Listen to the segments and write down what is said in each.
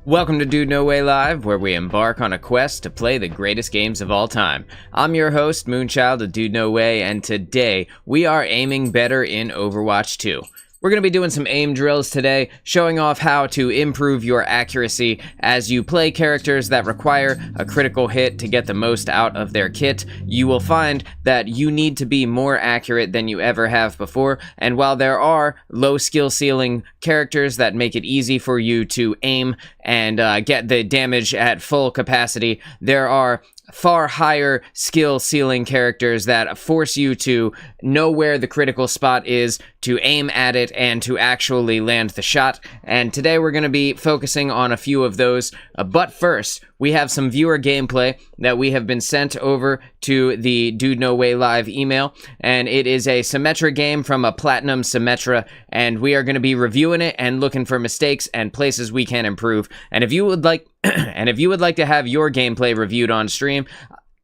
Welcome to DudeNoWay Live, where we embark on a quest to play the greatest games of all time. I'm your host, Moonchild of DudeNoWay, and today we are aiming better in Overwatch 2. We're going to be doing some aim drills today, showing off how to improve your accuracy as you play characters that require a critical hit to get the most out of their kit. You will find that you need to be more accurate than you ever have before, and while there are low skill ceiling characters that make it easy for you to aim and get the damage at full capacity, there are far higher skill ceiling characters that force you to know where the critical spot is, to aim at it, and to actually land the shot. And today we're going to be focusing on a few of those. But first, we have some viewer gameplay that we have been sent over to the DudeNoWay Live email, and it is a Symmetra game from a Platinum Symmetra, and we are going to be reviewing it and looking for mistakes and places we can improve. And if you would like to have your gameplay reviewed on stream,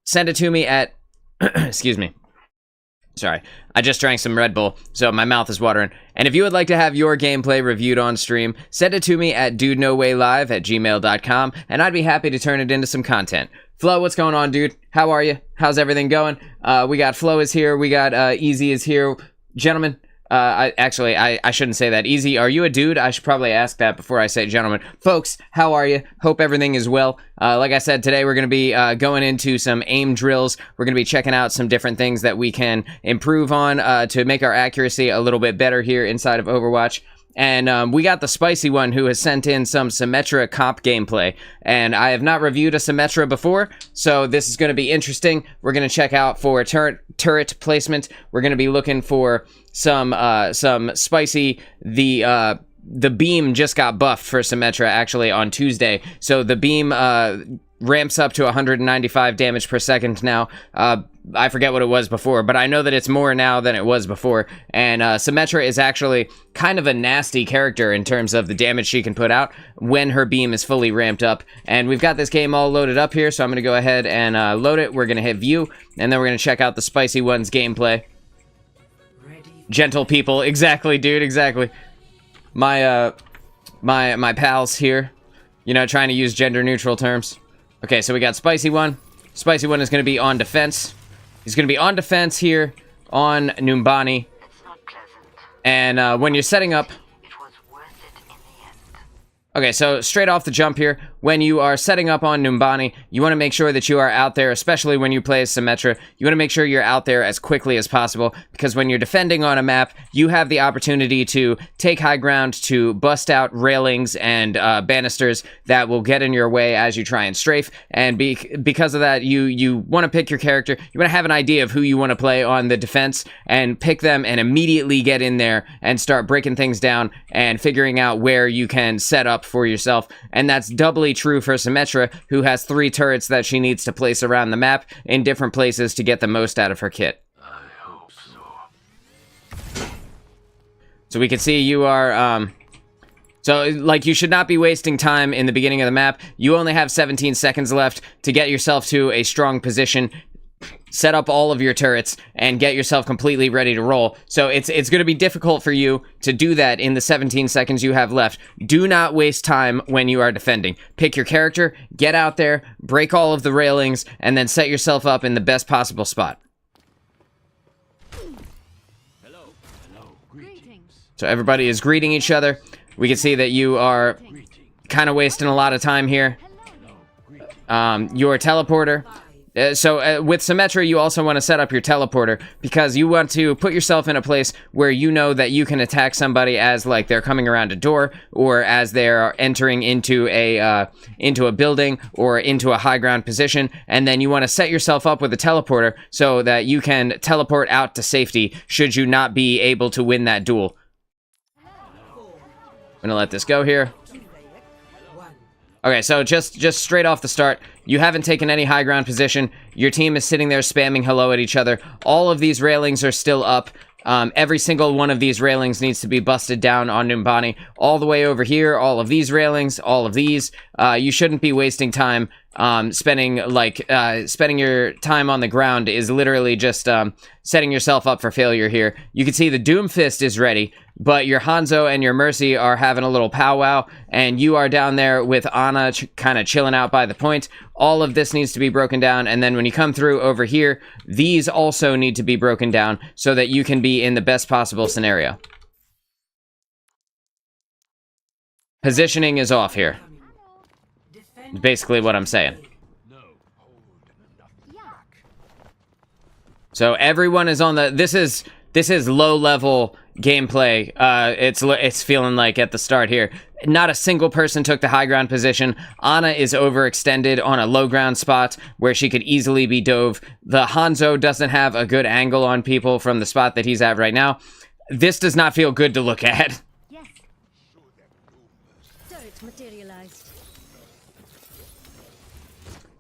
send it to me at excuse me. Sorry, I just drank some Red Bull, so my mouth is watering. And if you would like to have your gameplay reviewed on stream, send it to me at DudeNoWayLive@gmail.com, and I'd be happy to turn it into some content. Flo, what's going on, dude? How are you? How's everything going? We got Flo is here, we got Easy is here. Gentlemen, I shouldn't say that. Easy, are you a dude? I should probably ask that before I say gentlemen. Folks, how are you? Hope everything is well. Like I said, today we're going to be going into some aim drills. We're going to be checking out some different things that we can improve on to make our accuracy a little bit better here inside of Overwatch. And we got the Spicy One who has sent in some Symmetra comp gameplay. And I have not reviewed a Symmetra before, so this is going to be interesting. We're going to check out for turret placement. We're going to be looking for some spicy. The beam just got buffed for Symmetra actually on Tuesday. So the beam ramps up to 195 damage per second now. I forget what it was before, but I know that it's more now than it was before. And Symmetra is actually kind of a nasty character in terms of the damage she can put out when her beam is fully ramped up. And we've got this game all loaded up here, so I'm going to go ahead and load it. We're going to hit view, and then we're going to check out the Spicy One's gameplay. Gentle people, exactly, dude, exactly. My pals here, you know, trying to use gender-neutral terms. Okay, so we got Spicy One. Spicy One is going to be on defense. He's going to be on defense here on Numbani. And when you're setting up... Okay, so straight off the jump here, when you are setting up on Numbani, you want to make sure that you are out there, especially when you play as Symmetra, you want to make sure you're out there as quickly as possible, because when you're defending on a map, you have the opportunity to take high ground, to bust out railings and banisters that will get in your way as you try and strafe, and because of that, you want to pick your character, you want to have an idea of who you want to play on the defense, and pick them and immediately get in there and start breaking things down and figuring out where you can set up for yourself. And that's doubly true for Symmetra, who has 3 turrets that she needs to place around the map in different places to get the most out of her kit. I hope so. So we can see you are, so, like, you should not be wasting time in the beginning of the map. You only have 17 seconds left to get yourself to a strong position, set up all of your turrets, and get yourself completely ready to roll. So it's going to be difficult for you to do that in the 17 seconds you have left. Do not waste time when you are defending. Pick your character, get out there, break all of the railings, and then set yourself up in the best possible spot. Hello, greetings. So everybody is greeting each other. We can see that you are kind of wasting a lot of time here. Your teleporter. With Symmetra, you also want to set up your teleporter, because you want to put yourself in a place where you know that you can attack somebody as, like, they're coming around a door, or as they're entering into a building, or into a high ground position, and then you want to set yourself up with a teleporter so that you can teleport out to safety should you not be able to win that duel. I'm gonna let this go here. Okay, so just straight off the start, you haven't taken any high ground position. Your team is sitting there spamming hello at each other. All of these railings are still up. Every single one of these railings needs to be busted down on Numbani. All the way over here, all of these railings, all of these. You shouldn't be wasting time spending your time on the ground is literally just setting yourself up for failure here. You can see the Doomfist is ready. but your Hanzo and your Mercy are having a little powwow, and you are down there with Ana kind of chilling out by the point. All of this needs to be broken down, and then when you come through over here, these also need to be broken down so that you can be in the best possible scenario. Positioning is off here. Basically what I'm saying. So everyone is on the... This is low-level gameplay. It's feeling like at the start here. Not a single person took the high ground position. Ana is overextended on a low ground spot where she could easily be dove. The Hanzo doesn't have a good angle on people from the spot that he's at right now. This does not feel good to look at. Yes. Turret materialized.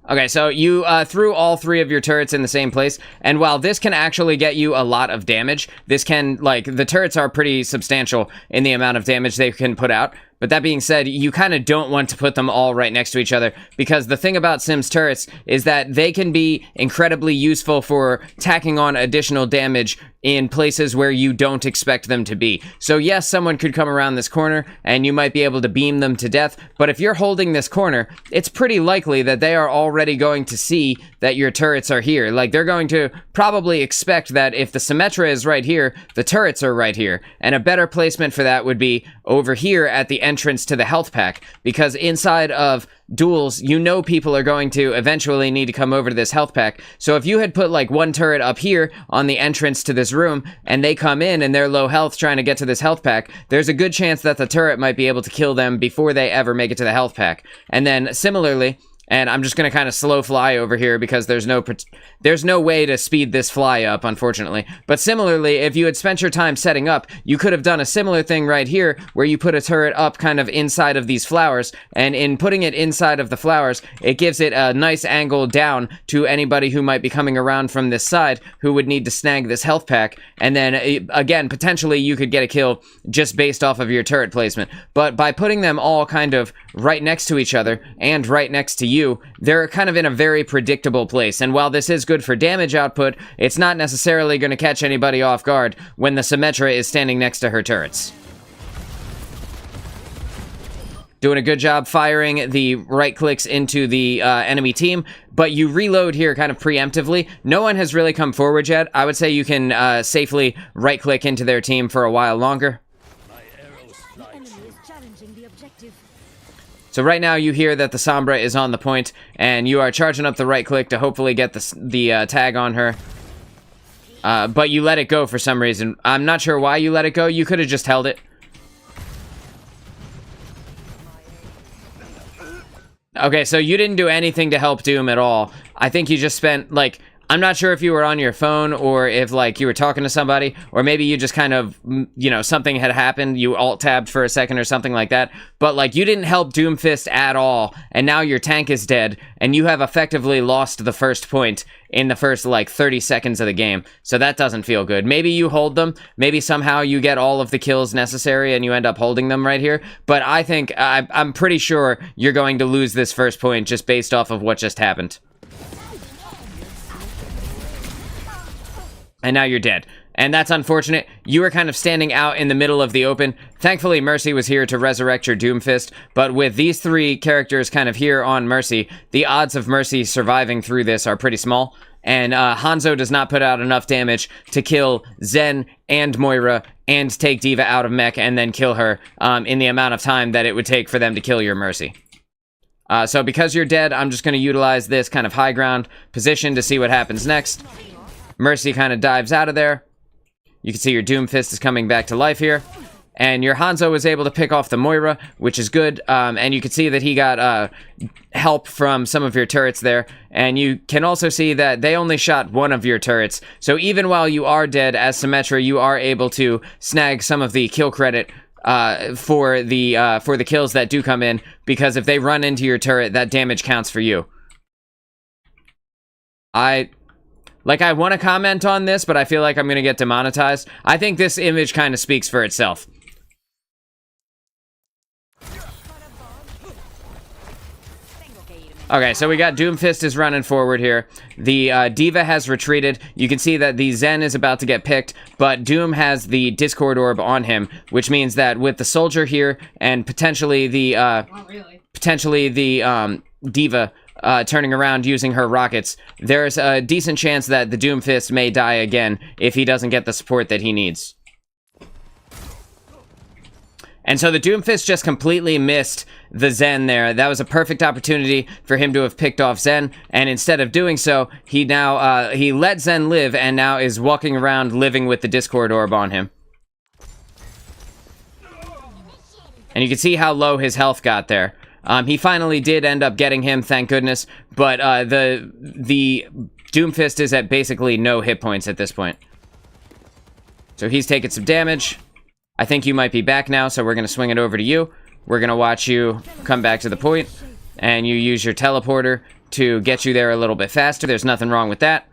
Okay, so you threw all 3 of your turrets in the same place, and while this can actually get you a lot of damage, this can, like, the turrets are pretty substantial in the amount of damage they can put out. But that being said, you kind of don't want to put them all right next to each other, because the thing about Sims turrets is that they can be incredibly useful for tacking on additional damage in places where you don't expect them to be. So yes, someone could come around this corner and you might be able to beam them to death, but if you're holding this corner, it's pretty likely that they are already going to see that your turrets are here. Like, they're going to probably expect that if the Symmetra is right here, the turrets are right here. And a better placement for that would be over here at the entrance to the health pack, because inside of duels, you know people are going to eventually need to come over to this health pack. So if you had put like one turret up here on the entrance to this room, and they come in and they're low health trying to get to this health pack, there's a good chance that the turret might be able to kill them before they ever make it to the health pack. And then similarly, and I'm just going to kind of slow fly over here because there's no way to speed this fly up, unfortunately. But similarly, if you had spent your time setting up, you could have done a similar thing right here where you put a turret up kind of inside of these flowers, and in putting it inside of the flowers, it gives it a nice angle down to anybody who might be coming around from this side who would need to snag this health pack. And then, again, potentially you could get a kill just based off of your turret placement. But by putting them all kind of right next to each other and right next to you, they're kind of in a very predictable place. And while this is good for damage output, it's not necessarily going to catch anybody off guard when the Symmetra is standing next to her turrets. Doing a good job firing the right clicks into the enemy team, but you reload here kind of preemptively. No one has really come forward yet. I would say you can safely right click into their team for a while longer. The enemy is challenging the objective. So right now you hear that the Sombra is on the point, and you are charging up the right click to hopefully get the tag on her. But you let it go for some reason. I'm not sure why you let it go. You could have just held it. Okay, so you didn't do anything to help Doom at all. I think you just spent, like... I'm not sure if you were on your phone or if, like, you were talking to somebody, or maybe you just kind of, you know, something had happened, you alt-tabbed for a second or something like that, but, like, you didn't help Doomfist at all, and now your tank is dead, and you have effectively lost the first point in the first, like, 30 seconds of the game, so that doesn't feel good. Maybe you hold them, maybe somehow you get all of the kills necessary and you end up holding them right here, but I think, I'm pretty sure you're going to lose this first point just based off of what just happened. And now you're dead. And that's unfortunate. You were kind of standing out in the middle of the open. Thankfully, Mercy was here to resurrect your Doomfist, but with these 3 characters kind of here on Mercy, the odds of Mercy surviving through this are pretty small. And Hanzo does not put out enough damage to kill Zen and Moira and take D.Va out of mech and then kill her in the amount of time that it would take for them to kill your Mercy. So because you're dead, I'm just going to utilize this kind of high ground position to see what happens next. Mercy kind of dives out of there. You can see your Doomfist is coming back to life here. And your Hanzo was able to pick off the Moira, which is good. And you can see that he got help from some of your turrets there. And you can also see that they only shot one of your turrets. So even while you are dead as Symmetra, you are able to snag some of the kill credit for the kills that do come in. Because if they run into your turret, that damage counts for you. I want to comment on this, but I feel like I'm going to get demonetized. I think this image kind of speaks for itself. Okay, so we got Doomfist is running forward here. The Diva has retreated. You can see that the Zen is about to get picked, but Doom has the Discord Orb on him, which means that with the Soldier here and potentially the Diva turning around using her rockets, there's a decent chance that the Doomfist may die again if he doesn't get the support that he needs. And so the Doomfist just completely missed the Zen there. That was a perfect opportunity for him to have picked off Zen, and instead of doing so, he now, he let Zen live, and now is walking around living with the Discord Orb on him. And you can see how low his health got there. He finally did end up getting him, thank goodness, but the Doomfist is at basically no hit points at this point. So he's taking some damage. I think you might be back now, so we're going to swing it over to you. We're going to watch you come back to the point, and you use your teleporter to get you there a little bit faster. There's nothing wrong with that.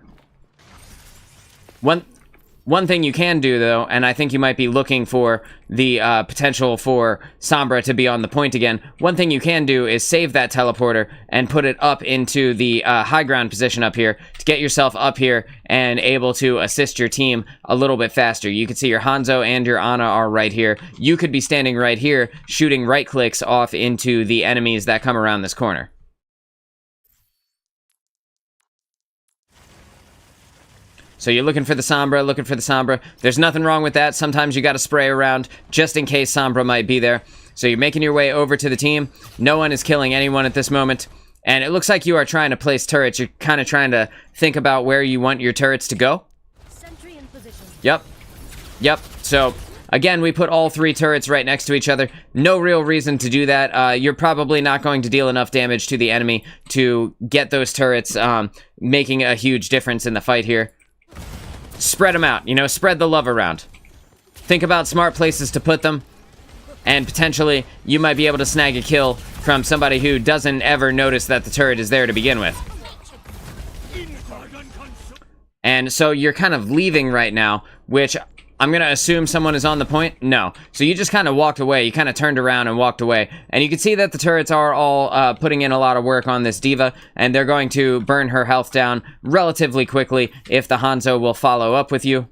One thing you can do, though, and I think you might be looking for the potential for Sombra to be on the point again, one thing you can do is save that teleporter and put it up into the high ground position up here to get yourself up here and able to assist your team a little bit faster. You can see your Hanzo and your Ana are right here. You could be standing right here, shooting right clicks off into the enemies that come around this corner. So you're looking for the Sombra, There's nothing wrong with that. Sometimes you gotta spray around just in case Sombra might be there. So you're making your way over to the team. No one is killing anyone at this moment. And it looks like you are trying to place turrets. You're kind of trying to think about where you want your turrets to go. Sentry in position. Yep. So, again, we put all 3 turrets right next to each other. No real reason to do that. You're probably not going to deal enough damage to the enemy to get those turrets making a huge difference in the fight here. Spread them out, spread the love around. Think about smart places to put them, and potentially you might be able to snag a kill from somebody who doesn't ever notice that the turret is there to begin with. And so you're kind of leaving right now, which I'm going to assume someone is on the point. No. So you just kind of walked away. You kind of turned around and walked away. And you can see that the turrets are all putting in a lot of work on this Diva, and they're going to burn her health down relatively quickly if the Hanzo will follow up with you.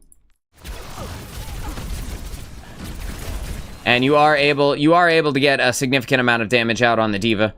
And you are able to get a significant amount of damage out on the Diva.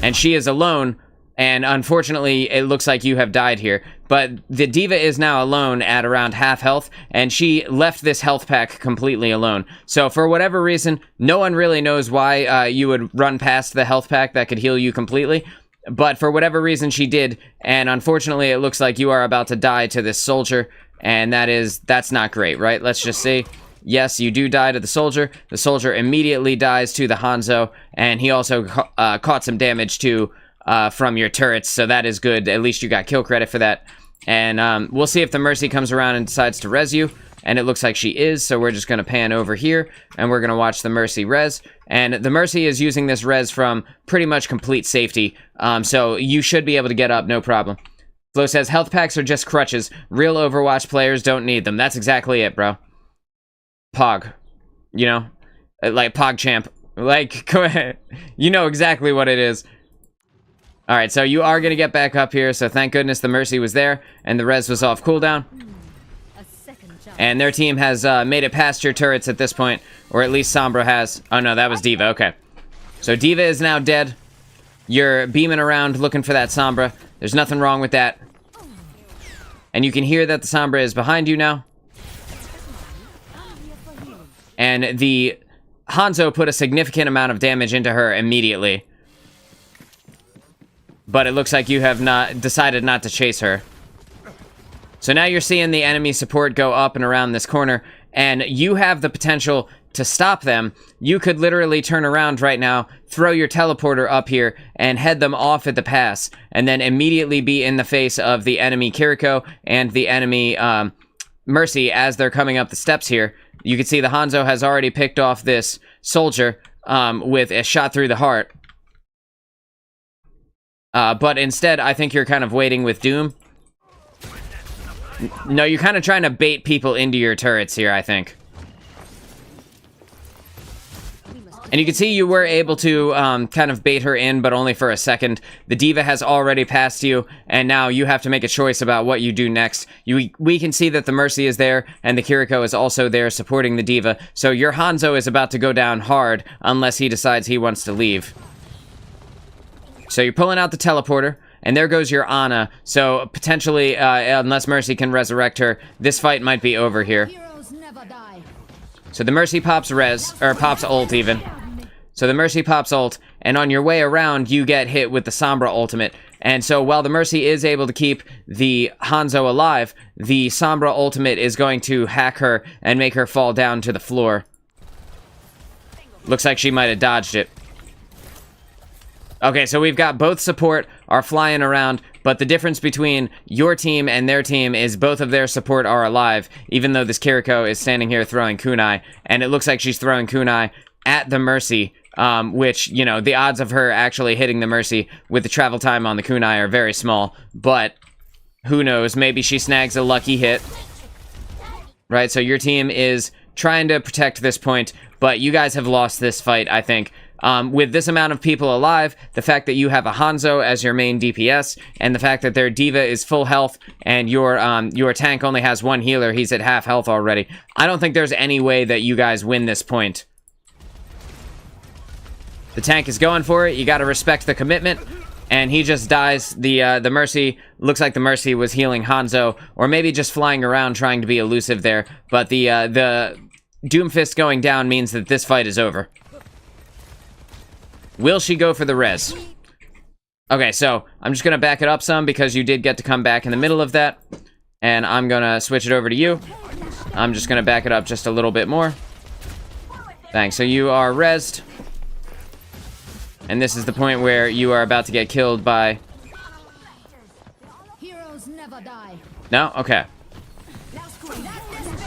And she is alone, and unfortunately, it looks like you have died here. But the Diva is now alone at around half health, and she left this health pack completely alone. So for whatever reason, no one really knows why you would run past the health pack that could heal you completely. But for whatever reason, she did, and unfortunately, it looks like you are about to die to this Soldier, and that's not great, right? Let's just see. Yes, you do die to the Soldier. The Soldier immediately dies to the Hanzo, and he also caught some damage to from your turrets, so that is good. At least you got kill credit for that. And we'll see if the Mercy comes around and decides to res you, and it looks like she is, so we're just going to pan over here, and we're going to watch the Mercy res. And the Mercy is using this res from pretty much complete safety, so you should be able to get up, no problem. Flo says, health packs are just crutches. Real Overwatch players don't need them. That's exactly it, bro. Pog. Like PogChamp. Like, go ahead. You know exactly what it is. Alright, so you are going to get back up here, so thank goodness the Mercy was there, and the res was off cooldown. And their team has made it past your turrets at this point, or at least Sombra has. Oh no, that was Diva, okay. So Diva is now dead. You're beaming around looking for that Sombra. There's nothing wrong with that. And you can hear that the Sombra is behind you now. And the Hanzo put a significant amount of damage into her immediately. But it looks like you have decided not to chase her. So now you're seeing the enemy support go up and around this corner, and you have the potential to stop them. You could literally turn around right now, throw your teleporter up here, and head them off at the pass, and then immediately be in the face of the enemy Kiriko and the enemy Mercy as they're coming up the steps here. You can see the Hanzo has already picked off this Soldier with a shot through the heart. But instead, I think you're kind of waiting with Doom. No, you're kind of trying to bait people into your turrets here, I think. And you can see you were able to kind of bait her in, but only for a second. The D.Va has already passed you, and now you have to make a choice about what you do next. We can see that the Mercy is there, and the Kiriko is also there supporting the D.Va. So your Hanzo is about to go down hard, unless he decides he wants to leave. So you're pulling out the teleporter, and there goes your Ana. So potentially, unless Mercy can resurrect her, this fight might be over here. Heroes never die. So the Mercy pops pops ult even. So the Mercy pops ult, and on your way around, you get hit with the Sombra ultimate. And so while the Mercy is able to keep the Hanzo alive, the Sombra ultimate is going to hack her and make her fall down to the floor. Looks like she might have dodged it. Okay, so we've got both support are flying around, but the difference between your team and their team is both of their support are alive, even though this Kiriko is standing here throwing kunai, and it looks like she's throwing kunai at the Mercy, which, you know, the odds of her actually hitting the Mercy with the travel time on the kunai are very small, but who knows, maybe she snags a lucky hit. Right, so your team is trying to protect this point, but you guys have lost this fight, I think. With this amount of people alive, the fact that you have a Hanzo as your main DPS, and the fact that their D.Va is full health, and your tank only has one healer, he's at half health already, I don't think there's any way that you guys win this point. The tank is going for it, you gotta respect the commitment, and he just dies. The Mercy, looks like the Mercy was healing Hanzo, or maybe just flying around trying to be elusive there, but the Doomfist going down means that this fight is over. Will she go for the res? Okay, so I'm just going to back it up some because you did get to come back in the middle of that. And I'm going to switch it over to you. I'm just going to back it up just a little bit more. Thanks. So you are resed. And this is the point where you are about to get killed by... Heroes never die. No? Okay.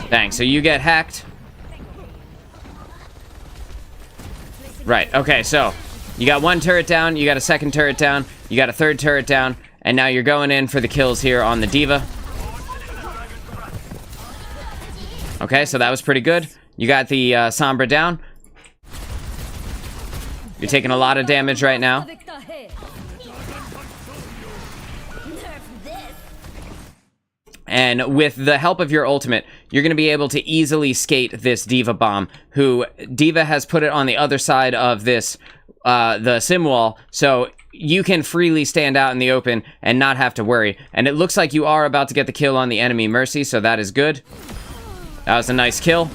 Thanks. So you get hacked. Right. Okay, so... you got one turret down, you got a second turret down, you got a third turret down, and now you're going in for the kills here on the D.Va. Okay, so that was pretty good. You got the Sombra down. You're taking a lot of damage right now. And with the help of your ultimate, you're going to be able to easily skate this D.Va bomb, who D.Va has put it on the other side of this the sim wall, so you can freely stand out in the open and not have to worry. And it looks like you are about to get the kill on the enemy Mercy, so that is good. That was a nice kill.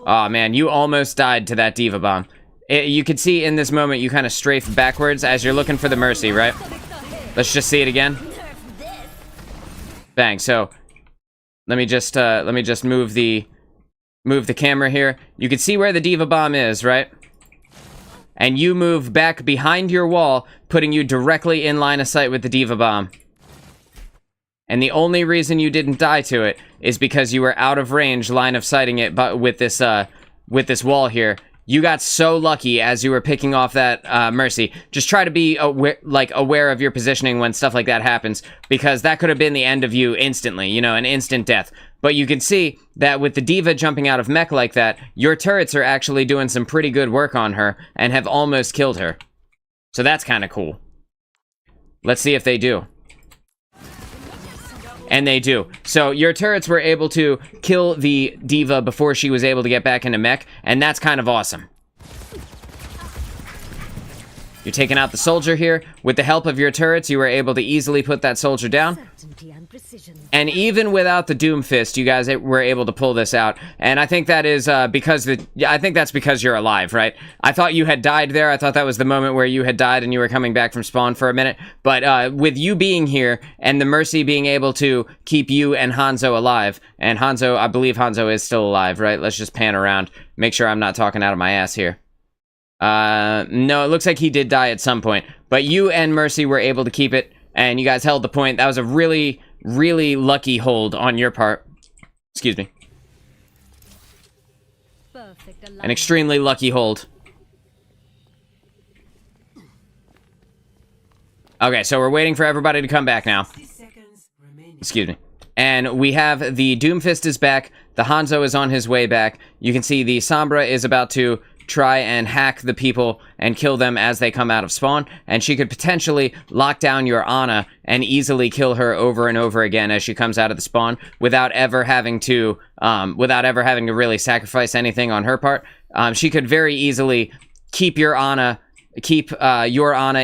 Oh man, you almost died to that D.Va bomb. You can see in this moment you kind of strafe backwards as you're looking for the Mercy, right? Let's just see it again. Bang. So let me just move the camera here. You can see where the D.Va bomb is, right? And you move back behind your wall, putting you directly in line of sight with the D.Va bomb. And the only reason you didn't die to it is because you were out of range line of sighting it, but with this wall here. You got so lucky as you were picking off that Mercy. Just try to be aware of your positioning when stuff like that happens, because that could have been the end of you instantly, you know, an instant death. But you can see that with the D.Va jumping out of mech like that, your turrets are actually doing some pretty good work on her and have almost killed her. So that's kind of cool. Let's see if they do. And they do. So your turrets were able to kill the D.Va before she was able to get back into mech, and that's kind of awesome. You're taking out the soldier here. With the help of your turrets, you were able to easily put that soldier down. And even without the Doomfist, you guys were able to pull this out. And I think that is I think that's because you're alive, right? I thought you had died there. I thought that was the moment where you had died and you were coming back from spawn for a minute. But with you being here and the Mercy being able to keep you and Hanzo alive, and Hanzo, I believe Hanzo is still alive, right? Let's just pan around. Make sure I'm not talking out of my ass here. No, it looks like he did die at some point. But you and Mercy were able to keep it, and you guys held the point. That was a really, really lucky hold on your part. Excuse me. An extremely lucky hold. Okay, so we're waiting for everybody to come back now. Excuse me. And we have the Doomfist is back. The Hanzo is on his way back. You can see the Sombra is about to try and hack the people and kill them as they come out of spawn, and she could potentially lock down your Ana and easily kill her over and over again as she comes out of the spawn without ever having to really sacrifice anything on her part. She could very easily keep your Ana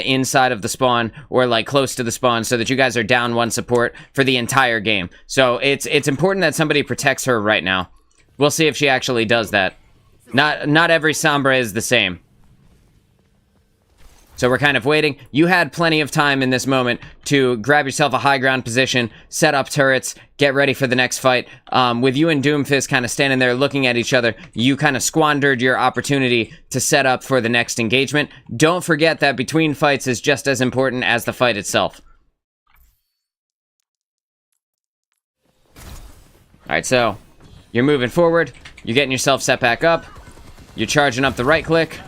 inside of the spawn or like close to the spawn so that you guys are down one support for the entire game. So it's important that somebody protects her right now. We'll see if she actually does that. Not every Sombra is the same. So we're kind of waiting. You had plenty of time in this moment to grab yourself a high ground position, set up turrets, get ready for the next fight. With you and Doomfist kind of standing there looking at each other, you kind of squandered your opportunity to set up for the next engagement. Don't forget that between fights is just as important as the fight itself. Alright, so you're moving forward. You're getting yourself set back up. You're charging up the right click.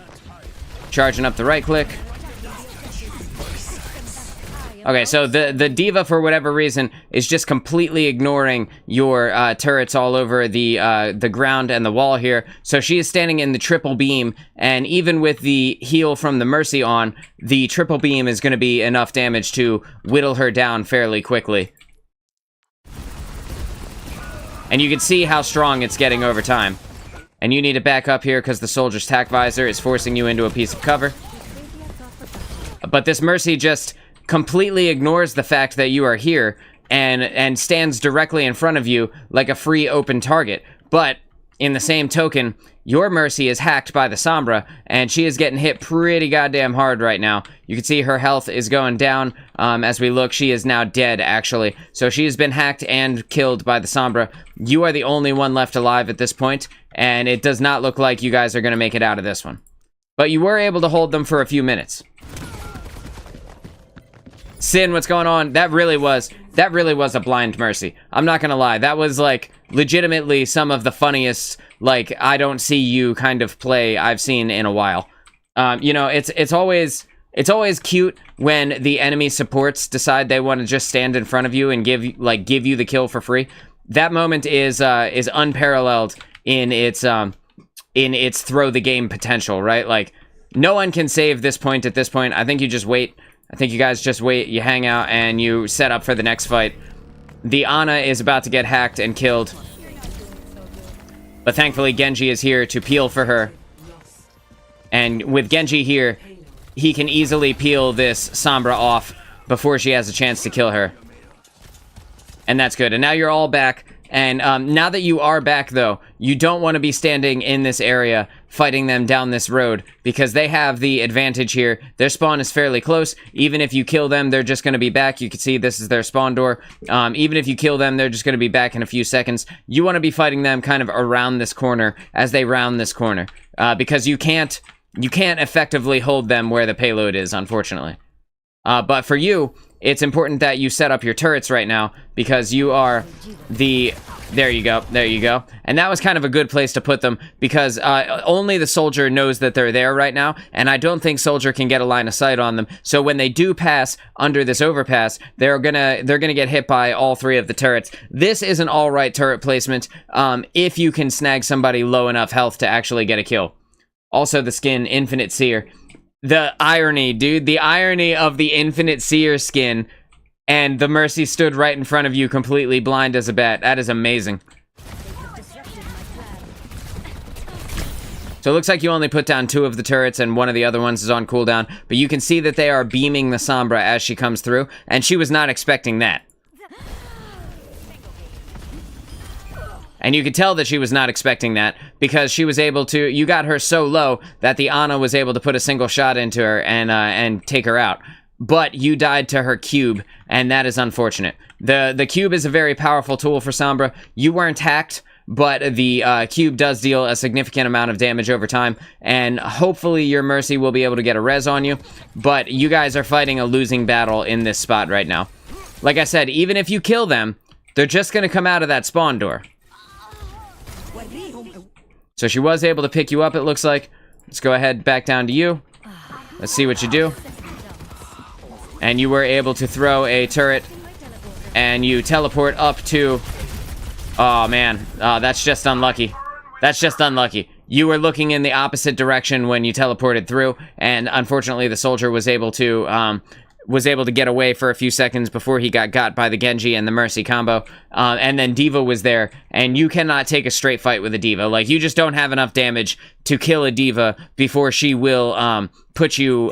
Charging up the right click. Okay, so the D.Va, for whatever reason, is just completely ignoring your turrets all over the ground and the wall here. So she is standing in the triple beam, and even with the heal from the Mercy on, the triple beam is going to be enough damage to whittle her down fairly quickly. And you can see how strong it's getting over time. And you need to back up here because the soldier's tack visor is forcing you into a piece of cover. But this Mercy just completely ignores the fact that you are here and stands directly in front of you like a free open target. But in the same token, your Mercy is hacked by the Sombra, and she is getting hit pretty goddamn hard right now. You can see her health is going down. As we look, she is now dead, actually. So she has been hacked and killed by the Sombra. You are the only one left alive at this point, and it does not look like you guys are going to make it out of this one. But you were able to hold them for a few minutes. Sin, what's going on? That really was a blind Mercy. I'm not gonna lie. That was, like, legitimately some of the funniest, like, I don't see you kind of play I've seen in a while. You know, it's always cute when the enemy supports decide they want to just stand in front of you and give you the kill for free. That moment is unparalleled in its throw the game potential, right? Like, no one can save this point at this point. I think you just wait. I think you guys just wait, you hang out, and you set up for the next fight. The Ana is about to get hacked and killed. But thankfully, Genji is here to peel for her. And with Genji here, he can easily peel this Sombra off before she has a chance to kill her. And that's good. And now you're all back. And now that you are back, though, you don't want to be standing in this area fighting them down this road because they have the advantage here. Their spawn is fairly close. Even if you kill them, they're just going to be back. You can see this is their spawn door. Even if you kill them, they're just going to be back in a few seconds. You want to be fighting them kind of around this corner as they round this corner because you can't effectively hold them where the payload is, unfortunately. But for you, it's important that you set up your turrets right now because you are the... There you go. There you go. And that was kind of a good place to put them because only the soldier knows that they're there right now, and I don't think soldier can get a line of sight on them. So when they do pass under this overpass, they're gonna get hit by all three of the turrets. This is an all right turret placement if you can snag somebody low enough health to actually get a kill. Also, the skin, Infinite Seer. The irony, dude. The irony of the Infinite Seer skin and the Mercy stood right in front of you completely blind as a bat. That is amazing. So it looks like you only put down 2 of the turrets and one of the other ones is on cooldown. But you can see that they are beaming the Sombra as she comes through. And she was not expecting that. And you could tell that she was not expecting that because she was able to... You got her so low that the Ana was able to put a single shot into her and take her out. But you died to her cube, and that is unfortunate. The cube is a very powerful tool for Sombra. You weren't hacked, but the cube does deal a significant amount of damage over time, and hopefully your Mercy will be able to get a res on you. But you guys are fighting a losing battle in this spot right now. Like I said, even if you kill them, they're just going to come out of that spawn door. So she was able to pick you up, it looks like. Let's go ahead back down to you. Let's see what you do. And you were able to throw a turret. And you teleport up to... Oh, man. That's just unlucky. That's just unlucky. you were looking in the opposite direction when you teleported through, and unfortunately the soldier was able to get away for a few seconds before he got by the Genji and the Mercy combo. And then D.Va was there, and you cannot take a straight fight with a D.Va. Like, you just don't have enough damage to kill a D.Va before she will put you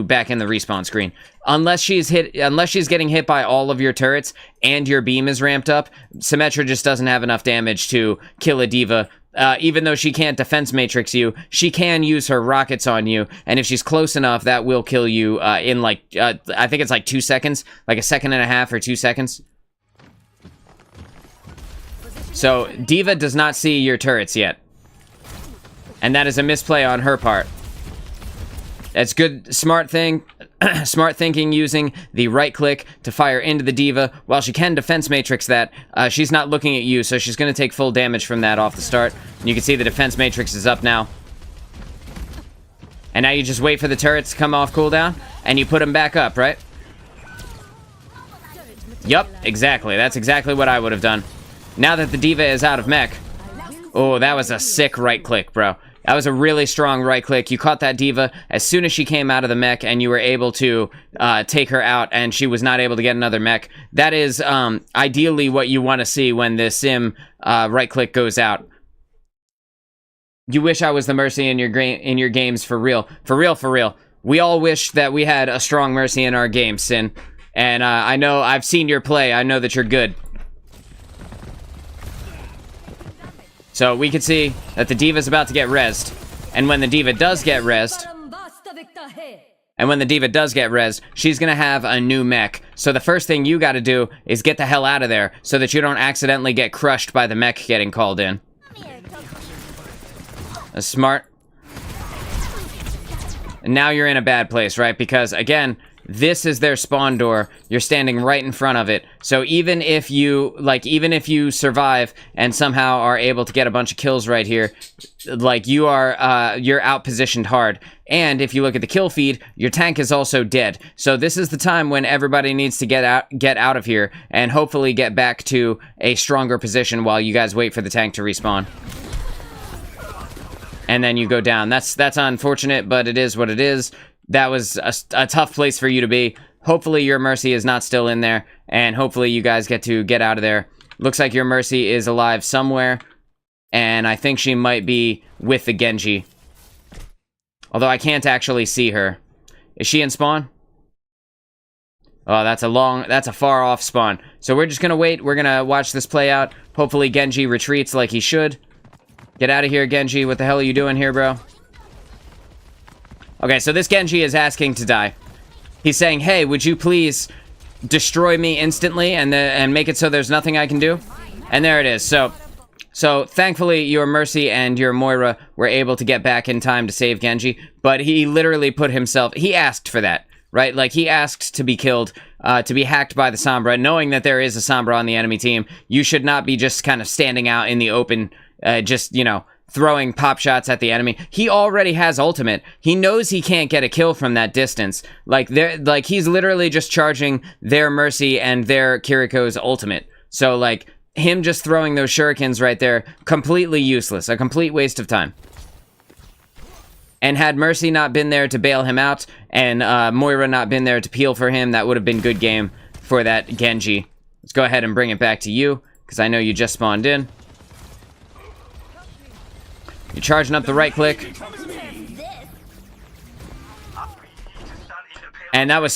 back in the respawn screen. Unless she's getting hit by all of your turrets and your beam is ramped up, Symmetra just doesn't have enough damage to kill a D.Va. Even though she can't defense matrix you, she can use her rockets on you, and if she's close enough, that will kill you in like, I think it's like 2 seconds, like a second and a half or 2 seconds. So, D.Va does not see your turrets yet. And that is a misplay on her part. That's good, smart thinking using the right click to fire into the D.Va. While she can defense matrix that, she's not looking at you, so she's going to take full damage from that off the start. And you can see the defense matrix is up now. And now you just wait for the turrets to come off cooldown, and you put them back up, right? Yup, exactly. That's exactly what I would have done. Now that the D.Va is out of mech. Oh, that was a sick right click, bro. That was a really strong right click. You caught that D.Va as soon as she came out of the mech, and you were able to take her out, and she was not able to get another mech. That is ideally what you want to see when the sim right click goes out. You wish I was the Mercy in your games for real. For real. We all wish that we had a strong Mercy in our game, Sin. And I know I've seen your play. I know that you're good. So we can see that the D.Va's about to get rezzed. And when the D.Va does get rezzed, she's gonna have a new mech. So the first thing you gotta do is get the hell out of there so that you don't accidentally get crushed by the mech getting called in. That's smart. And now you're in a bad place, right? Because again, this is their spawn door. You're standing right in front of it. So even if you survive and somehow are able to get a bunch of kills right here, like you're out positioned hard. And if you look at the kill feed, your tank is also dead. So this is the time when everybody needs to get out of here and hopefully get back to a stronger position while you guys wait for the tank to respawn. And then you go down. That's unfortunate, but it is what it is. That was a tough place for you to be. Hopefully your Mercy is not still in there, and hopefully you guys get out of there. Looks like your Mercy is alive somewhere, and I think she might be with the Genji. Although I can't actually see her. Is she in spawn? Oh, that's a far off spawn. So we're just gonna wait. We're gonna watch this play out. Hopefully Genji retreats like he should. Get out of here, Genji. What the hell are you doing here, bro? Okay, so this Genji is asking to die. He's saying, hey, would you please destroy me instantly and make it so there's nothing I can do? And there it is. So thankfully, your Mercy and your Moira were able to get back in time to save Genji. But he literally put himself... He asked for that, right? Like, he asked to be killed, to be hacked by the Sombra. Knowing that there is a Sombra on the enemy team, you should not be just kind of standing out in the open, throwing pop shots at the enemy. He already has ultimate. He knows he can't get a kill from that distance. Like he's literally just charging their Mercy and their Kiriko's ultimate. So like him just throwing those shurikens right there, completely useless, a complete waste of time. And had Mercy not been there to bail him out, and Moira not been there to peel for him, that would have been good game for that Genji. Let's go ahead and bring it back to you, because I know you just spawned in. You're charging up the right click. And that was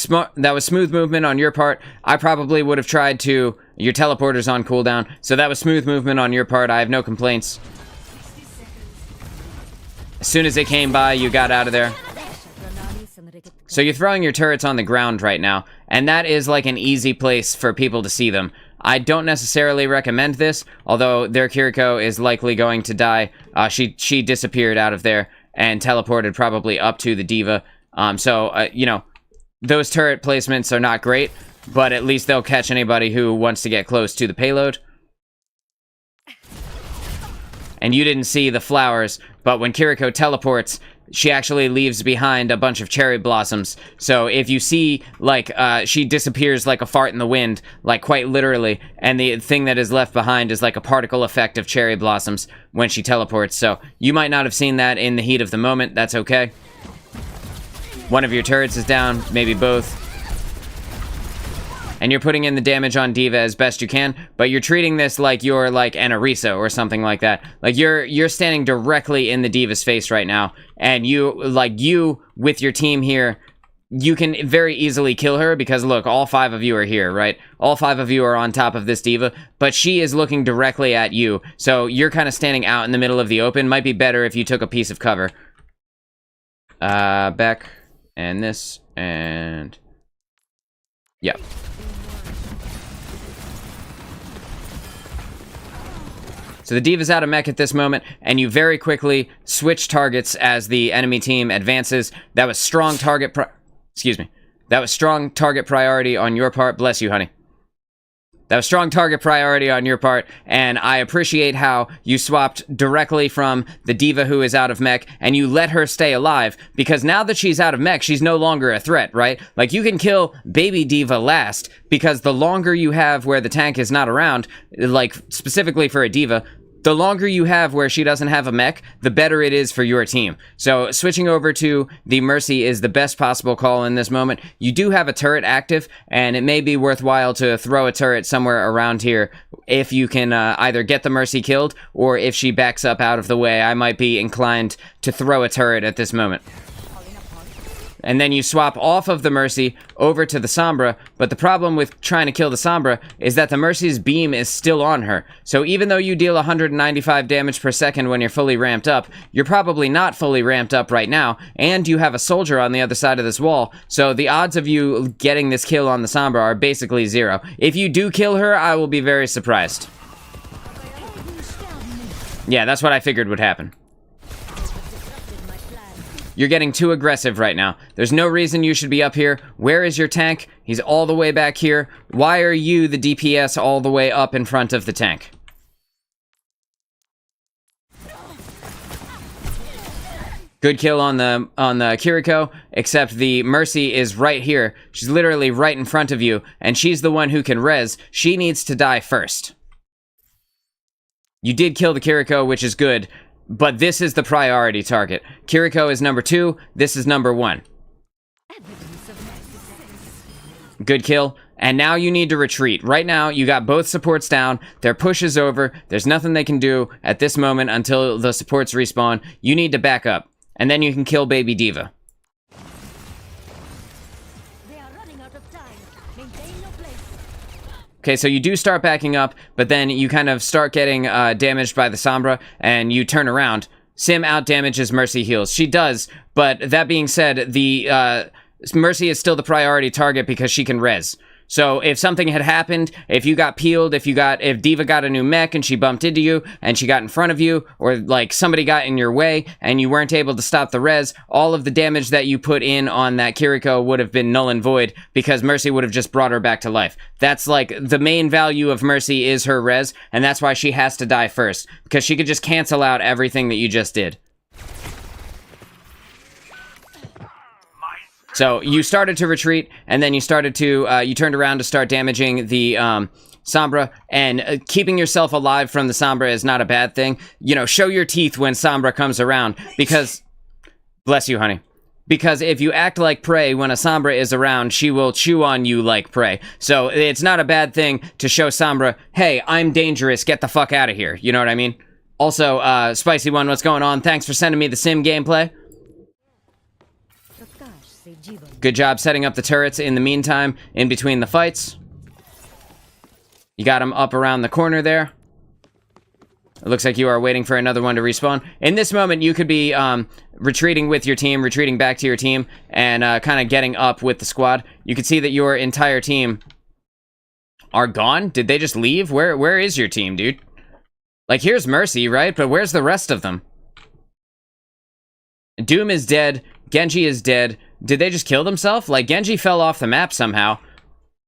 smooth movement on your part. I probably would have tried to... Your teleporter's on cooldown, so that was smooth movement on your part. I have no complaints. As soon as it came by, you got out of there. So you're throwing your turrets on the ground right now, and that is like an easy place for people to see them. I don't necessarily recommend this, although their Kiriko is likely going to die. She disappeared out of there and teleported probably up to the D.Va. Those turret placements are not great, but at least they'll catch anybody who wants to get close to the payload. And you didn't see the flowers, but when Kiriko teleports, she actually leaves behind a bunch of cherry blossoms. So if you see, like, she disappears like a fart in the wind, like quite literally, and the thing that is left behind is like a particle effect of cherry blossoms when she teleports. So you might not have seen that in the heat of the moment. That's okay. One of your turrets is down, maybe both. And you're putting in the damage on D.Va as best you can, but you're treating this like you're like an Orisa or something like that. Like you're standing directly in the D.Va's face right now, and you with your team here, you can very easily kill her because look, all 5 of you are here, right? All 5 of you are on top of this D.Va, but she is looking directly at you, so you're kind of standing out in the middle of the open. Might be better if you took a piece of cover. Back, and this, and... Yep. So the D.Va's out of mech at this moment, and you very quickly switch targets as the enemy team advances. That was strong target That was strong target priority on your part. Bless you, honey. That was strong target priority on your part, and I appreciate how you swapped directly from the D.Va who is out of mech, and you let her stay alive, because now that she's out of mech, she's no longer a threat, right? Like, you can kill baby D.Va last, because the longer you have where the tank is not around, like, specifically for a D.Va, the longer you have where she doesn't have a mech, the better it is for your team. So switching over to the Mercy is the best possible call in this moment. You do have a turret active, and it may be worthwhile to throw a turret somewhere around here if you can either get the Mercy killed, or if she backs up out of the way, I might be inclined to throw a turret at this moment. And then you swap off of the Mercy over to the Sombra, but the problem with trying to kill the Sombra is that the Mercy's beam is still on her. So even though you deal 195 damage per second when you're fully ramped up, you're probably not fully ramped up right now, and you have a soldier on the other side of this wall, so the odds of you getting this kill on the Sombra are basically 0. If you do kill her, I will be very surprised. Yeah, that's what I figured would happen. You're getting too aggressive right now. There's no reason you should be up here. Where is your tank? He's all the way back here. Why are you the DPS all the way up in front of the tank? Good kill on the Kiriko, except the Mercy is right here. She's literally right in front of you, and she's the one who can res. She needs to die first. You did kill the Kiriko, which is good. But this is the priority target. Kiriko is number 2. This is number 1. Good kill. And now you need to retreat. Right now, you got both supports down. Their push is over. There's nothing they can do at this moment until the supports respawn. You need to back up. And then you can kill baby D.Va. Okay, so you do start backing up, but then you kind of start getting damaged by the Sombra, and you turn around. Sim out-damages Mercy heals. She does, but that being said, the Mercy is still the priority target because she can res. So if something had happened, if you got peeled, if D.Va got a new mech and she bumped into you, and she got in front of you, or like somebody got in your way, and you weren't able to stop the res, all of the damage that you put in on that Kiriko would have been null and void, because Mercy would have just brought her back to life. That's like, the main value of Mercy is her res, and that's why she has to die first, because she could just cancel out everything that you just did. So you started to retreat, and then you started to, you turned around to start damaging the Sombra, and keeping yourself alive from the Sombra is not a bad thing. You know, show your teeth when Sombra comes around, because, bless you, honey. Because if you act like prey when a Sombra is around, she will chew on you like prey. So it's not a bad thing to show Sombra, hey, I'm dangerous, get the fuck out of here. You know what I mean? Also, Spicy One, what's going on? Thanks for sending me the sim gameplay. Good job setting up the turrets in the meantime, in between the fights. You got them up around the corner there. It looks like you are waiting for another one to respawn. In this moment, you could be retreating with your team, retreating back to your team, and kind of getting up with the squad. You can see that your entire team are gone. Did they just leave? Where is your team, dude? Like, here's Mercy, right? But where's the rest of them? Doom is dead. Genji is dead. Did they just kill themselves? Like, Genji fell off the map somehow.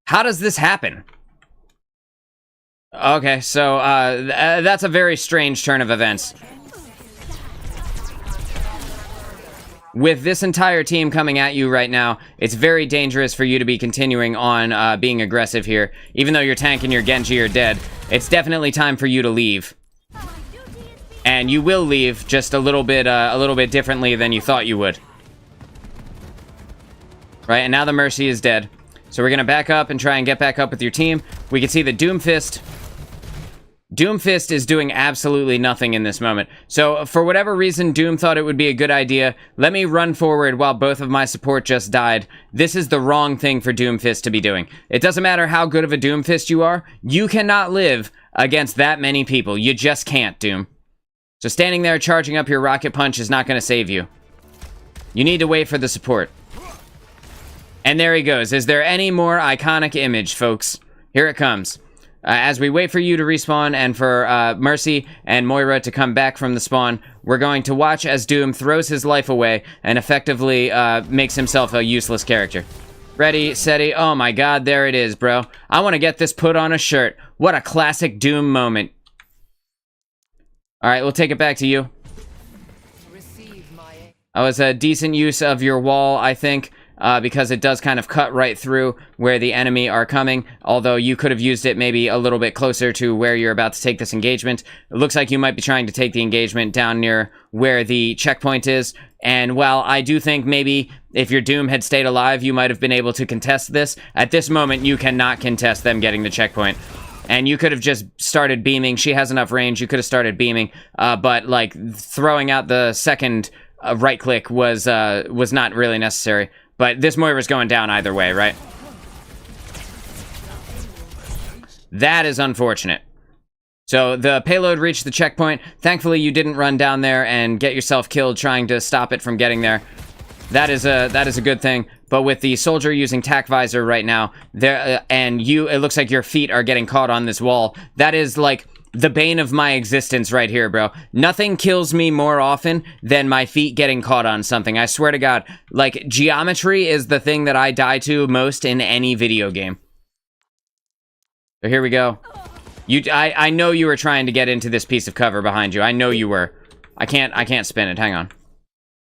How does this happen? Okay, so, that's a very strange turn of events. with this entire team coming at you right now, it's very dangerous for you to be continuing on being aggressive here. Even though your tank and your Genji are dead, it's definitely time for you to leave. And you will leave just a little bit differently than you thought you would. Right, and now the Mercy is dead. So we're gonna back up and try and get back up with your team. We can see the Doomfist is doing absolutely nothing in this moment. So, for whatever reason, Doom thought it would be a good idea. Let me run forward while both of my support just died. This is the wrong thing for Doomfist to be doing. It doesn't matter how good of a Doomfist you are. You cannot live against that many people. You just can't, Doom. So standing there charging up your rocket punch is not going to save you. You need to wait for the support. And there he goes. Is there any more iconic image, folks? Here it comes. As we wait for you to respawn and for Mercy and Moira to come back from the spawn, we're going to watch as Doom throws his life away and effectively makes himself a useless character. Ready, steady. Oh my god, there it is, bro. I want to get this put on a shirt. What a classic Doom moment. Alright, we'll take it back to you. That was a decent use of your wall, I think. Because it does kind of cut right through where the enemy are coming, although you could have used it maybe a little bit closer to where you're about to take this engagement. It looks like you might be trying to take the engagement down near where the checkpoint is, and while I do think maybe if your Doom had stayed alive, you might have been able to contest this, at this moment you cannot contest them getting the checkpoint. And you could have just started beaming. She has enough range, you could have started beaming, but like throwing out the second right click was not really necessary. But this Moira's going down either way, right? That is unfortunate. So the payload reached the checkpoint. Thankfully, you didn't run down there and get yourself killed trying to stop it from getting there. That is a good thing. But with the soldier using tac visor right now, there it looks like your feet are getting caught on this wall. That is like the bane of my existence right here, bro. Nothing kills me more often than my feet getting caught on something. I swear to God. Like, geometry is the thing that I die to most in any video game. So here we go. I know you were trying to get into this piece of cover behind you. I know you were. I can't spin it. Hang on.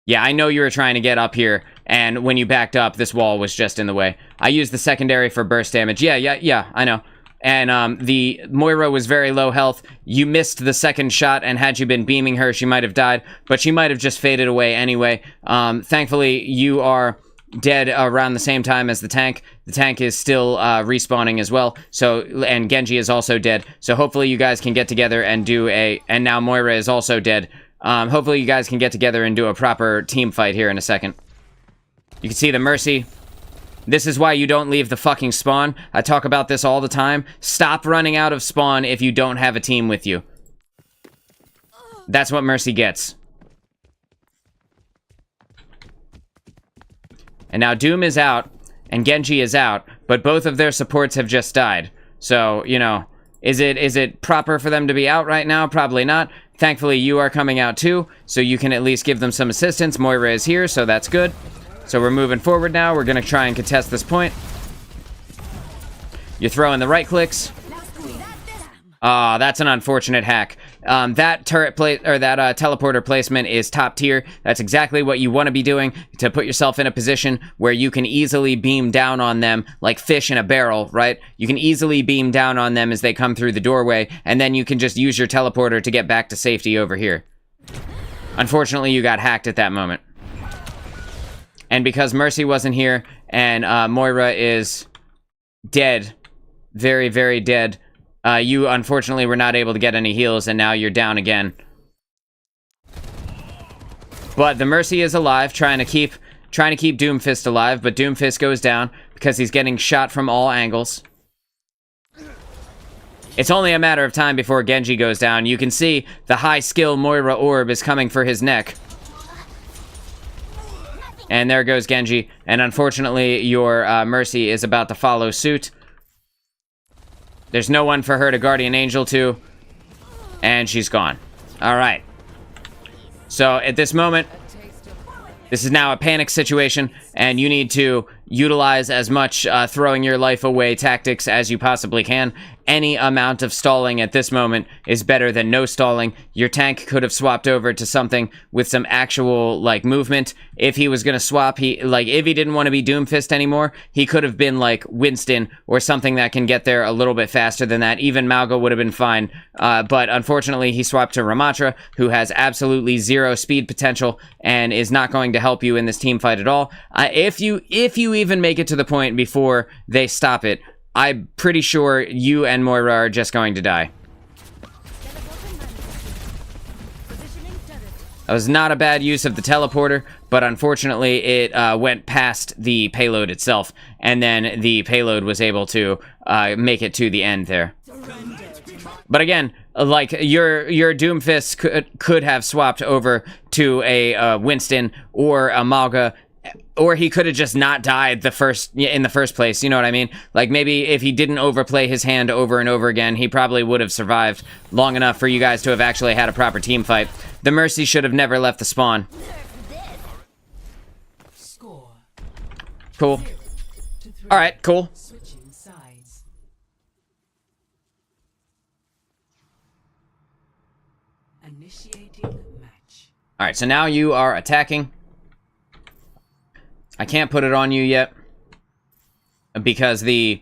Yeah, I know you were trying to get up here, and when you backed up, this wall was just in the way. I used the secondary for burst damage. Yeah, I know. And the Moira was very low health. You missed the second shot, and had you been beaming her, she might have died, but she might have just faded away anyway. Thankfully, you are dead around the same time as the tank. The tank is still respawning as well, so, and Genji is also dead. So hopefully you guys can get together and do and now Moira is also dead. Hopefully you guys can get together and do a proper team fight here in a second. You can see the Mercy. This is why you don't leave the fucking spawn. I talk about this all the time. Stop running out of spawn if you don't have a team with you. That's what Mercy gets. And now Doom is out, and Genji is out, but both of their supports have just died. So, you know, is it proper for them to be out right now? Probably not. Thankfully, you are coming out too, so you can at least give them some assistance. Moira is here, so that's good. So we're moving forward now. We're going to try and contest this point. You're throwing the right clicks. Ah, that's an unfortunate hack. That teleporter placement is top tier. That's exactly what you want to be doing to put yourself in a position where you can easily beam down on them like fish in a barrel, right? You can easily beam down on them as they come through the doorway, and then you can just use your teleporter to get back to safety over here. Unfortunately, you got hacked at that moment. And because Mercy wasn't here, and Moira is dead, very, very dead, you unfortunately were not able to get any heals, and now you're down again. But the Mercy is alive, trying to keep Doomfist alive, but Doomfist goes down because he's getting shot from all angles. It's only a matter of time before Genji goes down. You can see the high skill Moira orb is coming for his neck. And there goes Genji, and unfortunately your Mercy is about to follow suit. There's no one for her to Guardian Angel to, and she's gone. Alright. So at this moment, this is now a panic situation, and you need to utilize as much throwing your life away tactics as you possibly can. Any amount of stalling at this moment is better than no stalling. Your tank could have swapped over to something with some actual, like, movement. If he was going to swap, if he didn't want to be Doomfist anymore, he could have been, like, Winston or something that can get there a little bit faster than that. Even Malga would have been fine. But unfortunately, he swapped to Ramatra, who has absolutely zero speed potential and is not going to help you in this team fight at all. If you even make it to the point before they stop it, I'm pretty sure you and Moira are just going to die. That was not a bad use of the teleporter, but unfortunately it went past the payload itself, and then the payload was able to make it to the end there. But again, like, your Doomfist could have swapped over to a Winston or a Malga, or he could have just not died in the first place, you know what I mean? Like, maybe if he didn't overplay his hand over and over again, he probably would have survived long enough for you guys to have actually had a proper team fight. The Mercy should have never left the spawn. Cool. Alright, cool. Alright, so now you are attacking. I can't put it on you yet because there's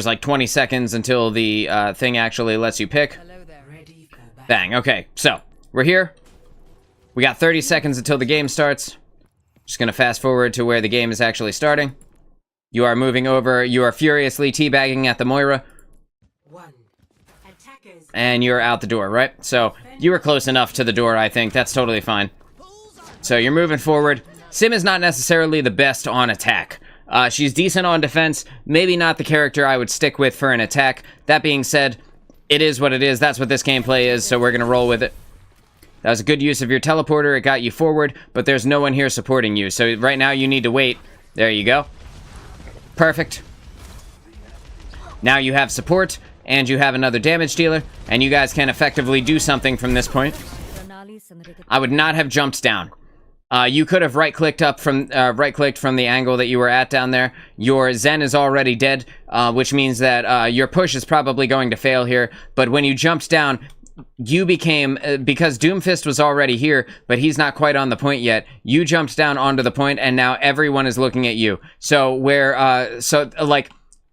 like 20 seconds until the thing actually lets you pick. Bang. Okay, so we're here. We got 30 seconds until the game starts. Just gonna fast forward to where the game is actually starting. You are moving over. You are furiously teabagging at the Moira. And you're out the door, right? So you were close enough to the door, I think. That's totally fine. So you're moving forward. Sim is not necessarily the best on attack. She's decent on defense. Maybe not the character I would stick with for an attack. That being said, it is what it is. That's what this gameplay is, so we're going to roll with it. That was a good use of your teleporter. It got you forward, but there's no one here supporting you. So right now you need to wait. There you go. Perfect. Now you have support, and you have another damage dealer, and you guys can effectively do something from this point. I would not have jumped down. You could have right-clicked from the angle that you were at down there. Your Zen is already dead, which means that your push is probably going to fail here. But when you jumped down, you became, because Doomfist was already here, but he's not quite on the point yet. You jumped down onto the point, and now everyone is looking at you. So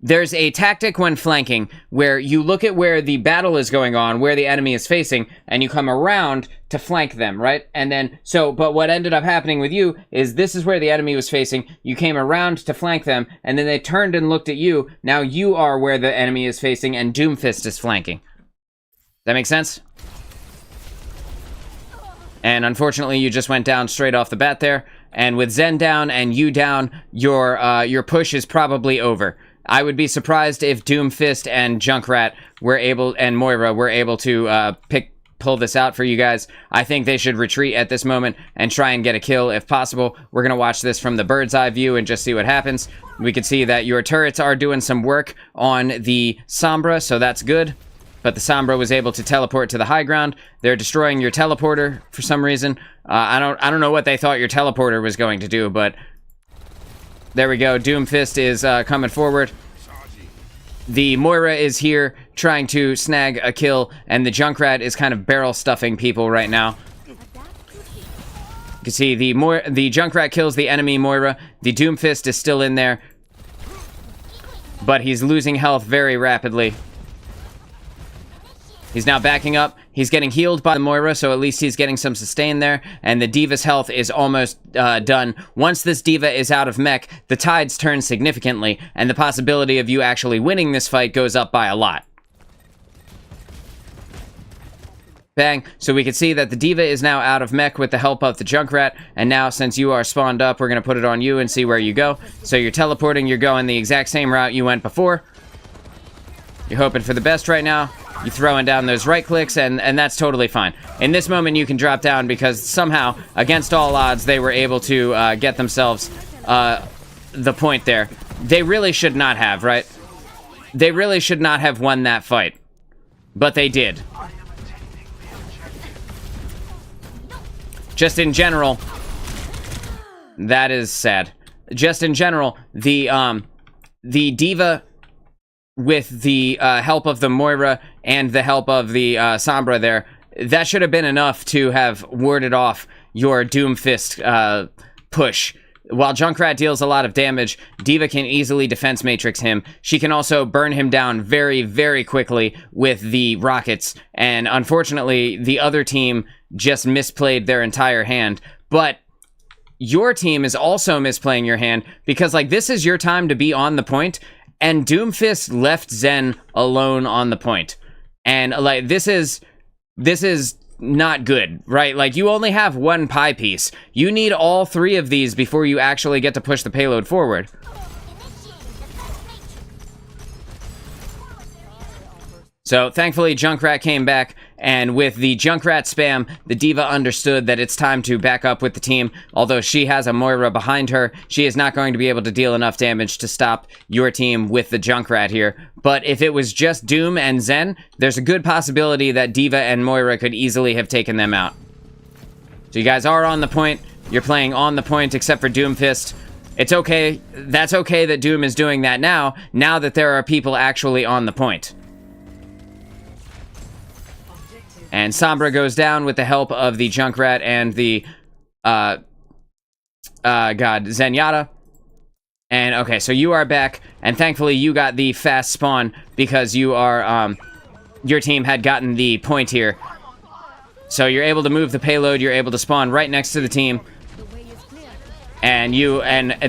there's a tactic when flanking where you look at where the battle is going on, where the enemy is facing, and you come around to flank them, right? And then, but what ended up happening with you is this is where the enemy was facing. You came around to flank them, and then they turned and looked at you. Now you are where the enemy is facing, and Doomfist is flanking. That make sense? And unfortunately, you just went down straight off the bat there. And with Zen down and you down, your push is probably over. I would be surprised if Doomfist and Junkrat and Moira were able to pull this out for you guys. I think they should retreat at this moment and try and get a kill if possible. We're going to watch this from the bird's eye view and just see what happens. We can see that your turrets are doing some work on the Sombra, so that's good. But the Sombra was able to teleport to the high ground. They're destroying your teleporter for some reason. I don't know what they thought your teleporter was going to do, but there we go. Doomfist is coming forward. The Moira is here trying to snag a kill, and the Junkrat is kind of barrel stuffing people right now. You can see the Junkrat kills the enemy Moira. The Doomfist is still in there, but he's losing health very rapidly. He's now backing up. He's getting healed by the Moira, so at least he's getting some sustain there. And the Diva's health is almost done. Once this Diva is out of mech, the tides turn significantly, and the possibility of you actually winning this fight goes up by a lot. Bang. So we can see that the Diva is now out of mech with the help of the Junkrat. And now, since you are spawned up, we're going to put it on you and see where you go. So you're teleporting. You're going the exact same route you went before. You're hoping for the best right now. You're throwing down those right clicks, and that's totally fine. In this moment, you can drop down because somehow, against all odds, they were able to get themselves the point there. They really should not have, right? They really should not have won that fight. But they did. Just in general, that is sad. just in general, the D.Va, with the help of the Moira and the help of the Sombra there, that should have been enough to have warded off your Doomfist push. While Junkrat deals a lot of damage, D.Va can easily defense matrix him. She can also burn him down very, very quickly with the rockets, and unfortunately, the other team just misplayed their entire hand. But your team is also misplaying your hand, because, like, this is your time to be on the point, and Doomfist left Zen alone on the point. And, like, this is not good, right? Like, you only have one pie piece. You need all three of these before you actually get to push the payload forward. So, thankfully, Junkrat came back, and with the Junkrat spam, the D.Va understood that it's time to back up with the team. Although she has a Moira behind her, she is not going to be able to deal enough damage to stop your team with the Junkrat here. But if it was just Doom and Zen, there's a good possibility that D.Va and Moira could easily have taken them out. So you guys are on the point. You're playing on the point, except for Doomfist. It's okay. That's okay that Doom is doing that now that there are people actually on the point. And Sombra goes down with the help of the Junkrat and the, Zenyatta. And, okay, so you are back, and thankfully you got the fast spawn because you are, your team had gotten the point here. So you're able to move the payload, you're able to spawn right next to the team. And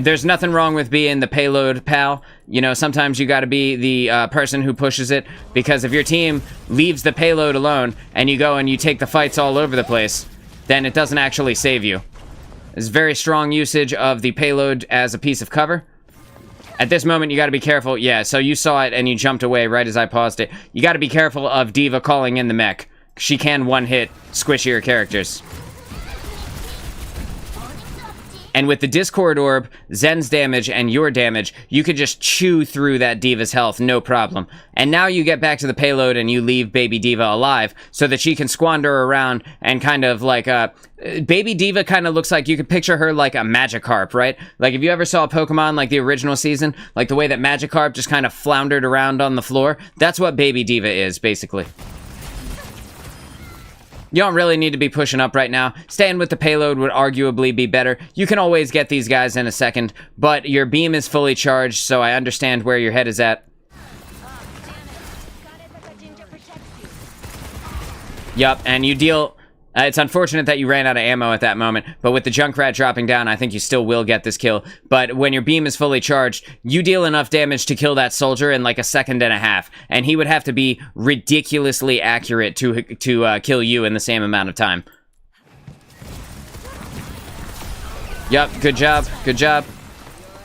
there's nothing wrong with being the payload pal. You know, sometimes you gotta be the person who pushes it, because if your team leaves the payload alone and you go and you take the fights all over the place, then it doesn't actually save you. There's very strong usage of the payload as a piece of cover. At this moment, you gotta be careful. Yeah, so you saw it and you jumped away right as I paused it. You gotta be careful of D.Va calling in the mech. She can one-hit squishier characters. And with the Discord Orb, Zen's damage, and your damage, you could just chew through that D.Va's health, no problem. And now you get back to the payload and you leave Baby D.Va alive so that she can squander around and kind of like, Baby D.Va kind of looks like, you could picture her like a Magikarp, right? Like, if you ever saw Pokemon, like the original season, like the way that Magikarp just kind of floundered around on the floor, that's what Baby D.Va is, basically. You don't really need to be pushing up right now. Staying with the payload would arguably be better. You can always get these guys in a second, but your beam is fully charged, so I understand where your head is at. Yup, and you deal... it's unfortunate that you ran out of ammo at that moment, but with the Junkrat dropping down, I think you still will get this kill. But when your beam is fully charged, you deal enough damage to kill that soldier in like a second and a half, and he would have to be ridiculously accurate to kill you in the same amount of time. Yup, good job, good job.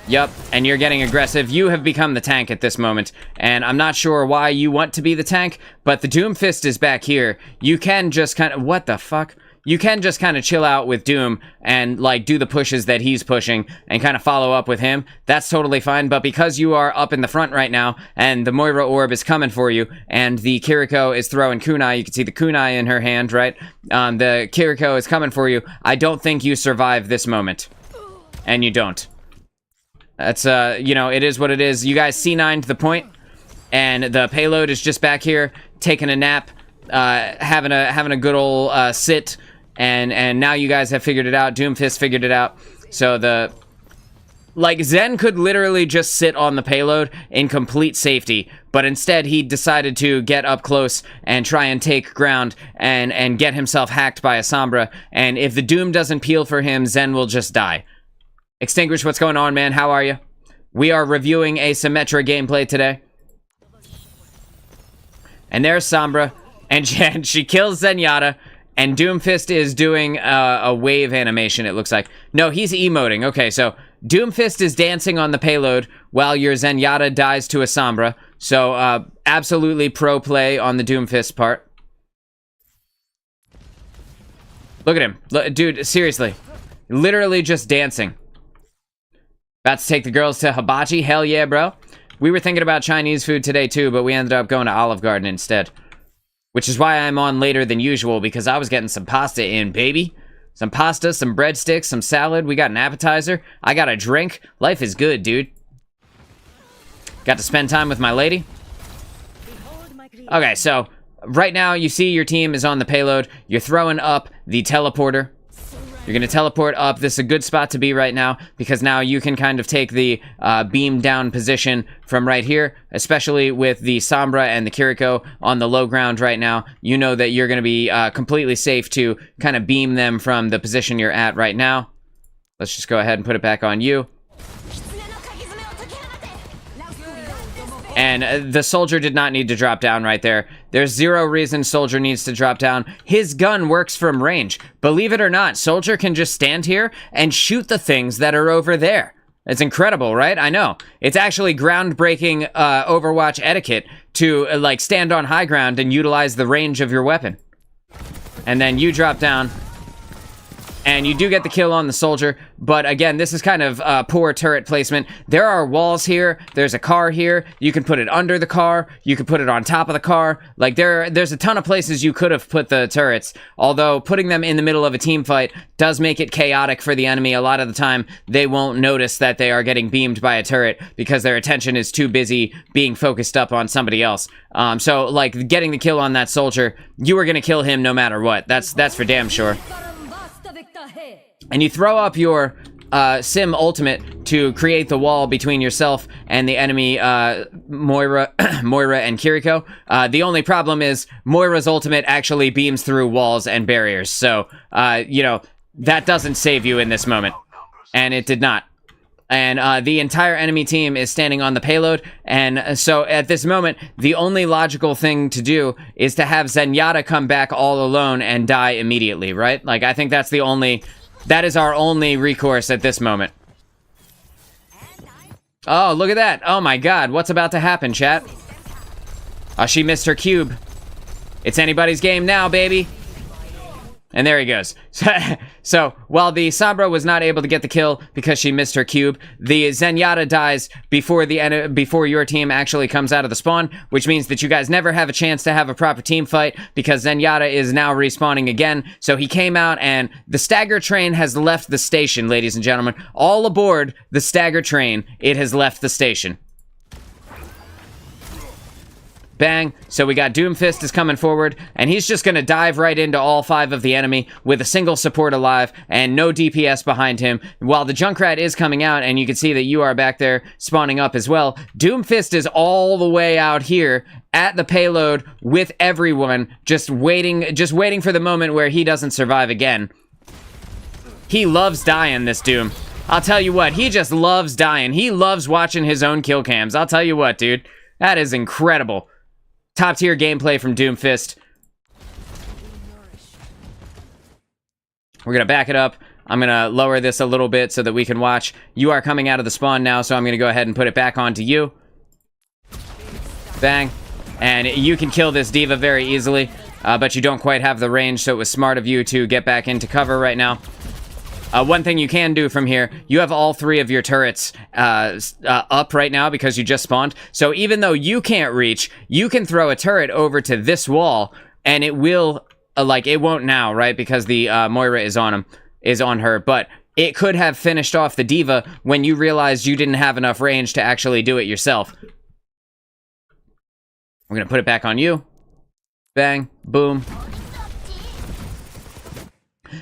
Yup, and you're getting aggressive. You have become the tank at this moment, and I'm not sure why you want to be the tank, but the Doomfist is back here. You can just kind of... What the fuck? You can just kind of chill out with Doom and, like, do the pushes that he's pushing and kind of follow up with him. That's totally fine, but because you are up in the front right now, and the Moira Orb is coming for you, and the Kiriko is throwing kunai, you can see the kunai in her hand, right? The Kiriko is coming for you. I don't think you survive this moment. And you don't. That's, you know, it is what it is. You guys C9'd the point, and the payload is just back here, taking a nap, having a good old, sit, and now you guys have figured it out. Doomfist figured it out. So like, Zen could literally just sit on the payload in complete safety, but instead he decided to get up close and try and take ground and get himself hacked by a Sombra, and if the Doom doesn't peel for him, Zen will just die. Extinguish, what's going on, man? How are you? We are reviewing a Symmetra gameplay today. And there's Sombra, and she kills Zenyatta, and Doomfist is doing a wave animation, it looks like. No, he's emoting. Okay, so Doomfist is dancing on the payload while your Zenyatta dies to a Sombra. So, absolutely pro play on the Doomfist part. Look at him. Dude, seriously. Literally just dancing. About to take the girls to hibachi? Hell yeah, bro. We were thinking about Chinese food today too, but we ended up going to Olive Garden instead. Which is why I'm on later than usual, because I was getting some pasta in, baby. Some pasta, some breadsticks, some salad. We got an appetizer. I got a drink. Life is good, dude. Got to spend time with my lady. Okay, so right now you see your team is on the payload. You're throwing up the teleporter. You're going to teleport up. This is a good spot to be right now because now you can kind of take the beam down position from right here, especially with the Sombra and the Kiriko on the low ground right now. You know that you're going to be completely safe to kind of beam them from the position you're at right now. Let's just go ahead and put it back on you. And the soldier did not need to drop down right there. There's zero reason soldier needs to drop down. His gun works from range. Believe it or not, soldier can just stand here and shoot the things that are over there. It's incredible, right? I know. It's actually groundbreaking Overwatch etiquette to like stand on high ground and utilize the range of your weapon. And then you drop down. And you do get the kill on the soldier, but again, this is kind of poor turret placement. There are walls here, there's a car here, you can put it under the car, you can put it on top of the car. Like, there's a ton of places you could have put the turrets, although putting them in the middle of a team fight does make it chaotic for the enemy. A lot of the time, they won't notice that they are getting beamed by a turret because their attention is too busy being focused up on somebody else. So, like, getting the kill on that soldier, you were gonna kill him no matter what. That's for damn sure. And you throw up your Sim ultimate to create the wall between yourself and the enemy Moira and Kiriko. The only problem is Moira's ultimate actually beams through walls and barriers. So, you know, that doesn't save you in this moment. And it did not. And the entire enemy team is standing on the payload. And so at this moment, the only logical thing to do is to have Zenyatta come back all alone and die immediately, right? Like, I think that is our only recourse at this moment. Oh, look at that. Oh my god, what's about to happen, chat? Oh, she missed her cube. It's anybody's game now, baby. And there he goes. So, while the Sombra was not able to get the kill because she missed her cube, the Zenyatta dies before your team actually comes out of the spawn, which means that you guys never have a chance to have a proper team fight because Zenyatta is now respawning again. So he came out and the stagger train has left the station, ladies and gentlemen. All aboard the stagger train. It has left the station. Bang. So we got Doomfist is coming forward, and he's just going to dive right into all 5 of the enemy with a single support alive and no DPS behind him. While the Junkrat is coming out, and you can see that you are back there spawning up as well, Doomfist is all the way out here at the payload with everyone, just waiting for the moment where he doesn't survive again. He loves dying, this Doom. I'll tell you what, he just loves dying. He loves watching his own kill cams. I'll tell you what, dude. That is incredible. Top tier gameplay from Doomfist. We're gonna back it up. I'm gonna lower this a little bit so that we can watch. You are coming out of the spawn now, so I'm gonna go ahead and put it back onto you. Bang. And you can kill this diva very easily, but you don't quite have the range, so it was smart of you to get back into cover right now. One thing you can do from here, you have all 3 of your turrets up right now because you just spawned. So even though you can't reach, you can throw a turret over to this wall, and it will, it won't now, right? Because the Moira is on her, but it could have finished off the diva when you realized you didn't have enough range to actually do it yourself. We're gonna put it back on you. Bang, boom.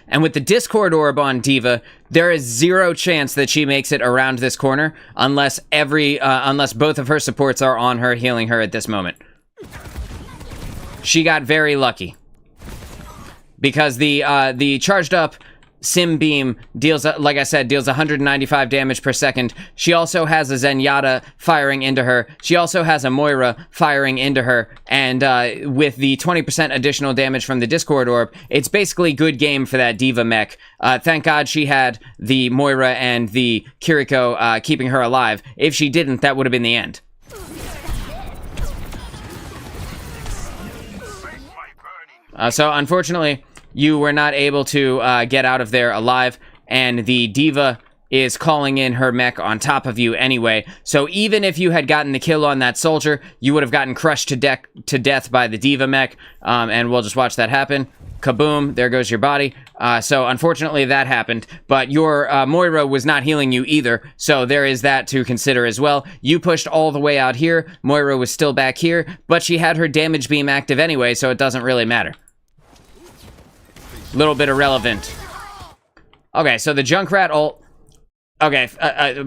And with the Discord orb on Diva, there is 0 chance that she makes it around this corner unless both of her supports are on her, healing her at this moment. She got very lucky. Because the charged up Sim Beam deals, like I said, deals 195 damage per second. She also has a Zenyatta firing into her. She also has a Moira firing into her. And with the 20% additional damage from the Discord Orb, it's basically good game for that Diva mech. Thank God she had the Moira and the Kiriko keeping her alive. If she didn't, that would have been the end. So unfortunately, you were not able to get out of there alive, and the Diva is calling in her mech on top of you anyway. So even if you had gotten the kill on that soldier, you would have gotten crushed to death by the D.Va mech. And we'll just watch that happen. Kaboom, there goes your body. So unfortunately that happened, but your Moira was not healing you either, so there is that to consider as well. You pushed all the way out here, Moira was still back here, but she had her damage beam active anyway, so it doesn't really matter. Little bit irrelevant. Okay, so the Junkrat ult... Okay,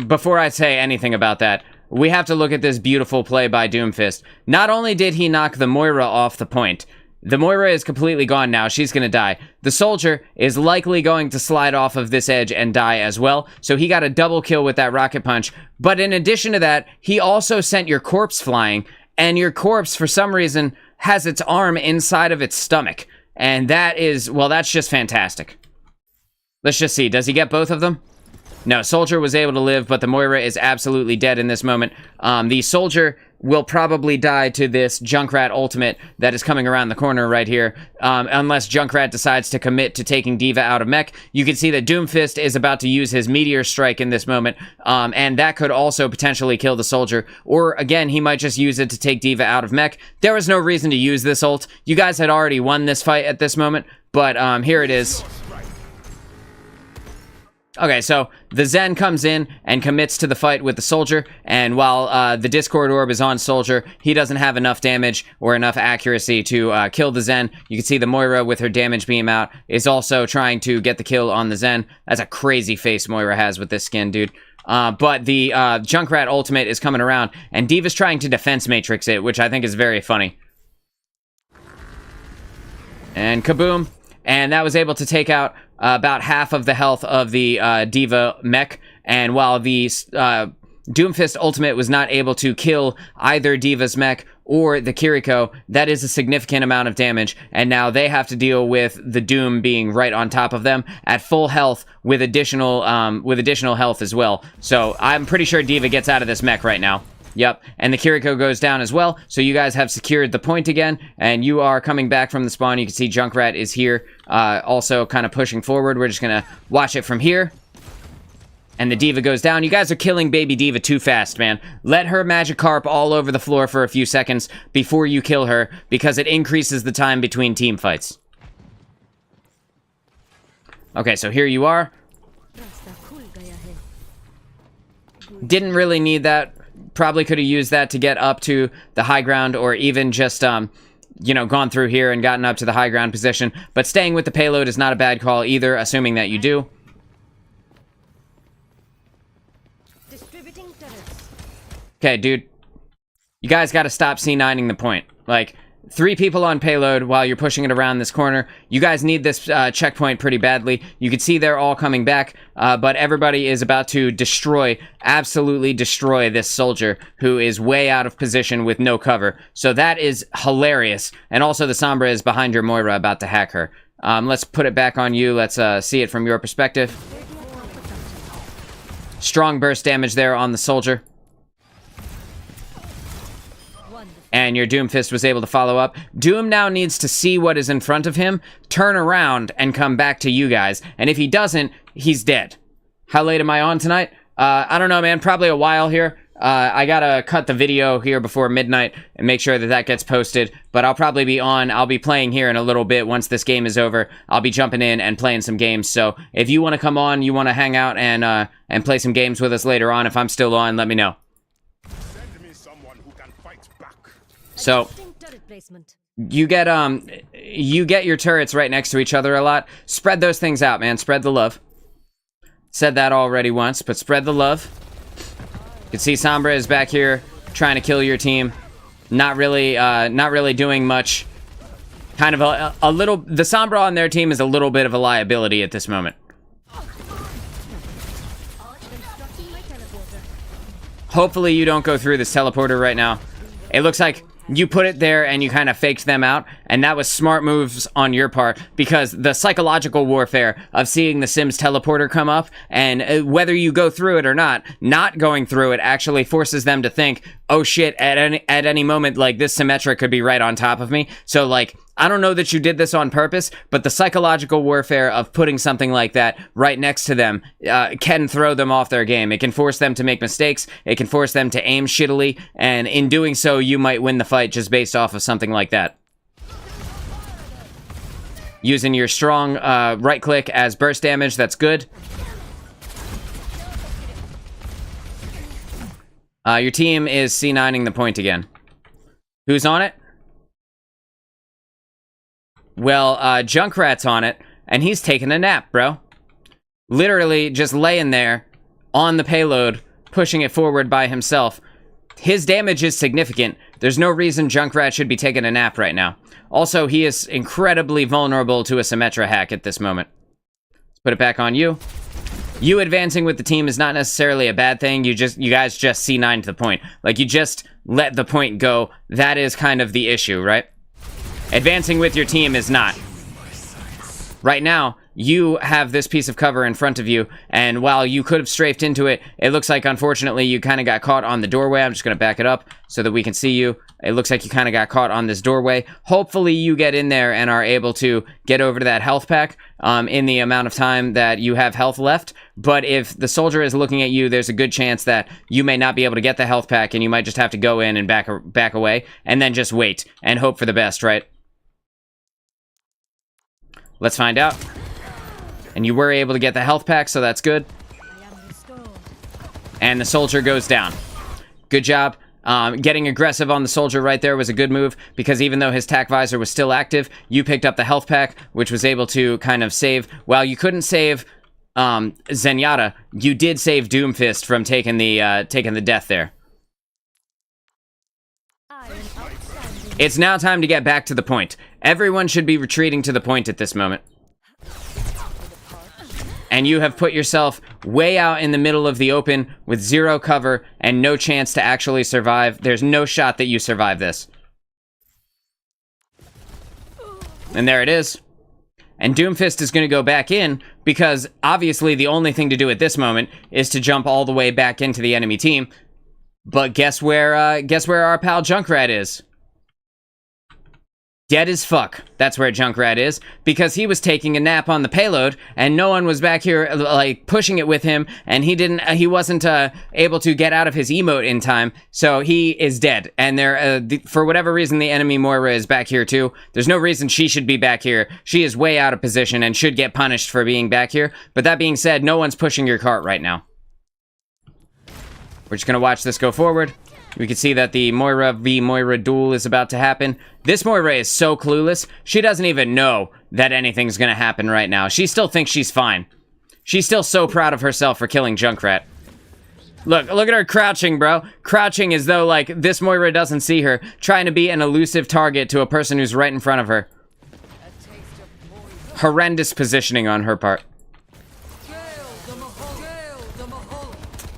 before I say anything about that, we have to look at this beautiful play by Doomfist. Not only did he knock the Moira off the point, the Moira is completely gone now. She's going to die. The soldier is likely going to slide off of this edge and die as well. So he got a double kill with that rocket punch. But in addition to that, he also sent your corpse flying. And your corpse, for some reason, has its arm inside of its stomach. And that is, well, that's just fantastic. Let's just see. Does he get both of them? No, soldier was able to live, but the Moira is absolutely dead in this moment. The soldier will probably die to this Junkrat ultimate that is coming around the corner right here, unless Junkrat decides to commit to taking D.Va out of mech. You can see that Doomfist is about to use his Meteor Strike in this moment, and that could also potentially kill the soldier, or again, he might just use it to take D.Va out of mech. There was no reason to use this ult. You guys had already won this fight at this moment, but here it is. Okay, so the Zen comes in and commits to the fight with the soldier, and while the Discord Orb is on soldier, he doesn't have enough damage or enough accuracy to kill the Zen. You can see the Moira with her damage beam out is also trying to get the kill on the Zen. That's a crazy face Moira has with this skin, dude. But the Junkrat ultimate is coming around, and D.Va's trying to defense matrix it, which I think is very funny. And kaboom. And that was able to take out about half of the health of the D.Va mech. And while the Doomfist ultimate was not able to kill either D.Va's mech or the Kiriko, that is a significant amount of damage. And now they have to deal with the Doom being right on top of them at full health with additional health as well. So I'm pretty sure D.Va gets out of this mech right now. Yep, and the Kiriko goes down as well, so you guys have secured the point again, and you are coming back from the spawn. You can see Junkrat is here, also kind of pushing forward. We're just going to watch it from here. And the D.Va goes down. You guys are killing baby D.Va too fast, man. Let her Magikarp all over the floor for a few seconds before you kill her, because it increases the time between team fights. Okay, so here you are. Didn't really need that. Probably could have used that to get up to the high ground, or even just, you know, gone through here and gotten up to the high ground position. But staying with the payload is not a bad call either, assuming that you do. Okay, dude. You guys got to stop C9ing the point. Like, 3 people on payload while you're pushing it around this corner. You guys need this checkpoint pretty badly. You can see they're all coming back, but everybody is about to absolutely destroy this soldier who is way out of position with no cover. So that is hilarious. And also the Sombra is behind your Moira about to hack her. Let's put it back on you. Let's see it from your perspective. Strong burst damage there on the soldier. And your Doomfist was able to follow up. Doom now needs to see what is in front of him, turn around, and come back to you guys. And if he doesn't, he's dead. How late am I on tonight? I don't know, man. Probably a while here. I gotta cut the video here before midnight and make sure that that gets posted. But I'll probably be on. I'll be playing here in a little bit. Once this game is over, I'll be jumping in and playing some games. So if you want to come on, you want to hang out and play some games with us later on, if I'm still on, let me know. So you get your turrets right next to each other a lot. Spread those things out, man. Spread the love. Said that already once, but spread the love. You can see Sombra is back here trying to kill your team. Not really doing much. Kind of a little. The Sombra on their team is a little bit of a liability at this moment. Hopefully you don't go through this teleporter right now. It looks like you put it there and you kind of faked them out, and that was smart moves on your part, because the psychological warfare of seeing the Sims teleporter come up, and whether you go through it or not going through it actually forces them to think, oh shit, at any moment, like, this Symmetra could be right on top of me. So, like, I don't know that you did this on purpose, but the psychological warfare of putting something like that right next to them can throw them off their game. It can force them to make mistakes. It can force them to aim shittily. And in doing so, you might win the fight just based off of something like that. Using your strong right click as burst damage, that's good. Your team is C9ing the point again. Who's on it? Well, Junkrat's on it, and he's taking a nap, bro. Literally just laying there on the payload, pushing it forward by himself. His damage is significant. There's no reason Junkrat should be taking a nap right now. Also, he is incredibly vulnerable to a Symmetra hack at this moment. Let's put it back on you. You advancing with the team is not necessarily a bad thing. You guys just C9 to the point. Like, you just let the point go. That is kind of the issue, right? Advancing with your team is not. Right now, you have this piece of cover in front of you, and while you could have strafed into it, it looks like, unfortunately, you kind of got caught on the doorway. I'm just going to back it up so that we can see you. It looks like you kind of got caught on this doorway. Hopefully, you get in there and are able to get over to that health pack in the amount of time that you have health left. But if the soldier is looking at you, there's a good chance that you may not be able to get the health pack, and you might just have to go in and back away, and then just wait and hope for the best, right? Let's find out. And you were able to get the health pack, so that's good. And the soldier goes down. Good job. Getting aggressive on the soldier right there was a good move, because even though his tac visor was still active, you picked up the health pack, which was able to kind of save. While you couldn't save Zenyatta, you did save Doomfist from taking the death there. It's now time to get back to the point. Everyone should be retreating to the point at this moment. And you have put yourself way out in the middle of the open with zero cover and no chance to actually survive. There's no shot that you survive this. And there it is. And Doomfist is going to go back in, because obviously the only thing to do at this moment is to jump all the way back into the enemy team. But guess where our pal Junkrat is? Dead as fuck. That's where Junkrat is, because he was taking a nap on the payload, and no one was back here, like, pushing it with him, and he wasn't able to get out of his emote in time, so he is dead. And for whatever reason, the enemy Moira is back here too. There's no reason she should be back here. She is way out of position and should get punished for being back here. But that being said, no one's pushing your cart right now. We're just gonna watch this go forward. We can see that the Moira v Moira duel is about to happen. This Moira is so clueless, she doesn't even know that anything's gonna happen right now. She still thinks she's fine. She's still so proud of herself for killing Junkrat. Look at her crouching, bro. Crouching as though, like, this Moira doesn't see her, trying to be an elusive target to a person who's right in front of her. Horrendous positioning on her part.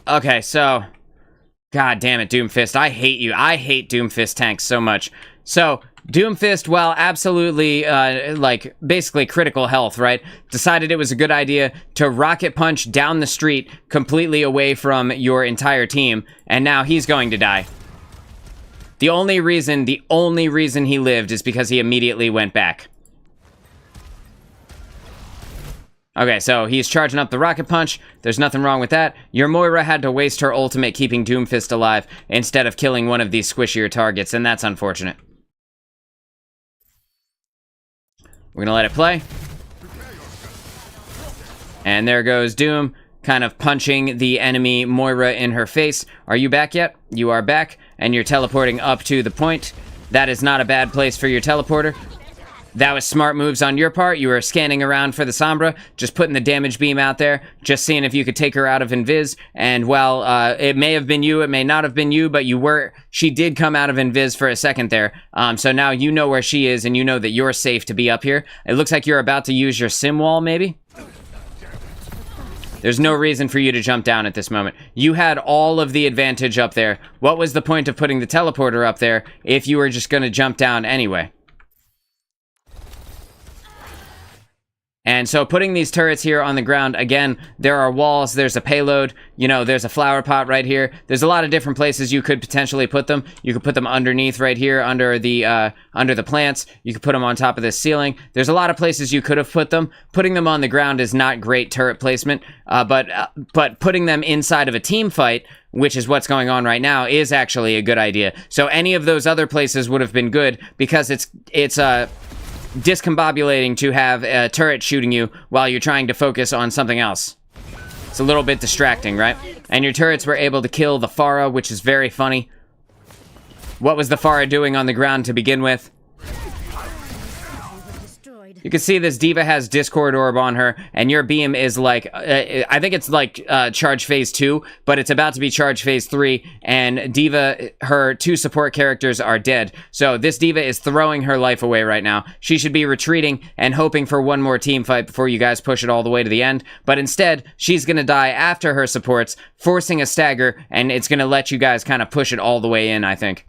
Okay, so... God damn it, Doomfist. I hate you. I hate Doomfist tanks so much. So, Doomfist, while absolutely, like, basically critical health, right? Decided it was a good idea to rocket punch down the street completely away from your entire team, and now he's going to die. The only reason he lived is because he immediately went back. Okay, so he's charging up the rocket punch. There's nothing wrong with that. Your Moira had to waste her ultimate keeping Doomfist alive instead of killing one of these squishier targets, and that's unfortunate. We're gonna let it play. And there goes Doom, kind of punching the enemy Moira in her face. Are you back yet? You are back, and you're teleporting up to the point. That is not a bad place for your teleporter. That was smart moves on your part. You were scanning around for the Sombra, just putting the damage beam out there, just seeing if you could take her out of Invis. And while it may have been you, it may not have been you, but she did come out of Invis for a second there. So now you know where she is, and you know that you're safe to be up here. It looks like you're about to use your sim wall, maybe? There's no reason for you to jump down at this moment. You had all of the advantage up there. What was the point of putting the teleporter up there if you were just going to jump down anyway? And so putting these turrets here on the ground, again, there are walls, there's a payload, you know, there's a flower pot right here. There's a lot of different places you could potentially put them. You could put them underneath right here, under the plants. You could put them on top of this ceiling. There's a lot of places you could have put them. Putting them on the ground is not great turret placement, but putting them inside of a team fight, which is what's going on right now, is actually a good idea. So any of those other places would have been good, because it's discombobulating to have a turret shooting you while you're trying to focus on something else. It's a little bit distracting, right? And your turrets were able to kill the Pharah, which is very funny. What was the Pharah doing on the ground to begin with? You can see this D.Va has Discord Orb on her, and your beam is like, I think it's like Charge Phase 2, but it's about to be Charge Phase 3, and D.Va, her 2 support characters are dead. So this D.Va is throwing her life away right now. She should be retreating and hoping for one more team fight before you guys push it all the way to the end, but instead, she's gonna die after her supports, forcing a stagger, and it's gonna let you guys kind of push it all the way in, I think.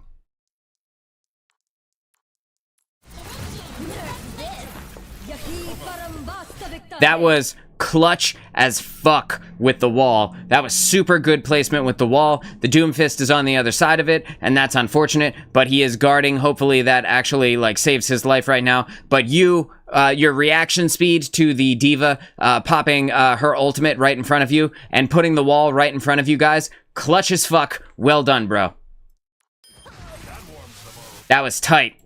That was clutch as fuck with the wall. That was super good placement with the wall. The Doomfist is on the other side of it, and that's unfortunate, but he is guarding. Hopefully that actually like saves his life right now. But your reaction speed to the D.Va popping her ultimate right in front of you and putting the wall right in front of you guys, clutch as fuck. Well done, bro. That was tight.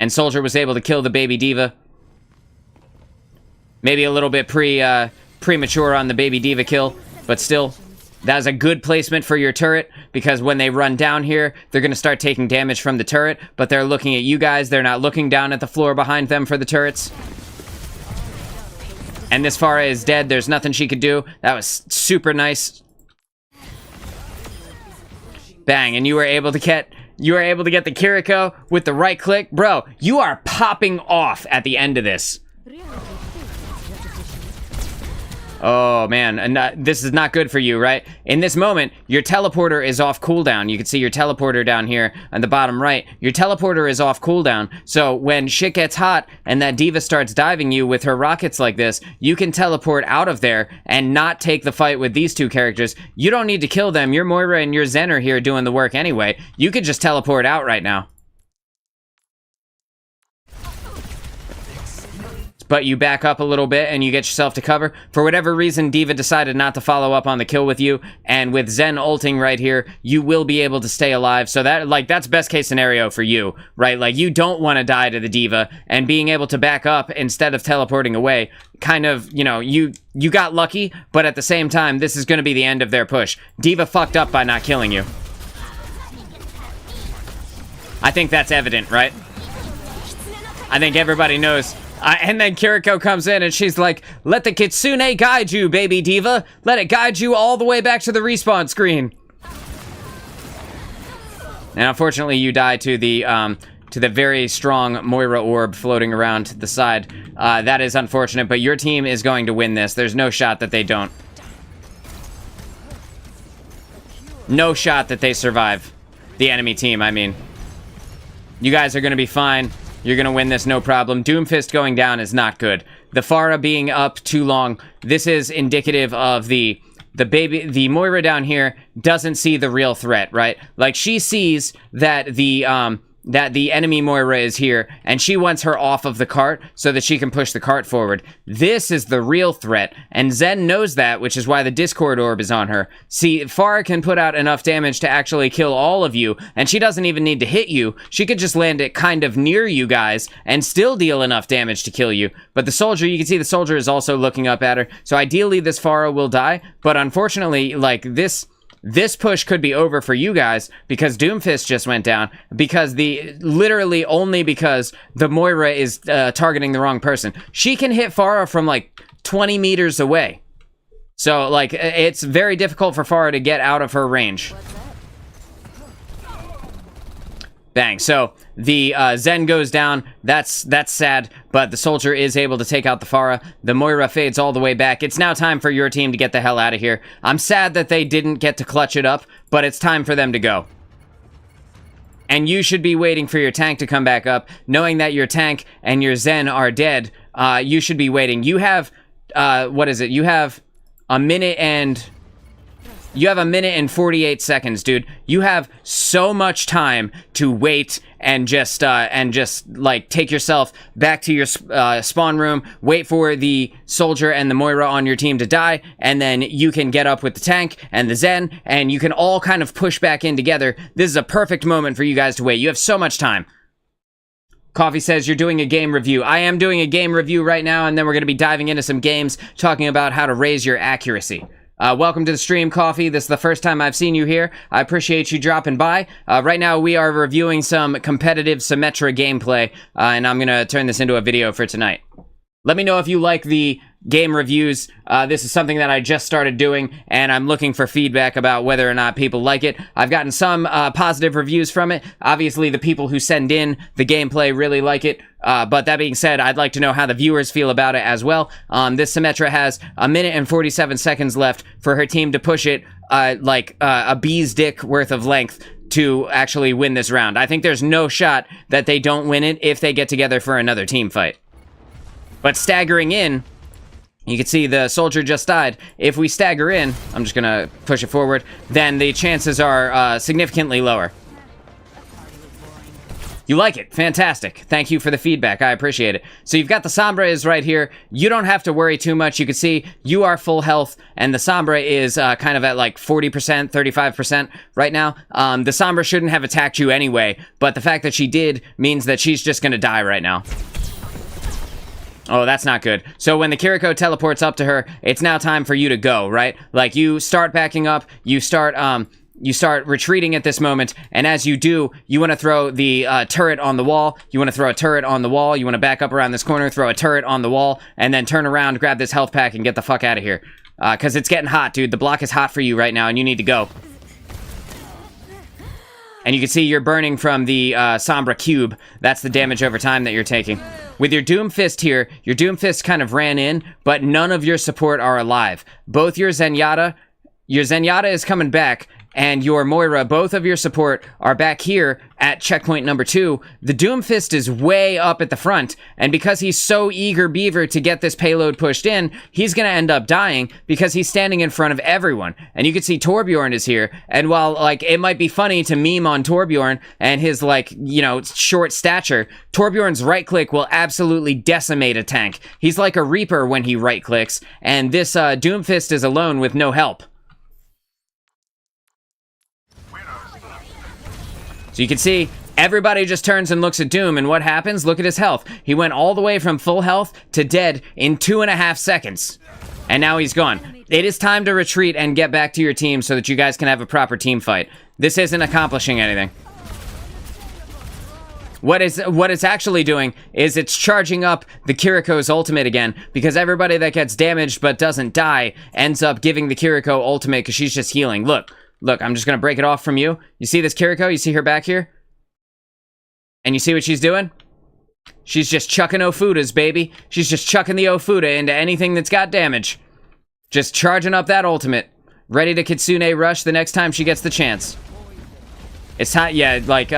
And Soldier was able to kill the baby D.Va. Maybe a little bit premature on the baby D.Va kill, but still, that was a good placement for your turret, because when they run down here, they're going to start taking damage from the turret, but they're looking at you guys. They're not looking down at the floor behind them for the turrets. And this Pharah is dead. There's nothing she could do. That was super nice. Bang, and you were able to get the Kiriko with the right click. Bro, you are popping off at the end of this. Oh, man, and this is not good for you, right? In this moment, your teleporter is off cooldown. You can see your teleporter down here on the bottom right. Your teleporter is off cooldown, so when shit gets hot and that D.Va starts diving you with her rockets like this, you can teleport out of there and not take the fight with these 2 characters. You don't need to kill them. Your Moira and your Zen are here doing the work anyway. You could just teleport out right now. But you back up a little bit and you get yourself to cover. For whatever reason, D.Va decided not to follow up on the kill with you, and with Zen ulting right here, you will be able to stay alive. So that, like, that's best case scenario for you, right? Like, you don't want to die to the D.Va, and being able to back up instead of teleporting away, kind of, you know, you got lucky, but at the same time, this is going to be the end of their push. D.Va fucked up by not killing you. I think that's evident, right? I think everybody knows. And then Kiriko comes in and she's like, let the Kitsune guide you, baby D.Va. Let it guide you all the way back to the respawn screen. And unfortunately, you die to the very strong Moira orb floating around to the side. That is unfortunate, but your team is going to win this. There's no shot that they don't. No shot that they survive. The enemy team, I mean. You guys are going to be fine. You're going to win this, no problem. Doomfist going down is not good. The Pharah being up too long, this is indicative of the Moira down here doesn't see the real threat, right? Like, she sees that the enemy Moira is here, and she wants her off of the cart so that she can push the cart forward. This is the real threat, and Zen knows that, which is why the Discord Orb is on her. See, Pharah can put out enough damage to actually kill all of you, and she doesn't even need to hit you. She could just land it kind of near you guys and still deal enough damage to kill you. But the Soldier, you can see the Soldier is also looking up at her, so ideally this Pharah will die, but unfortunately, like, this push could be over for you guys because Doomfist just went down, because literally only because the Moira is targeting the wrong person. She can hit Pharah from like 20 meters away. So like, it's very difficult for Pharah to get out of her range. Bang. So the Zen goes down. That's sad, but the Soldier is able to take out the Pharah. The Moira fades all the way back. It's now time for your team to get the hell out of here. I'm sad that they didn't get to clutch it up, but it's time for them to go. And you should be waiting for your tank to come back up, knowing that your tank and your Zen are dead, you should be waiting. You have, what is it? You have a minute and 48 seconds, dude. You have so much time to wait and just like take yourself back to your spawn room, wait for the soldier and the Moira on your team to die, and then you can get up with the tank and the Zen, and you can all kind of push back in together. This is a perfect moment for you guys to wait. You have so much time. Coffee says you're doing a game review. I am doing a game review right now, and then we're going to be diving into some games, talking about how to raise your accuracy. Welcome to the stream, Coffee. This is the first time I've seen you here. I appreciate you dropping by. Right now, we are reviewing some competitive Symmetra gameplay, and I'm going to turn this into a video for tonight. Let me know if you like the game reviews. This is something that I just started doing, and I'm looking for feedback about whether or not people like it. I've gotten some positive reviews from it. Obviously, the people who send in the gameplay really like it. But that being said, I'd like to know how the viewers feel about it as well. This Symmetra has a minute and 47 seconds left for her team to push it like a bee's dick worth of length to actually win this round. I think there's no shot that they don't win it if they get together for another team fight. But staggering in, you can see the soldier just died. If we stagger in, I'm just gonna push it forward, then the chances are significantly lower. You like it? Fantastic. Thank you for the feedback. I appreciate it. So you've got the Sombra is right here. You don't have to worry too much. You can see you are full health, and the Sombra is kind of at like 40%, 35% right now. The Sombra shouldn't have attacked you anyway, but the fact that she did means that she's just gonna die right now. Oh, that's not good. So when the Kiriko teleports up to her, it's now time for you to go, right? Like, you start backing up, you start retreating at this moment, and as you do, you want to throw the turret on the wall, you want to throw a turret on the wall, you want to back up around this corner, throw a turret on the wall, and then turn around, grab this health pack, and get the fuck out of here. Because it's getting hot, dude. The block is hot for you right now, and you need to go. And you can see you're burning from the Sombra cube. That's the damage over time that you're taking. With your Doom Fist here, your Doom Fist kind of ran in, but none of your support are alive. Both your Zenyatta is coming back, and your Moira, both of your support are back here at checkpoint number 2. The Doom Fist is way up at the front, and because he's so eager beaver to get this payload pushed in, he's gonna end up dying because he's standing in front of everyone. And you can see Torbjorn is here, and while, like, it might be funny to meme on Torbjorn and his, like, you know, short stature, Torbjorn's right click will absolutely decimate a tank. He's like a Reaper when he right clicks, and this Doom Fist is alone with no help. So you can see, everybody just turns and looks at Doom, and what happens? Look at his health. He went all the way from full health to dead in 2.5 seconds. And now he's gone. It is time to retreat and get back to your team so that you guys can have a proper team fight. This isn't accomplishing anything. What it's actually doing is it's charging up the Kiriko's ultimate again, because everybody that gets damaged but doesn't die ends up giving the Kiriko ultimate because she's just healing. Look, I'm just gonna break it off from you. You see this Kiriko? You see her back here? And you see what she's doing? She's just chucking Ofudas, baby. She's just chucking the Ofuda into anything that's got damage. Just charging up that ultimate. Ready to Kitsune rush the next time she gets the chance. It's hot, yeah, like,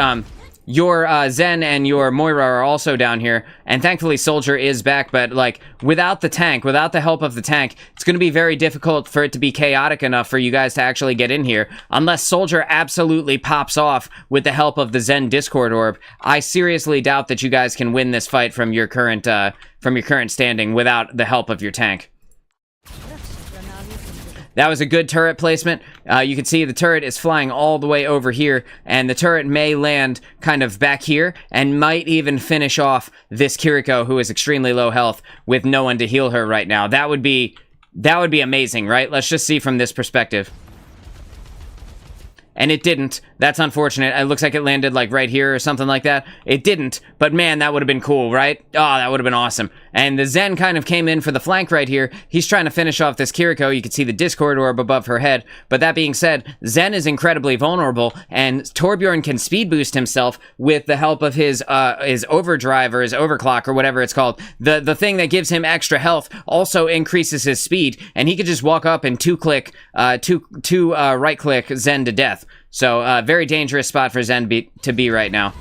your Zen and your Moira are also down here, and thankfully Soldier is back, but like, without the tank, without the help of the tank, it's going to be very difficult for it to be chaotic enough for you guys to actually get in here, unless Soldier absolutely pops off with the help of the Zen Discord Orb. I seriously doubt that you guys can win this fight from your current standing without the help of your tank. That was a good turret placement. You can see the turret is flying all the way over here, and the turret may land kind of back here, and might even finish off this Kiriko, who is extremely low health, with no one to heal her right now. That would be amazing, right? Let's just see from this perspective. And it didn't. That's unfortunate. It looks like it landed like right here or something like that. It didn't, but man, that would have been cool, right? Oh, that would have been awesome. And the Zen kind of came in for the flank right here. He's trying to finish off this Kiriko. You can see the Discord Orb above her head. But that being said, Zen is incredibly vulnerable, and Torbjorn can speed boost himself with the help of his overdrive or his overclock or whatever it's called. The thing that gives him extra health also increases his speed, and he could just walk up and right click Zen to death. So, very dangerous spot for Zen to be right now.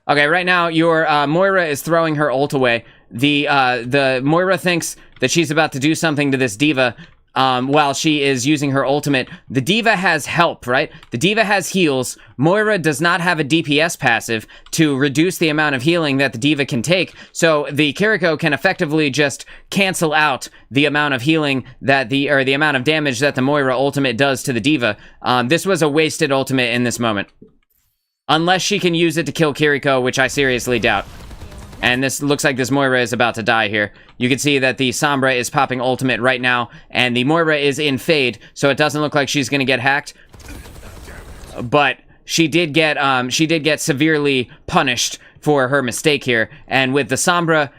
Okay, right now, your Moira is throwing her ult away. The Moira thinks that she's about to do something to this D.Va while she is using her ultimate. The D.Va has help, right? The D.Va has heals. Moira does not have a DPS passive to reduce the amount of healing that the D.Va can take, so the Kiriko can effectively just cancel out the amount of healing that the amount of damage that the Moira ultimate does to the D.Va. This was a wasted ultimate in this moment. Unless she can use it to kill Kiriko, which I seriously doubt. And this looks like this Moira is about to die here. You can see that the Sombra is popping ultimate right now, and the Moira is in Fade, so it doesn't look like she's gonna get hacked. But she did get severely punished for her mistake here, and with the Sombra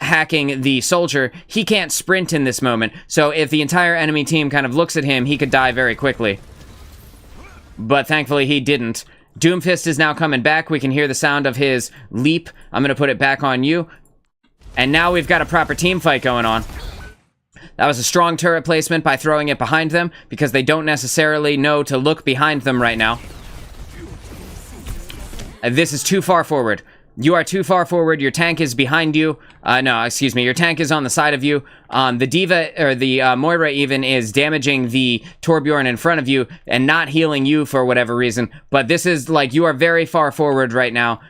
hacking the soldier, he can't sprint in this moment, so if the entire enemy team kind of looks at him, he could die very quickly. But thankfully he didn't. Doomfist is now coming back. We can hear the sound of his leap. I'm going to put it back on you. And now we've got a proper team fight going on. That was a strong turret placement by throwing it behind them, because they don't necessarily know to look behind them right now. This is too far forward. You are too far forward. Your tank is behind you. No, excuse me. Your tank is on the side of you. The D.Va, or the Moira even, is damaging the Torbjorn in front of you and not healing you for whatever reason. But this is, like, you are very far forward right now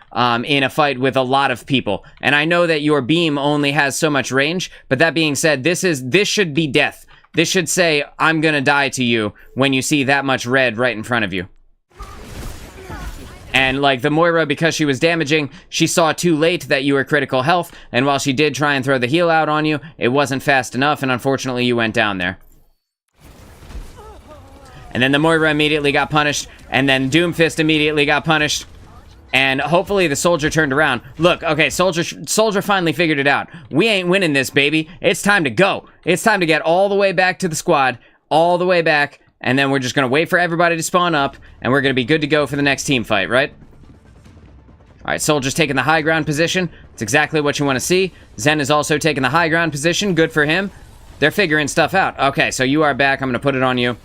in a fight with a lot of people. And I know that your beam only has so much range, but that being said, this should be death. This should say, I'm gonna die to you when you see that much red right in front of you. And, like, the Moira, because she was damaging, she saw too late that you were critical health, and while she did try and throw the heal out on you, it wasn't fast enough, and unfortunately you went down there. And then the Moira immediately got punished, and then Doomfist immediately got punished, and hopefully the soldier turned around. Look, okay, soldier finally figured it out. We ain't winning this, baby. It's time to go. It's time to get all the way back to the squad, all the way back, and then we're just going to wait for everybody to spawn up, and we're going to be good to go for the next team fight, right? Alright, Soldier's taking the high ground position. It's exactly what you want to see. Zen is also taking the high ground position. Good for him. They're figuring stuff out. Okay, so you are back. I'm going to put it on you.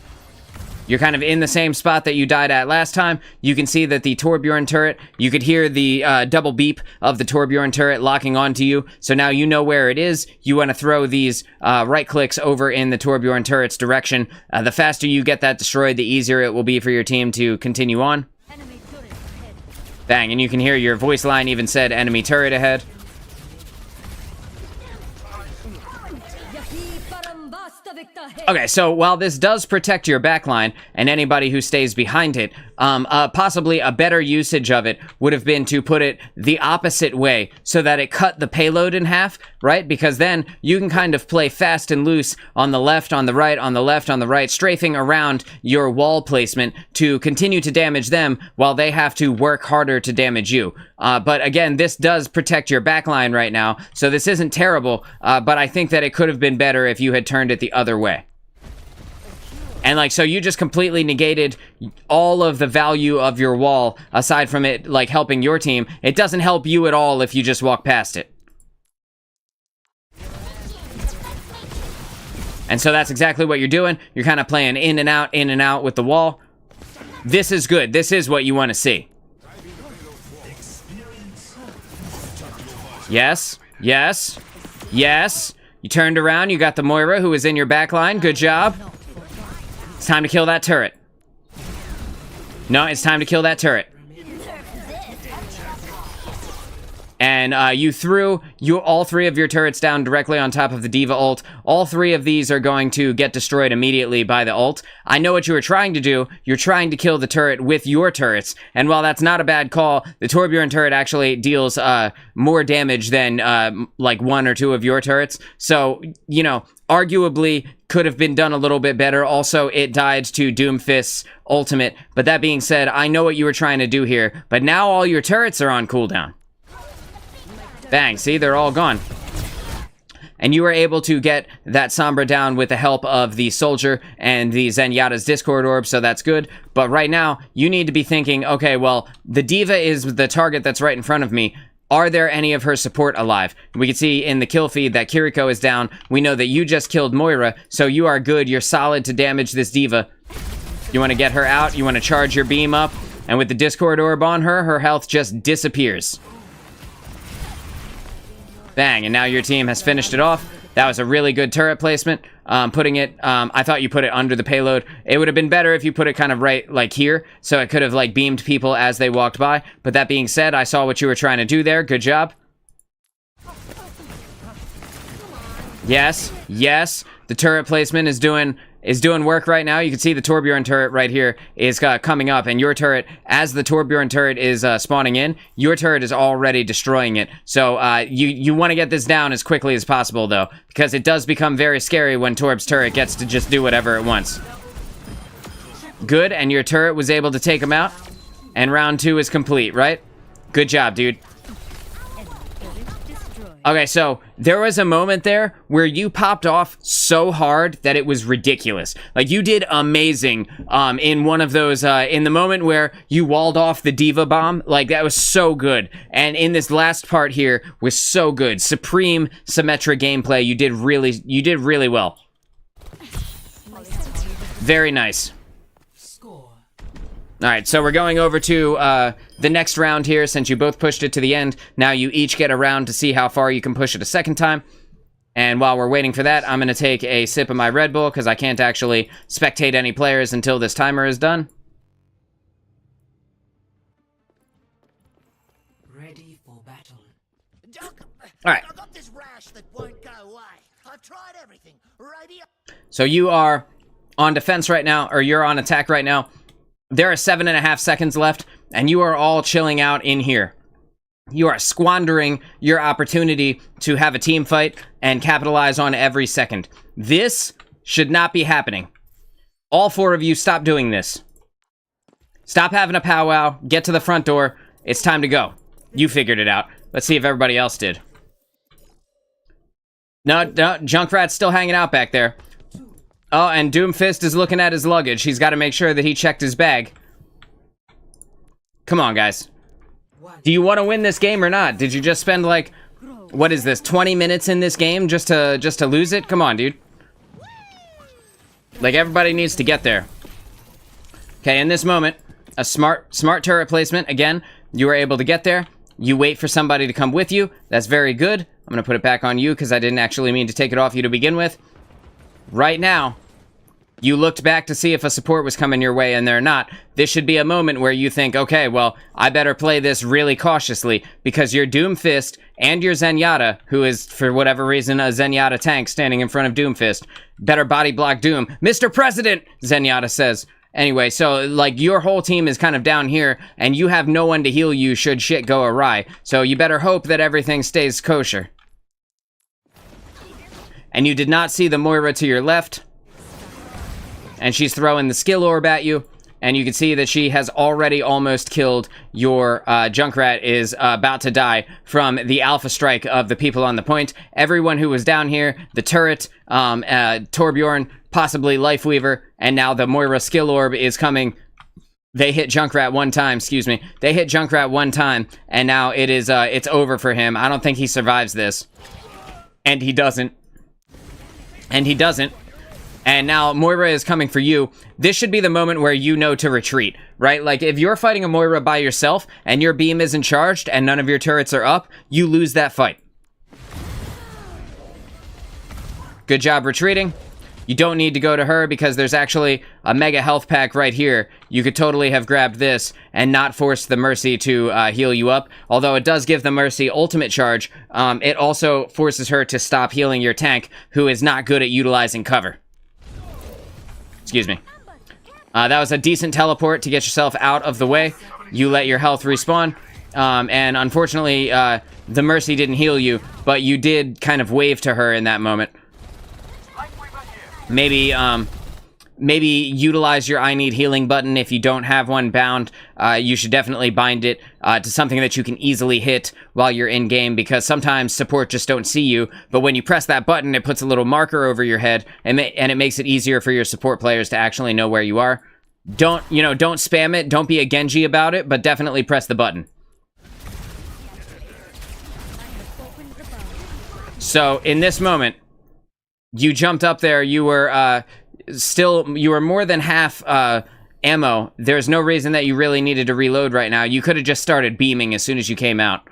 You're kind of in the same spot that you died at last time. You can see that the Torbjorn turret, you could hear the double beep of the Torbjorn turret locking onto you. So now you know where it is. You want to throw these right clicks over in the Torbjorn turret's direction. The faster you get that destroyed, the easier it will be for your team to continue on. Bang, and you can hear your voice line even said enemy turret ahead. Okay, so while this does protect your backline and anybody who stays behind it, possibly a better usage of it would have been to put it the opposite way so that it cut the payload in half, right? Because then you can kind of play fast and loose on the left, on the right, on the left, on the right, strafing around your wall placement to continue to damage them while they have to work harder to damage you. But again, this does protect your backline right now, so this isn't terrible, but I think that it could have been better if you had turned it the other way. And, like, so you just completely negated all of the value of your wall, aside from it, like, helping your team. It doesn't help you at all if you just walk past it. And so that's exactly what you're doing. You're kind of playing in and out with the wall. This is good. This is what you want to see. Yes. Yes. Yes. You turned around. You got the Moira who was in your backline. Good job. It's time to kill that turret. No, it's time to kill that turret. And you threw all three of your turrets down directly on top of the D.Va ult. All three of these are going to get destroyed immediately by the ult. I know what you were trying to do. You're trying to kill the turret with your turrets. And while that's not a bad call, the Torbjorn turret actually deals more damage than like one or two of your turrets. So, you know, arguably could have been done a little bit better. Also, it died to Doomfist's ultimate. But that being said, I know what you were trying to do here. But now all your turrets are on cooldown. Bang, see, they're all gone. And you were able to get that Sombra down with the help of the Soldier and the Zenyatta's Discord Orb, so that's good. But right now, you need to be thinking, okay, well, the D.Va is the target that's right in front of me. Are there any of her support alive? We can see in the kill feed that Kiriko is down. We know that you just killed Moira, so you are good. You're solid to damage this D.Va. You want to get her out. You want to charge your beam up. And with the Discord orb on her, her health just disappears. Bang, and now your team has finished it off. That was a really good turret placement. Putting it, I thought you put it under the payload. It would have been better if you put it kind of right, like here, so it could have, like, beamed people as they walked by. But that being said, I saw what you were trying to do there. Good job. Yes, yes. The turret placement is doing work right now. You can see the Torbjorn turret right here is coming up, and your turret, as the Torbjorn turret is spawning in, your turret is already destroying it. So you want to get this down as quickly as possible, though, because it does become very scary when Torb's turret gets to just do whatever it wants. Good, and your turret was able to take him out, and round 2 is complete, right? Good job, dude. Okay, so there was a moment there where you popped off so hard that it was ridiculous. Like, you did amazing in one of those, in the moment where you walled off the Diva Bomb. Like, that was so good. And in this last part here was so good. Supreme Symmetra gameplay. You did really well. Very nice. All right, so we're going over to the next round here. Since you both pushed it to the end, now you each get a round to see how far you can push it a second time. And while we're waiting for that, I'm going to take a sip of my Red Bull because I can't actually spectate any players until this timer is done. Ready for battle. All right. I got this rash that won't go away. I've tried everything. Radio. So you are on defense right now, or you're on attack right now. There are 7.5 seconds left, and you are all chilling out in here. You are squandering your opportunity to have a team fight and capitalize on every second. This should not be happening. All 4 of you, stop doing this. Stop having a powwow. Get to the front door. It's time to go. You figured it out. Let's see if everybody else did. No, Junkrat's still hanging out back there. Oh, and Doomfist is looking at his luggage. He's got to make sure that he checked his bag. Come on, guys. Do you want to win this game or not? Did you just spend, like, what is this, 20 minutes in this game just to lose it? Come on, dude. Like, everybody needs to get there. Okay, in this moment, a smart turret placement. Again, you were able to get there. You wait for somebody to come with you. That's very good. I'm going to put it back on you because I didn't actually mean to take it off you to begin with. Right now, you looked back to see if a support was coming your way, and they're not. This should be a moment where you think, okay, well, I better play this really cautiously, because your Doomfist and your Zenyatta, who is, for whatever reason, a Zenyatta tank standing in front of Doomfist, better body block Doom. Mr. President, Zenyatta says. Anyway, so, like, your whole team is kind of down here, and you have no one to heal you should shit go awry. So you better hope that everything stays kosher. And you did not see the Moira to your left. And she's throwing the skill orb at you. And you can see that she has already almost killed your Junkrat is about to die from the alpha strike of the people on the point. Everyone who was down here, the turret, Torbjorn, possibly Lifeweaver, and now the Moira skill orb is coming. They hit Junkrat one time, excuse me. They hit Junkrat one time, and now it is it's over for him. I don't think he survives this. And he doesn't. And he doesn't. And now Moira is coming for you. This should be the moment where you know to retreat, right? Like, if you're fighting a Moira by yourself and your beam isn't charged and none of your turrets are up, you lose that fight. Good job retreating. You don't need to go to her because there's actually a mega health pack right here. You could totally have grabbed this and not forced the Mercy to heal you up. Although it does give the Mercy ultimate charge, it also forces her to stop healing your tank, who is not good at utilizing cover. Excuse me. That was a decent teleport to get yourself out of the way. You let your health respawn. And unfortunately, the Mercy didn't heal you, but you did kind of wave to her in that moment. Maybe utilize your I need healing button if you don't have one bound. You should definitely bind it to something that you can easily hit while you're in game, because sometimes support just don't see you, but when you press that button, it puts a little marker over your head, and it makes it easier for your support players to actually know where you are. Don't spam it, don't be a Genji about it, but definitely press the button. So, in this moment, you jumped up there, you were more than half ammo. There's no reason that you really needed to reload right now. You could have just started beaming as soon as you came out.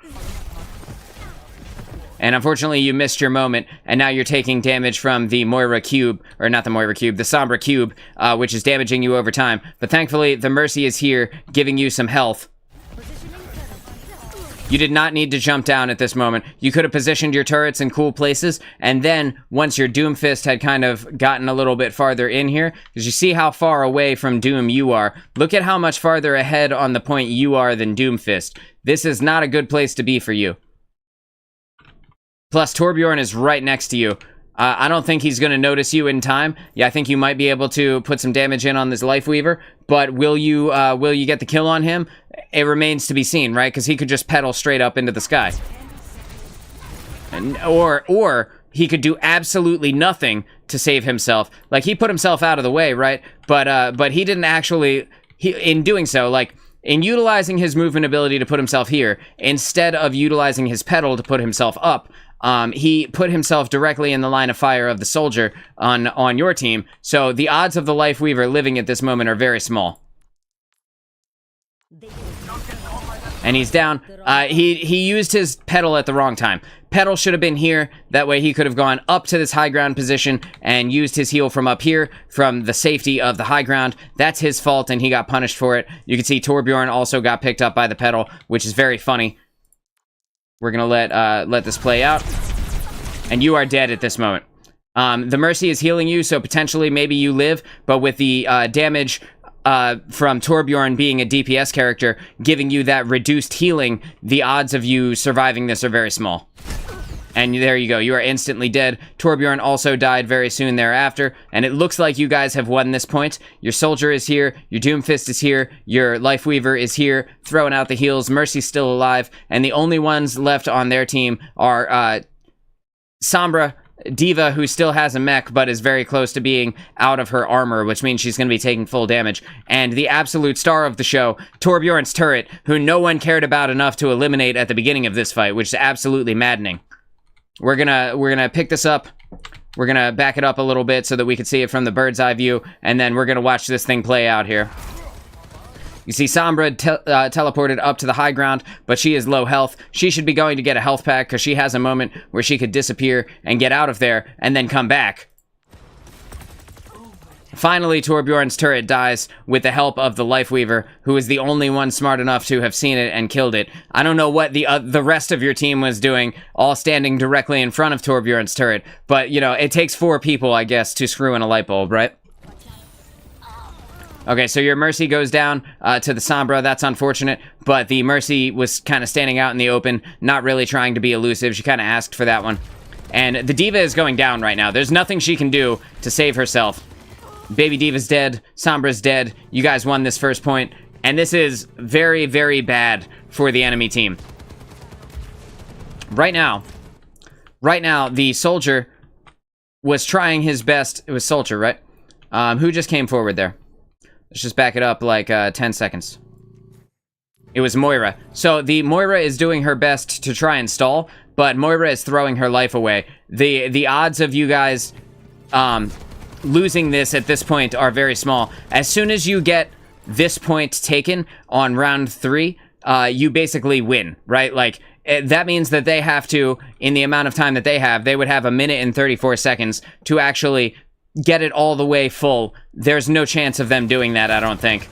And unfortunately, you missed your moment, and now you're taking damage from the Moira cube, or not the Moira cube, the Sombra cube, which is damaging you over time. But thankfully, the Mercy is here, giving you some health. You did not need to jump down at this moment. You could have positioned your turrets in cool places, and then, once your Doomfist had kind of gotten a little bit farther in here, because you see how far away from Doom you are. Look at how much farther ahead on the point you are than Doomfist. This is not a good place to be for you. Plus, Torbjorn is right next to you. I don't think he's going to notice you in time. Yeah, I think you might be able to put some damage in on this Lifeweaver, but will you get the kill on him? It remains to be seen, right? Because he could just pedal straight up into the sky. Or he could do absolutely nothing to save himself. Like, he put himself out of the way, right? But he didn't actually... in doing so, like... in utilizing his movement ability to put himself here, instead of utilizing his pedal to put himself up, he put himself directly in the line of fire of the soldier on your team, so the odds of the Lifeweaver living at this moment are very small. And he's down. He used his pedal at the wrong time. Pedal should have been here. That way he could have gone up to this high ground position and used his heal from up here, from the safety of the high ground. That's his fault, and he got punished for it. You can see Torbjorn also got picked up by the pedal, which is very funny. We're gonna let this play out. And you are dead at this moment. The Mercy is healing you, so potentially maybe you live, but with the damage from Torbjorn being a DPS character, giving you that reduced healing, the odds of you surviving this are very small. And there you go, you are instantly dead. Torbjorn also died very soon thereafter, and it looks like you guys have won this point. Your Soldier is here, your Doomfist is here, your Lifeweaver is here, throwing out the heals, Mercy's still alive, and the only ones left on their team are Sombra, D.Va, who still has a mech, but is very close to being out of her armor, which means she's going to be taking full damage. And the absolute star of the show, Torbjorn's turret, who no one cared about enough to eliminate at the beginning of this fight, which is absolutely maddening. We're gonna pick this up. We're gonna back it up a little bit so that we can see it from the bird's eye view, and then we're gonna watch this thing play out here. You see Sombra teleported up to the high ground, but she is low health. She should be going to get a health pack because she has a moment where she could disappear and get out of there and then come back. Finally, Torbjorn's turret dies with the help of the Lifeweaver, who is the only one smart enough to have seen it and killed it. I don't know what the rest of your team was doing, all standing directly in front of Torbjorn's turret, but, you know, it takes 4 people, I guess, to screw in a light bulb, right? Okay, so your Mercy goes down to the Sombra. That's unfortunate, but the Mercy was kind of standing out in the open, not really trying to be elusive. She kind of asked for that one. And the D.Va is going down right now. There's nothing she can do to save herself. Baby D.Va's dead. Sombra's dead. You guys won this first point, and this is very, very bad for the enemy team. Right now, the Soldier was trying his best. It was Soldier, right? Who just came forward there? Let's just back it up like 10 seconds. It was Moira. So the Moira is doing her best to try and stall, but Moira is throwing her life away. The odds of you guys losing this at this point are very small. As soon as you get this point taken on round 3, you basically win, right? Like, that means that they have to, in the amount of time that they would have 1 minute and 34 seconds to actually get it all the way full. There's no chance of them doing that, I don't think.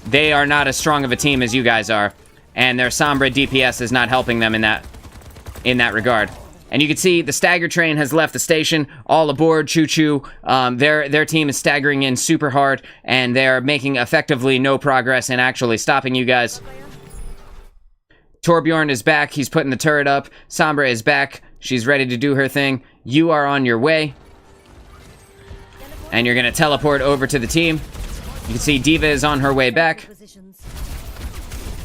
They are not as strong of a team as you guys are, and their Sombra DPS is not helping them in that regard. And you can see the stagger train has left the station. All aboard, choo-choo. Their team is staggering in super hard, and they're making effectively no progress in actually stopping you guys. Torbjorn is back. He's putting the turret up. Sombra is back. She's ready to do her thing. You are on your way. And you're going to teleport over to the team. You can see D.Va is on her way back.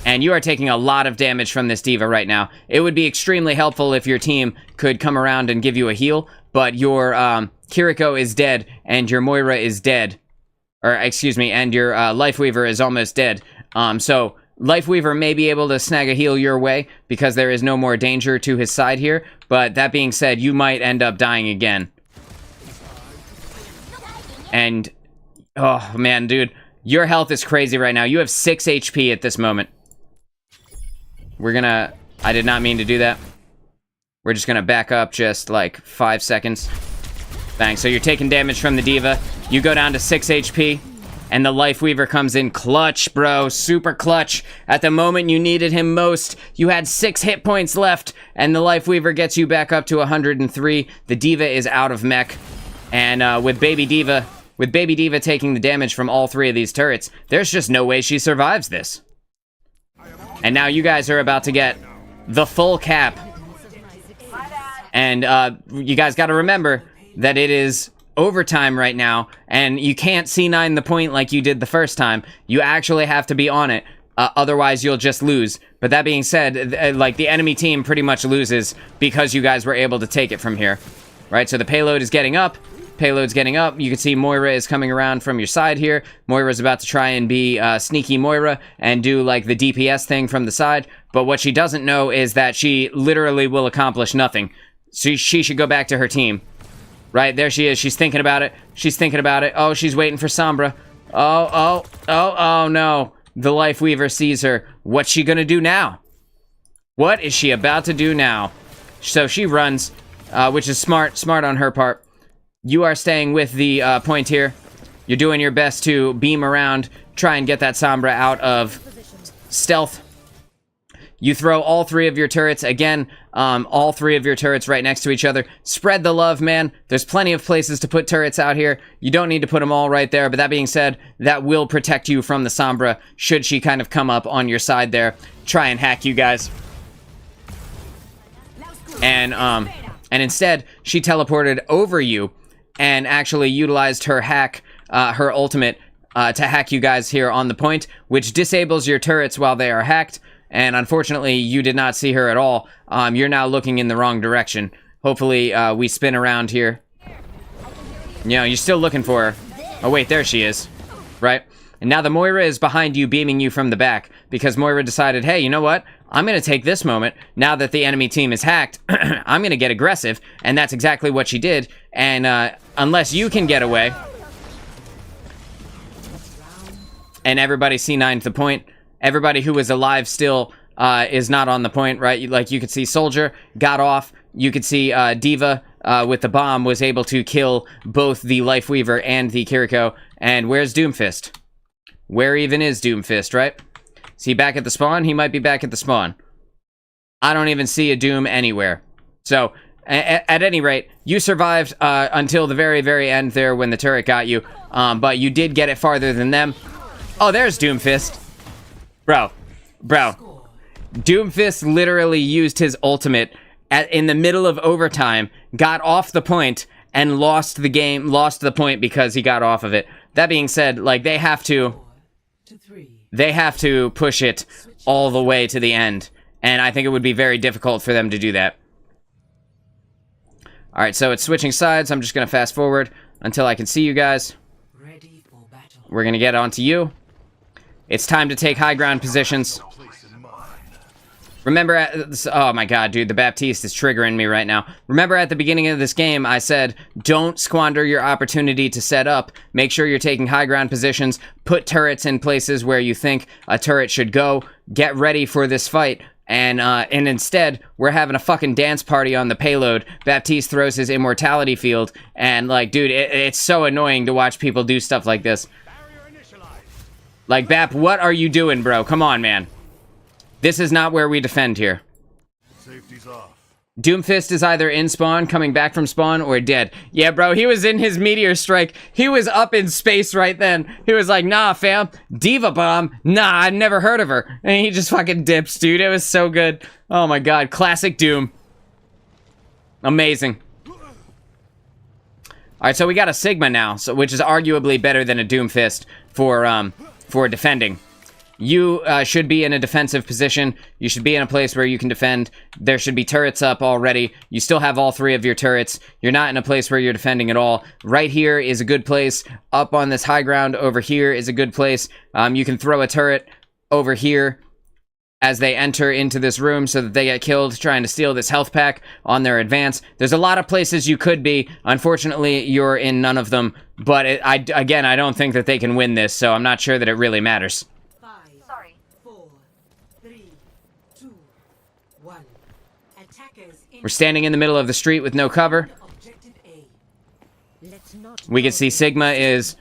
And you are taking a lot of damage from this D.Va right now. It would be extremely helpful if your team could come around and give you a heal, but your Kiriko is dead, and your Moira is dead. Or, excuse me, and your Lifeweaver is almost dead. So, Lifeweaver may be able to snag a heal your way, because there is no more danger to his side here, but that being said, you might end up dying again. And, oh man, dude, Your health is crazy right now. You have 6 HP at this moment. We're gonna... I did not mean to do that. We're just gonna back up just like 5 seconds. Bang. So you're taking damage from the D.Va. You go down to 6 HP. And the Life Weaver comes in clutch, bro. Super clutch. At the moment you needed him most, you had 6 hit points left. And the Life Weaver gets you back up to 103. The D.Va is out of mech. And with Baby D.Va taking the damage from all 3 of these turrets, there's just no way she survives this. And now you guys are about to get the full cap. And you guys got to remember that it is overtime right now, and you can't C9 the point like you did the first time. You actually have to be on it, otherwise you'll just lose. But that being said, like, the enemy team pretty much loses because you guys were able to take it from here. Right, so the payload is getting up. Payload's getting up. You can see Moira is coming around from your side here. Moira's about to try and be sneaky Moira and do like the DPS thing from the side. But what she doesn't know is that she literally will accomplish nothing. So she should go back to her team. Right, there she is. She's thinking about it. She's thinking about it. Oh, she's waiting for Sombra. Oh, no. The Life Weaver sees her. What's she gonna do now? What is she about to do now? So she runs, which is smart on her part. You are staying with the point here. You're doing your best to beam around, try and get that Sombra out of stealth. You throw all 3 of your turrets, again, all 3 of your turrets right next to each other. Spread the love, man. There's plenty of places to put turrets out here. You don't need to put them all right there, but that being said, that will protect you from the Sombra should she kind of come up on your side there, try and hack you guys. And instead, she teleported over you and actually utilized her hack, her ultimate, to hack you guys here on the point, which disables your turrets while they are hacked. And unfortunately, you did not see her at all. You're now looking in the wrong direction. Hopefully, we spin around here. You know, you're still looking for her. Oh, wait, there she is. Right? And now the Moira is behind you, beaming you from the back, because Moira decided, hey, you know what? I'm going to take this moment, now that the enemy team is hacked, I'm going to get aggressive, and that's exactly what she did. And unless you can get away, and everybody C9'd the point, everybody who was alive still is not on the point, right? Like, you could see Soldier got off. You could see D.Va with the bomb was able to kill both the Life Weaver and the Kiriko. And where's Doomfist? Where even is Doomfist, right? Is he back at the spawn? He might be back at the spawn. I don't even see a Doom anywhere. So, at any rate, you survived until the very, very end there when the turret got you. But you did get it farther than them. Oh, there's Doomfist. Bro. Doomfist literally used his ultimate in the middle of overtime, got off the point, and lost the point because he got off of it. That being said, like, they have to push it all the way to the end, and I think it would be very difficult for them to do that. Alright, so it's switching sides. I'm just gonna fast forward until I can see you guys. We're gonna get onto you. It's time to take high ground positions. Remember oh my god, dude, the Baptiste is triggering me right now. Remember at the beginning of this game, I said, don't squander your opportunity to set up. Make sure you're taking high ground positions. Put turrets in places where you think a turret should go. Get ready for this fight. And instead, we're having a fucking dance party on the payload. Baptiste throws his immortality field. And, like, dude, it's so annoying to watch people do stuff like this. Like, Bap, what are you doing, bro? Come on, man. This is not where we defend here. Safety's off. Doomfist is either in spawn, coming back from spawn, or dead. Yeah, bro, he was in his meteor strike. He was up in space right then. He was like, nah, fam, D.Va bomb. Nah, I've never heard of her. And he just fucking dips, dude. It was so good. Oh my god, classic Doom. Amazing. Alright, so we got a Sigma now, which is arguably better than a Doomfist for defending. You should be in a defensive position. You should be in a place where you can defend. There should be turrets up already. You still have all 3 of your turrets. You're not in a place where you're defending at all. Right here is a good place. Up on this high ground over here is a good place. You can throw a turret over here. as they enter into this room so that they get killed trying to steal this health pack on their advance. There's a lot of places you could be. Unfortunately, you're in none of them. But I don't think that they can win this, so I'm not sure that it really matters. 5, 4, 3, 2, 1. Attackers in We're standing in the middle of the street with no cover. objective A. Let's not We can see Sigma is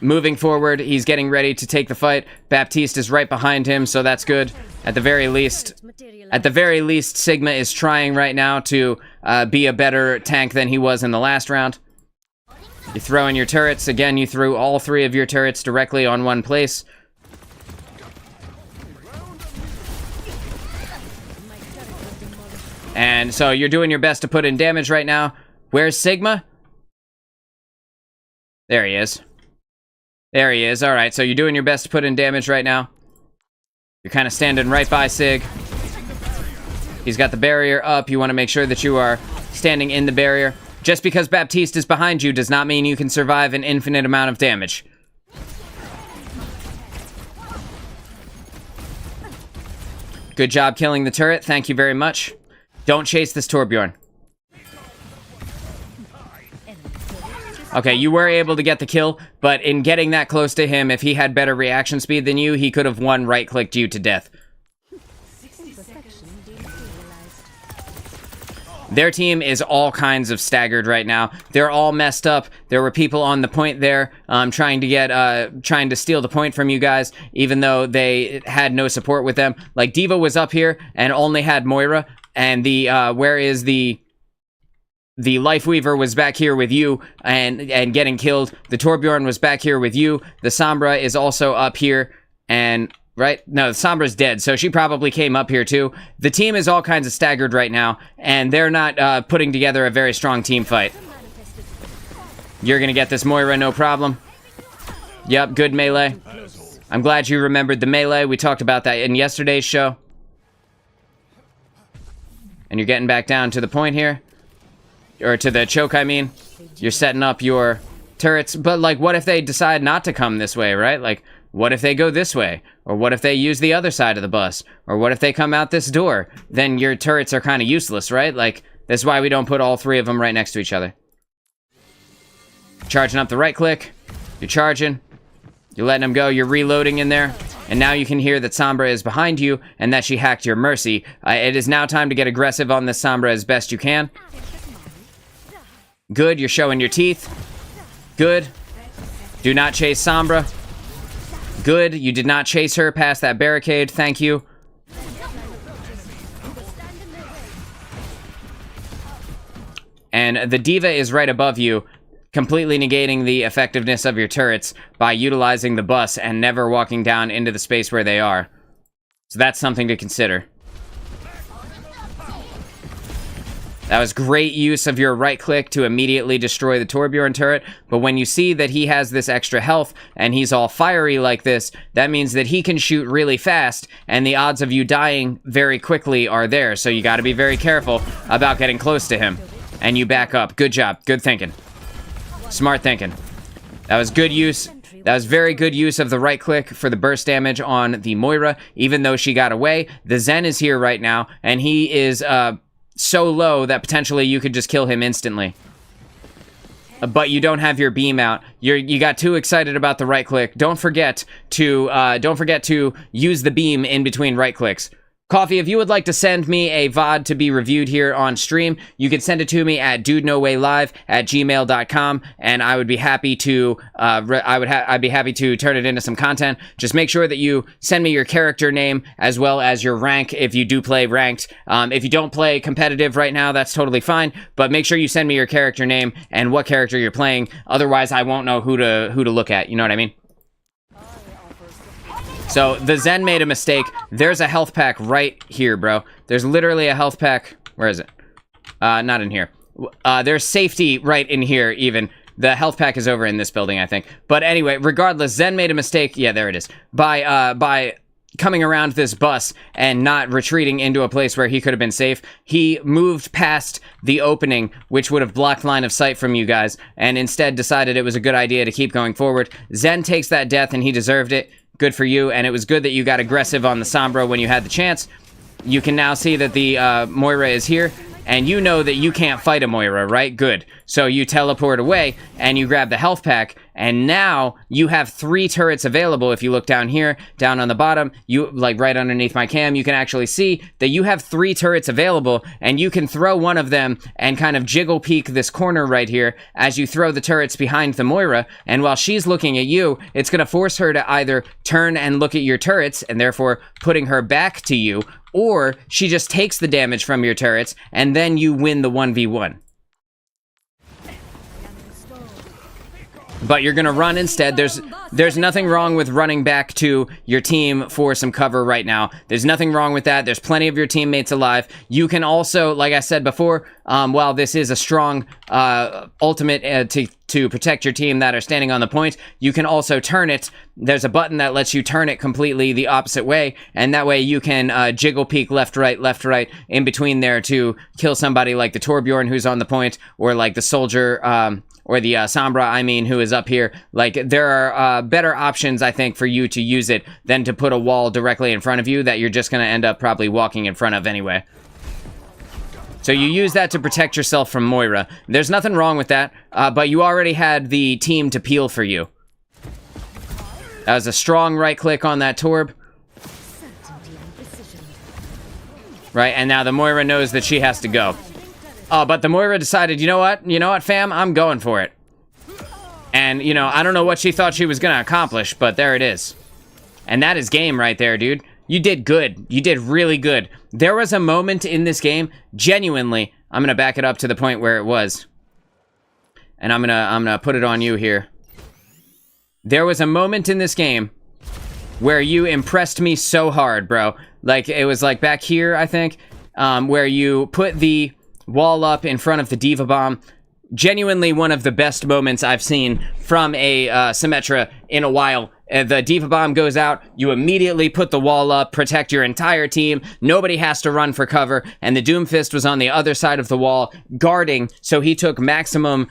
moving forward. He's getting ready to take the fight. Baptiste is right behind him, so that's good. At the very least, Sigma is trying right now to be a better tank than he was in the last round. You throw in your turrets. Again, you threw all 3 of your turrets directly on one place. And so you're doing your best to put in damage right now. Where's Sigma? There he is. There he is. All right, so you're doing your best to put in damage right now. You're kind of standing right by Sig. He's got the barrier up. You want to make sure that you are standing in the barrier. Just because Baptiste is behind you does not mean you can survive an infinite amount of damage. Good job killing the turret. Thank you very much. Don't chase this Torbjorn. Okay, you were able to get the kill, but in getting that close to him, if he had better reaction speed than you, he could have right-clicked you to death. Their team is all kinds of staggered right now. They're all messed up. There were people on the point there trying to steal the point from you guys, even though they had no support with them. Like, D.Va was up here and only had Moira, and the Lifeweaver was back here with you and getting killed. The Torbjorn was back here with you. The Sombra is also up here and... Right? No, Sombra's dead, so she probably came up here too. The team is all kinds of staggered right now, and they're not putting together a very strong team fight. You're gonna get this Moira, no problem. Yep, good melee. I'm glad you remembered the melee. We talked about that in yesterday's show. And you're getting back down to the point here. Or to the choke, I mean. You're setting up your turrets. But, like, what if they decide not to come this way, right? Like, what if they go this way? Or what if they use the other side of the bus? Or what if they come out this door? Then your turrets are kind of useless, right? Like, that's why we don't put all 3 of them right next to each other. Charging up the right click. You're charging. You're letting them go. You're reloading in there. And now you can hear that Sombra is behind you and that she hacked your Mercy. It is now time to get aggressive on this Sombra as best you can. Good. You're showing your teeth. Good. Do not chase Sombra. Good, you did not chase her past that barricade, thank you. And the D.Va is right above you, completely negating the effectiveness of your turrets by utilizing the bus and never walking down into the space where they are. So that's something to consider. That was great use of your right click to immediately destroy the Torbjorn turret, but when you see that he has this extra health and he's all fiery like this, that means that he can shoot really fast, and the odds of you dying very quickly are there, so you gotta be very careful about getting close to him. And you back up. Good job. Good thinking. Smart thinking. That was good use. That was very good use of the right click for the burst damage on the Moira, even though she got away. The Zen is here right now, and he is, so low that potentially you could just kill him instantly. But you don't have your beam out. You got too excited about the right click. Don't forget to use the beam in between right clicks. Coffee, if you would like to send me a VOD to be reviewed here on stream, you can send it to me at DudeNoWayLive@gmail.com, and I would be happy to I'd be happy to turn it into some content. Just make sure that you send me your character name as well as your rank if you do play ranked. If you don't play competitive right now, that's totally fine, but make sure you send me your character name and what character you're playing. Otherwise, I won't know who to look at. You know what I mean? So, the Zen made a mistake. There's a health pack right here, bro. There's literally a health pack. Where is it? Not in here. There's safety right in here, even. The health pack is over in this building, I think. But anyway, regardless, Zen made a mistake. Yeah, there it is. By coming around this bus and not retreating into a place where he could have been safe, he moved past the opening, which would have blocked line of sight from you guys, and instead decided it was a good idea to keep going forward. Zen takes that death, and he deserved it. Good for you, and it was good that you got aggressive on the Sombra when you had the chance. You can now see that the Moira is here, and you know that you can't fight a Moira, right? Good. So you teleport away, and you grab the health pack, and now you have 3 turrets available. If you look down here, down on the bottom, you like right underneath my cam, you can actually see that you have 3 turrets available, and you can throw one of them and kind of jiggle peek this corner right here as you throw the turrets behind the Moira, and while she's looking at you, it's going to force her to either turn and look at your turrets, and therefore putting her back to you, or she just takes the damage from your turrets, and then you win the 1v1. But you're gonna run instead. There's nothing wrong with running back to your team for some cover right now. There's nothing wrong with that. There's plenty of your teammates alive. You can also, like I said before, while this is a strong ultimate to protect your team that are standing on the point, you can also turn it. There's a button that lets you turn it completely the opposite way, and that way you can jiggle peek left, right, in between there to kill somebody like the Torbjorn who's on the point, or like the soldier, or the Sombra, I mean, who is up here. Like, there are better options, I think, for you to use it than to put a wall directly in front of you that you're just going to end up probably walking in front of anyway. So you use that to protect yourself from Moira. There's nothing wrong with that, but you already had the team to peel for you. That was a strong right click on that Torb. Right, and now the Moira knows that she has to go. Oh, but the Moira decided, you know what, fam? I'm going for it. And, you know, I don't know what she thought she was going to accomplish, but there it is. And that is game right there, dude. You did good. You did really good. There was a moment in this game, genuinely, I'm going to back it up to the point where it was. And I'm going to put it on you here. There was a moment in this game where you impressed me so hard, bro. Like, it was like back here, I think, where you put the wall up in front of the Diva Bomb. Genuinely one of the best moments I've seen from a Symmetra in a while. The Diva Bomb goes out, you immediately put the wall up, protect your entire team, nobody has to run for cover, and the Doomfist was on the other side of the wall, guarding, so he took maximum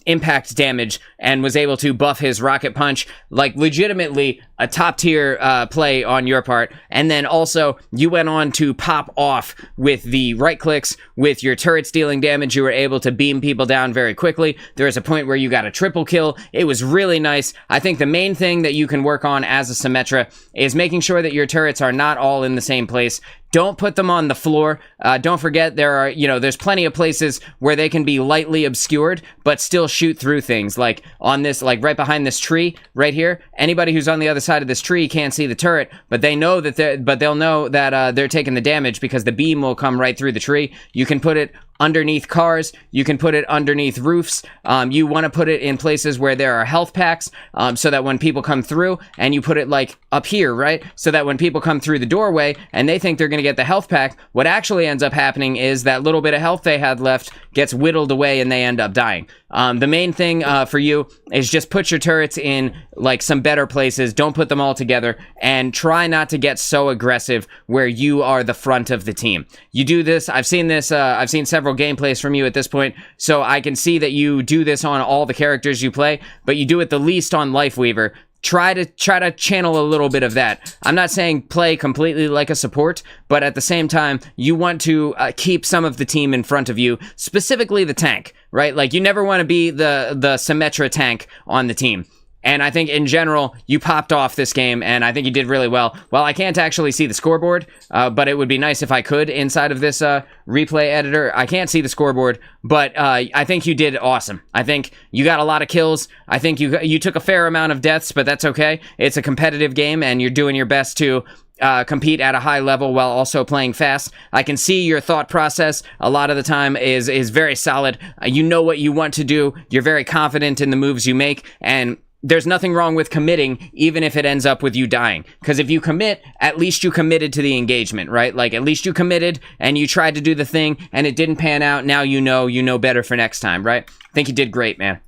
impact damage and was able to buff his rocket punch. Like, legitimately a top tier play on your part. And then also you went on to pop off with the right clicks, with your turrets dealing damage. You were able to beam people down very quickly. There was a point where you got a triple kill. It was really nice. I think the main thing that you can work on as a Symmetra is making sure that your turrets are not all in the same place. Don't put them on the floor. Don't forget there's plenty of places where they can be lightly obscured, but still shoot through things. Like on this, like right behind this tree right here. Anybody who's on the other side of this tree can't see the turret, but they know that they'll know that they're taking the damage because the beam will come right through the tree. You can put it underneath cars, you can put it underneath roofs, you want to put it in places where there are health packs, so that when people come through, and you put it like up here, right, so that when people come through the doorway and they think they're going to get the health pack, what actually ends up happening is that little bit of health they had left gets whittled away and they end up dying. The main thing for you is just put your turrets in like some better places, don't put them all together, and try not to get so aggressive where you are the front of the team. You do this, I've seen several gameplays from you at this point, so I can see that you do this on all the characters you play, but you do it the least on Lifeweaver. Try to channel a little bit of that. I'm not saying play completely like a support, but at the same time, you want to keep some of the team in front of you, specifically the tank, right? Like, you never want to be the Symmetra tank on the team. And I think in general, you popped off this game, and I think you did really well. Well, I can't actually see the scoreboard, but it would be nice if I could inside of this replay editor. I can't see the scoreboard, but I think you did awesome. I think you got a lot of kills. I think you took a fair amount of deaths, but that's okay. It's a competitive game, and you're doing your best to compete at a high level while also playing fast. I can see your thought process a lot of the time is very solid. You know what you want to do. You're very confident in the moves you make, and there's nothing wrong with committing, even if it ends up with you dying. Because if you commit, at least you committed to the engagement, right? Like, at least you committed, and you tried to do the thing, and it didn't pan out. Now you know better for next time, right? I think you did great, man.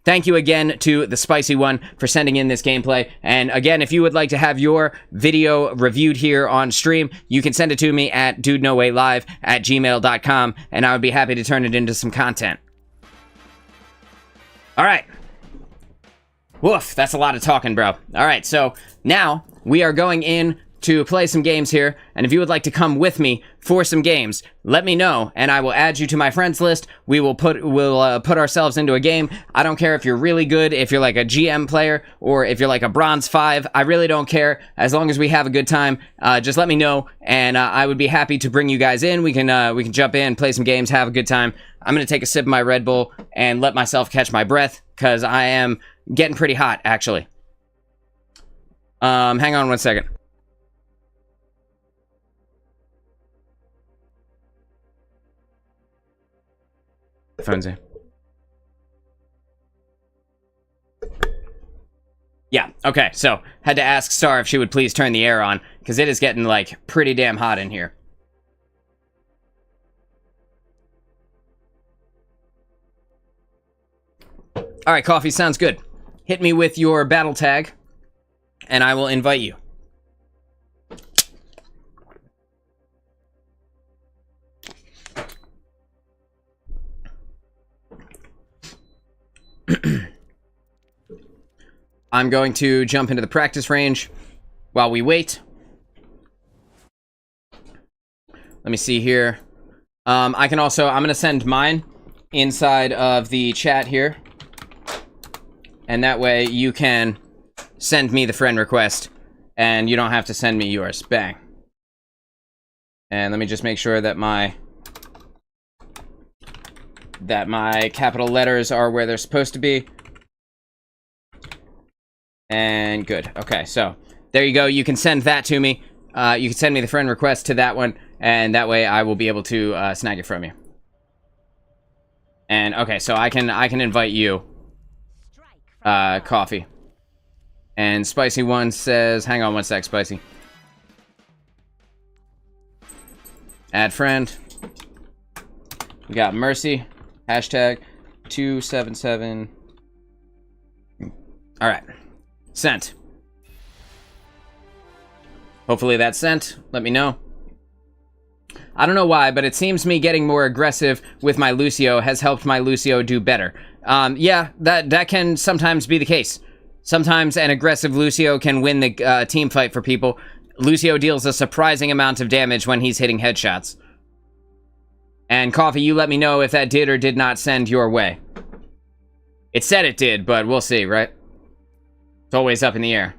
Thank you again to the Spicy One for sending in this gameplay. And again, if you would like to have your video reviewed here on stream, you can send it to me at DudeNoWayLive@gmail.com, and I would be happy to turn it into some content. All right. Woof, that's a lot of talking, bro. All right, so now we are going in to play some games here, and if you would like to come with me for some games, let me know, and I will add you to my friends list. We'll put ourselves into a game. I don't care if you're really good, if you're like a GM player, or if you're like a bronze 5. I really don't care. As long as we have a good time, just let me know, and I would be happy to bring you guys in. We can jump in, play some games, have a good time. I'm gonna take a sip of my Red Bull and let myself catch my breath, because I am getting pretty hot, actually. Hang on one second. Phone's in. Yeah, okay, so had to ask Star if she would please turn the air on, because it is getting, like, pretty damn hot in here. Alright, Coffee, sounds good. Hit me with your battle tag, and I will invite you. I'm going to jump into the practice range while we wait. Let me see here. I'm going to send mine inside of the chat here. And that way you can send me the friend request and you don't have to send me yours. Bang. And let me just make sure that my capital letters are where they're supposed to be. And good. Okay, so there you go. You can send that to me. You can send me the friend request to that one, and that way I will be able to snag it from you. And okay, so I can invite you, Coffee. And Spicy One says, hang on one sec, Spicy. Add friend. We got Mercy. Hashtag 277. All right. Sent. Hopefully that's sent. Let me know. I don't know why, but it seems me getting more aggressive with my Lucio has helped my Lucio do better. Yeah, that can sometimes be the case. Sometimes an aggressive Lucio can win the team fight for people. Lucio deals a surprising amount of damage when he's hitting headshots. And Coffee, you let me know if that did or did not send your way. It said it did, but we'll see, right? It's always up in the air.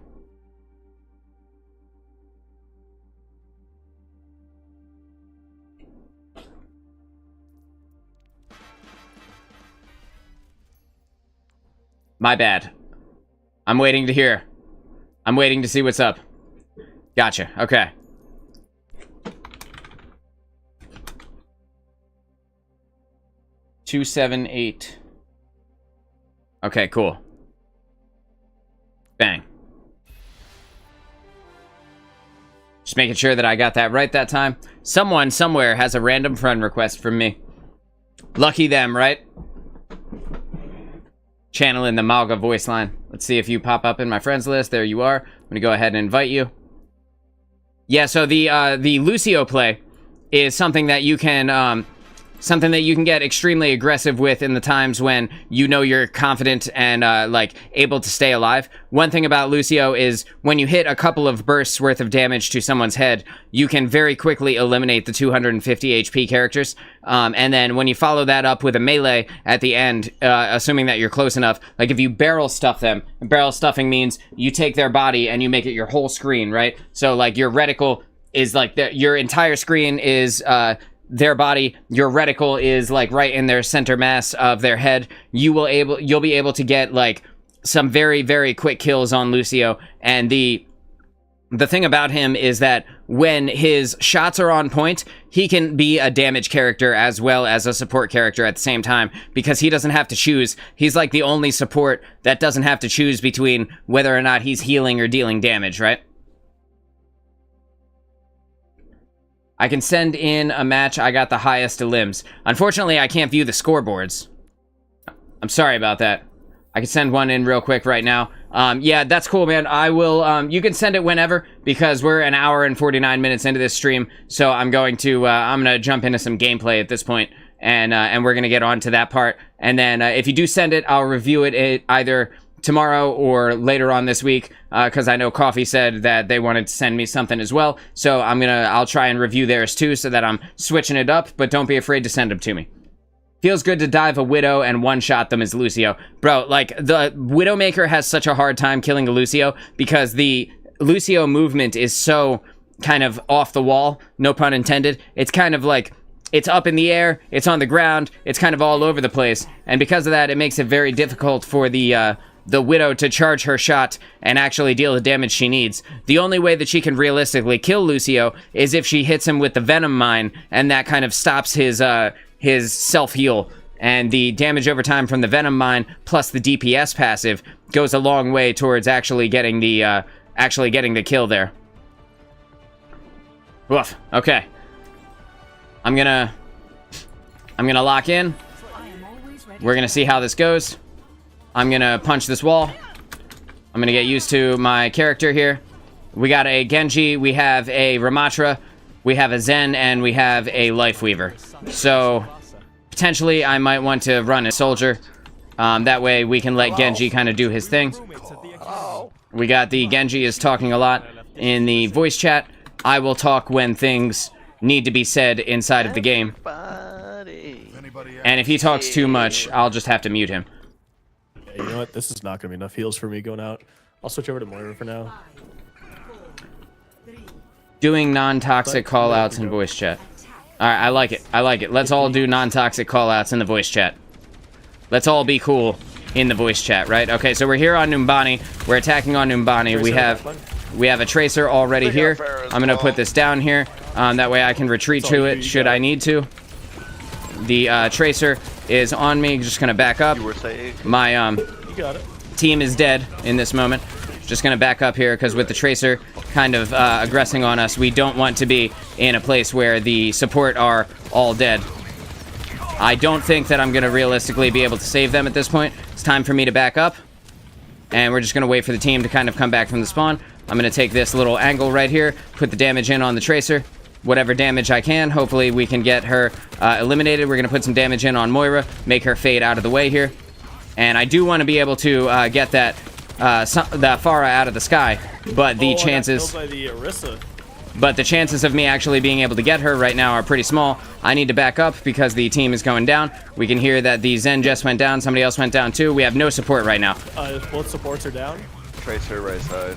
My bad. I'm waiting to hear. I'm waiting to see what's up. Gotcha. Okay. $278. Okay, cool. Bang. Just making sure that I got that right that time. Someone somewhere has a random friend request from me. Lucky them, right? Channeling the Malga voice line. Let's see if you pop up in my friends list. There you are. I'm gonna go ahead and invite you. Yeah, so the Lucio play is something that you can get extremely aggressive with in the times when you know you're confident and like able to stay alive. One thing about Lucio is when you hit a couple of bursts worth of damage to someone's head, you can very quickly eliminate the 250 HP characters. And then when you follow that up with a melee at the end, assuming that you're close enough, like if you barrel stuff them, barrel stuffing means you take their body and you make it your whole screen, right? So like your reticle is like your entire screen is their body, your reticle is like right in their center mass of their head. You'll be able to get like some very, very quick kills on Lucio. And the thing about him is that when his shots are on point, he can be a damage character as well as a support character at the same time, because he doesn't have to choose. He's like the only support that doesn't have to choose between whether or not he's healing or dealing damage, right? I can send in a match. I got the highest limbs. Unfortunately, I can't view the scoreboards. I'm sorry about that. I can send one in real quick right now. Yeah, that's cool, man. I will, you can send it whenever, because we're an hour and 49 minutes into this stream, so I'm going to jump into some gameplay at this point, and we're gonna get on to that part, and then, if you do send it, I'll review it either tomorrow or later on this week, because I know Coffee said that they wanted to send me something as well. So I'll try and review theirs too, so that I'm switching it up. But don't be afraid to send them to me. Feels good to dive a Widow and one-shot them as Lucio. Bro, like, the Widowmaker has such a hard time killing a Lucio because the Lucio movement is so kind of off the wall, no pun intended. It's kind of like, it's up in the air, it's on the ground, it's kind of all over the place. And because of that, it makes it very difficult for the Widow to charge her shot and actually deal the damage she needs. The only way that she can realistically kill Lucio is if she hits him with the Venom Mine, and that kind of stops his self-heal, and the damage over time from the Venom Mine plus the DPS passive goes a long way towards actually getting the kill there. Woof. Okay. I'm gonna lock in. We're gonna see how this goes. I'm gonna punch this wall. I'm gonna get used to my character here. We got a Genji, we have a Ramatra, we have a Zen, and we have a Lifeweaver. So, potentially, I might want to run a soldier. That way, we can let Genji kind of do his thing. We got the Genji is talking a lot in the voice chat. I will talk when things need to be said inside of the game. And if he talks too much, I'll just have to mute him. Yeah, you know what? This is not going to be enough heals for me going out. I'll switch over to Moira for now. Doing non-toxic callouts in voice chat. Alright, I like it. I like it. Let's all do non-toxic callouts in the voice chat. Let's all be cool in the voice chat, right? Okay, so we're here on Numbani. We're attacking on Numbani. We have a Tracer already here. I'm gonna put this down here. That way I can retreat to it should I need to. The Tracer is on me. Just gonna back up. My team is dead in this moment. Just gonna back up here because with the Tracer kind of aggressing on us, we don't want to be in a place where the support are all dead. I don't think that I'm gonna realistically be able to save them at this point. It's time for me to back up, and we're just gonna wait for the team to kind of come back from the spawn. I'm gonna take this little angle right here, put the damage in on the Tracer, whatever damage I can. Hopefully we can get her eliminated. We're gonna put some damage in on Moira, make her fade out of the way here, and I do want to be able to get that Pharah out of the sky, but the chances of me actually being able to get her right now are pretty small. I need to back up because the team is going down. We can hear that the Zen just went down. Somebody else went down too. We have no support right now. Both supports are down. Tracer right side.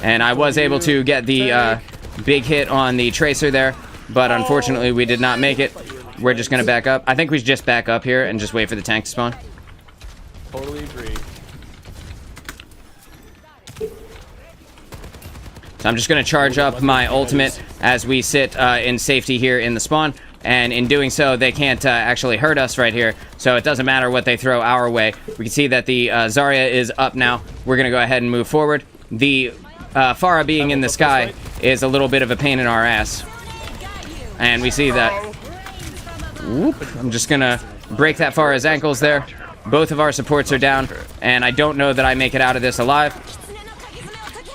And I was able to get the big hit on the Tracer there, but unfortunately we did not make it. We're just gonna back up. I think we should just back up here and just wait for the tank to spawn. Totally agree. So I'm just going to charge up my ultimate as we sit in safety here in the spawn. And in doing so, they can't actually hurt us right here. So it doesn't matter what they throw our way. We can see that the Zarya is up now. We're going to go ahead and move forward. The Pharah being in the sky is a little bit of a pain in our ass. And we see that. Whoop, I'm just going to break that Pharah's ankles there. Both of our supports are down. And I don't know that I make it out of this alive.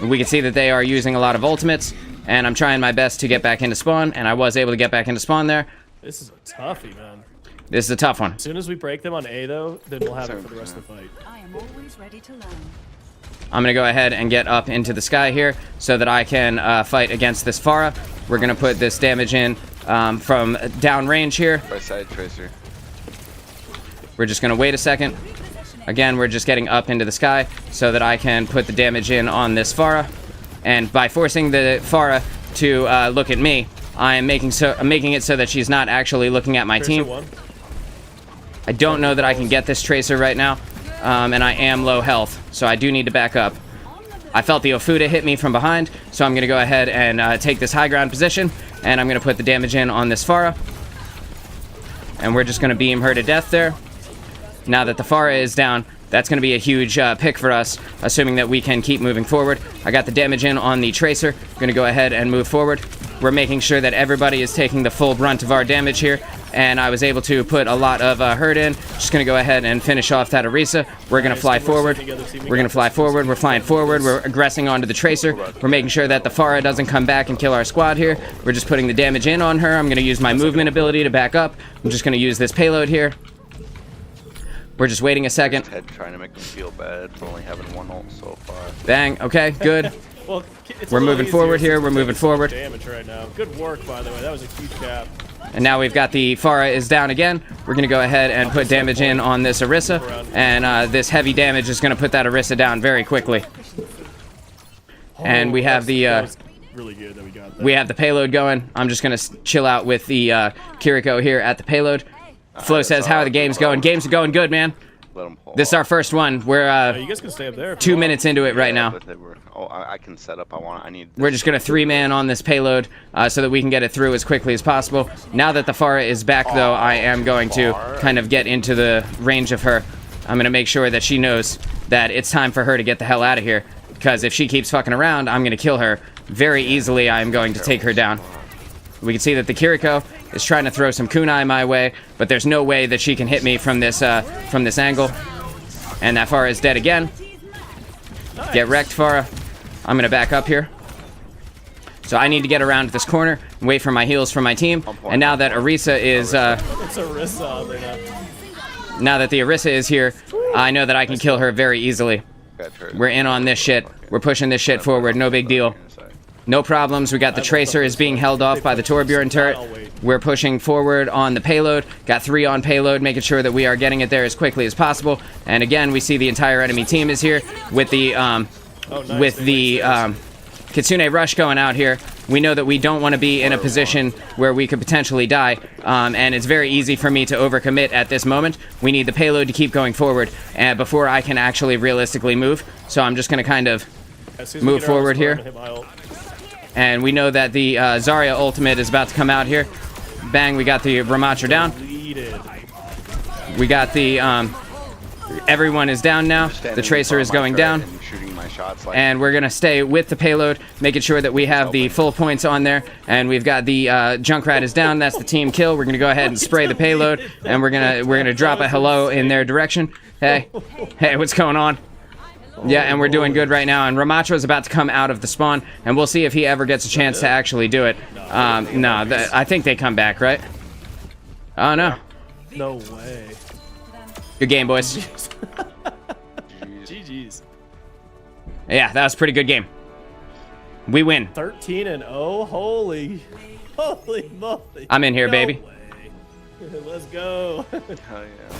We can see that they are using a lot of ultimates, and I'm trying my best to get back into spawn, and I was able to get back into spawn there. This is a toughie, man. This is a tough one. As soon as we break them on A, though, then we'll have it for the rest of the fight. I am always ready to learn. I'm going to go ahead and get up into the sky here so that I can fight against this Pharah. We're going to put this damage in from downrange here. Right side Tracer. We're just going to wait a second. Again, we're just getting up into the sky so that I can put the damage in on this Pharah. And by forcing the Pharah to look at me, I'm making it so that she's not actually looking at my team. I don't know that I can get this Tracer right now, and I am low health, so I do need to back up. I felt the Ofuda hit me from behind, so I'm going to go ahead and take this high ground position, and I'm going to put the damage in on this Pharah. And we're just going to beam her to death there. Now that the Pharah is down, that's going to be a huge pick for us, assuming that we can keep moving forward. I got the damage in on the Tracer. I'm going to go ahead and move forward. We're making sure that everybody is taking the full brunt of our damage here, and I was able to put a lot of hurt in. Just going to go ahead and finish off that Orisa. We're going to fly forward. We're going to fly forward. We're flying forward. We're aggressing onto the Tracer. We're making sure that the Pharah doesn't come back and kill our squad here. We're just putting the damage in on her. I'm going to use my movement ability to back up. I'm just going to use this payload here. We're just waiting a second. Ted trying to make them feel bad for only having one ult so far. Bang. Okay, good. Well, it's We're a little moving easier forward here, since we're we're moving taking forward. Damage right now. Good work, by the way. That was a huge cap. And now we've got the Pharah is down again. We're going to go ahead and put damage in on this Orisa. And this heavy damage is going to put that Orisa down very quickly. And we have the... that was really good that we got that. We have the payload going. I'm just going to chill out with the Kiriko here at the payload. Flo says, how are the games going? Games are going good, man. Let them pull This is our first one. We're You guys can stay up there. if you 2 want. minutes into it right now. But they were, I can set up. I need. We're just going to 3-man on this payload so that we can get it through as quickly as possible. Now that the Pharah is back, though, I am going to kind of get into the range of her. I'm going to make sure that she knows that it's time for her to get the hell out of here. Because if she keeps fucking around, I'm going to kill her very easily. I am going to take her down. We can see that the Kiriko is trying to throw some kunai my way, but there's no way that she can hit me from this angle. And that Pharah is dead again. Get wrecked, Pharah. I'm going to back up here. So I need to get around this corner and wait for my heals from my team. And now that Orisa is... It's Orisa right now. Now that the Orisa is here, I know that I can kill her very easily. Got her. We're in on this shit. We're pushing this shit forward. No big deal. No problems. We got the Tracer is being held off by the Torbjorn turret. We're pushing forward on the payload. Got 3 on payload, making sure that we are getting it there as quickly as possible. And again, we see the entire enemy team is here with the Kitsune Rush going out here. We know that we don't want to be in a position where we could potentially die, and it's very easy for me to overcommit at this moment. We need the payload to keep going forward before I can actually realistically move. So I'm just going to kind of move forward here. And we know that the Zarya ultimate is about to come out here. Bang, we got the Ramattra down. We got the... everyone is down now. The Tracer is going down. And we're going to stay with the payload, making sure that we have the full points on there. And we've got the Junkrat is down. That's the team kill. We're going to go ahead and spray the payload. And we're gonna drop a hello in their direction. Hey. Hey, what's going on? Yeah, and we're doing good right now. And Ramattra is about to come out of the spawn. And we'll see if he ever gets a chance to actually do it. I think they come back, right? Oh, no. No way. Good game, boys. GG's. Yeah, that was a pretty good game. We win. 13-0. Holy moly. I'm in here, baby. Way. Let's go. Hell yeah.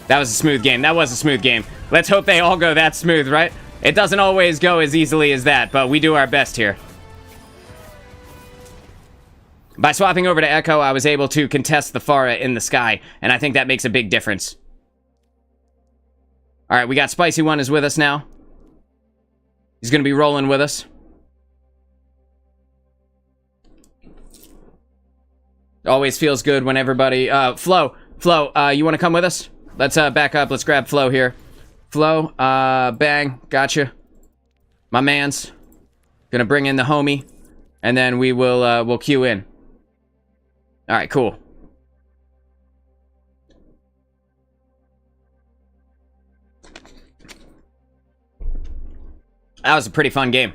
That was a smooth game. That was a smooth game. Let's hope they all go that smooth, right? It doesn't always go as easily as that, but we do our best here. By swapping over to Echo, I was able to contest the Pharah in the sky, and I think that makes a big difference. All right, we got Spicy One is with us now. He's going to be rolling with us. Always feels good when everybody... Flo, you want to come with us? Let's back up. Let's grab Flo here. Flo, bang, gotcha. My man's gonna bring in the homie, and then we will we'll queue in. All right, cool. That was a pretty fun game.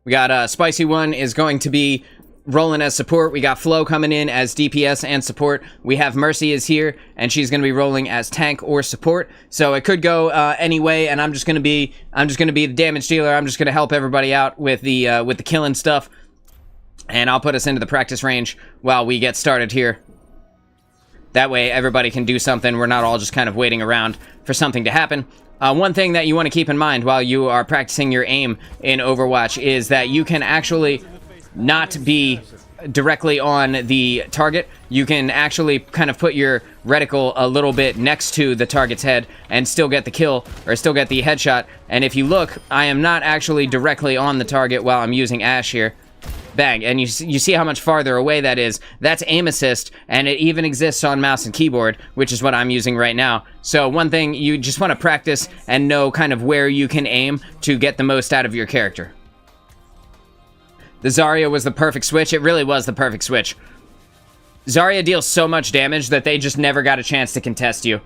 We got Spicy One is going to be rolling as support. We got Flo coming in as DPS and support. We have Mercy is here, and she's going to be rolling as tank or support. So it could go any way, and I'm just going to be the damage dealer. I'm just going to help everybody out with the killing stuff, and I'll put us into the practice range while we get started here. That way, everybody can do something. We're not all just kind of waiting around for something to happen. One thing that you want to keep in mind while you are practicing your aim in Overwatch is that you can actually not be directly on the target. You can actually kind of put your reticle a little bit next to the target's head and still get the kill, or still get the headshot. And if you look, I am not actually directly on the target while I'm using Ashe here. Bang, and you see how much farther away that is. That's aim assist, and it even exists on mouse and keyboard, which is what I'm using right now. So one thing, you just want to practice and know kind of where you can aim to get the most out of your character. The Zarya was the perfect switch. It really was the perfect switch. Zarya deals so much damage that they just never got a chance to contest you.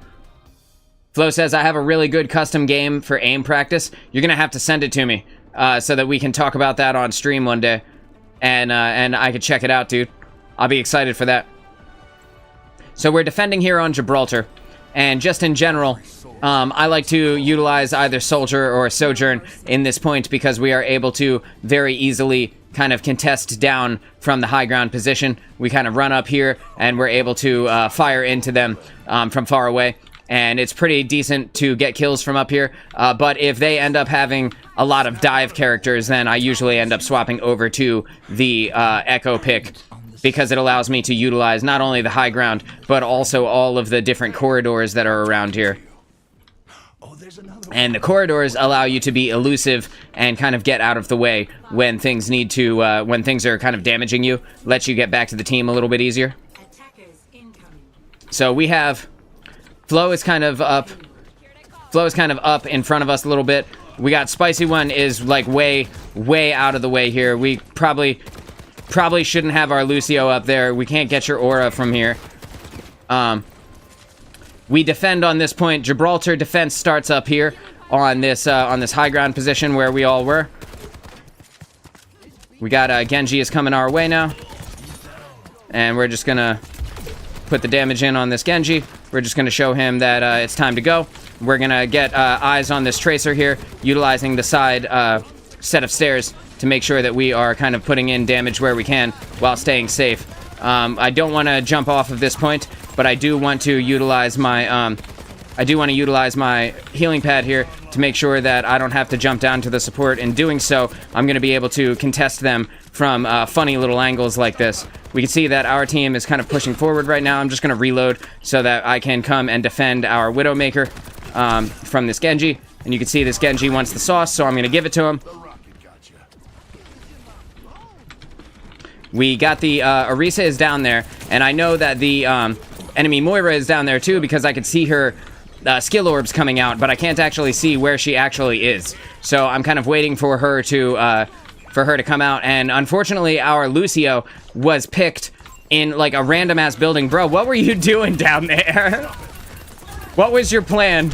Flo says, I have a really good custom game for aim practice. You're going to have to send it to me so that we can talk about that on stream one day. And I could check it out, dude. I'll be excited for that. So we're defending here on Gibraltar, and just in general, I like to utilize either Soldier or Sojourn in this point because we are able to very easily kind of contest down from the high ground position. We kind of run up here, and we're able to fire into them from far away. And it's pretty decent to get kills from up here. But if they end up having a lot of dive characters, then I usually end up swapping over to the Echo pick, because it allows me to utilize not only the high ground, but also all of the different corridors that are around here. And the corridors allow you to be elusive and kind of get out of the way when things need to, when things are kind of damaging you. Lets you get back to the team a little bit easier. So we have... Flo is kind of up. Flo is kind of up in front of us a little bit. We got Spicy One is like way out of the way here. We probably shouldn't have our Lucio up there. We can't get your aura from here. We defend on this point. Gibraltar defense starts up here on this high ground position where we all were. We got Genji is coming our way now, and we're just gonna put the damage in on this Genji. We're just going to show him that it's time to go. We're going to get eyes on this Tracer here, utilizing the side set of stairs to make sure that we are kind of putting in damage where we can while staying safe. I don't want to jump off of this point, but I do want to utilize my healing pad here to make sure that I don't have to jump down to the support. In doing so, I'm going to be able to contest them from funny little angles like this. We can see that our team is kind of pushing forward right now. I'm just going to reload so that I can come and defend our Widowmaker from this Genji. And you can see this Genji wants the sauce, so I'm going to give it to him. We got the Orisa is down there, and I know that the enemy Moira is down there too because I could see her skill orbs coming out, but I can't actually see where she actually is. So I'm kind of waiting for her to come out, and unfortunately our Lucio was picked in like a random ass building. Bro, what were you doing down there? What was your plan?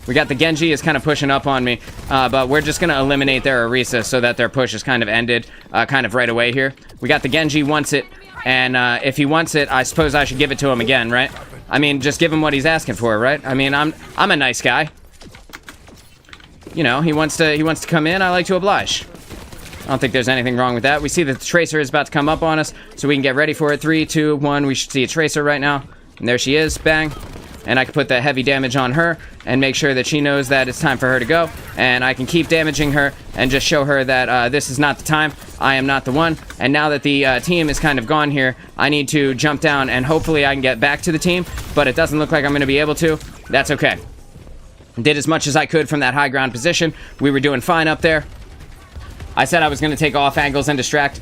We got the Genji is kind of pushing up on me, but we're just gonna eliminate their Orisa so that their push is kind of ended kind of right away here. We got the Genji wants it, and if he wants it, I suppose I should give it to him again, right? I mean, just give him what he's asking for, right? I mean, I'm a nice guy. You know, he wants to come in, I like to oblige. I don't think there's anything wrong with that. We see that the Tracer is about to come up on us, so we can get ready for it. 3, 2, 1. We should see a Tracer right now. And there she is. Bang. And I can put that heavy damage on her and make sure that she knows that it's time for her to go. And I can keep damaging her and just show her that this is not the time. I am not the one. And now that the team is kind of gone here, I need to jump down and hopefully I can get back to the team. But it doesn't look like I'm going to be able to. That's okay. Did as much as I could from that high ground position. We were doing fine up there. I said I was going to take off angles and distract.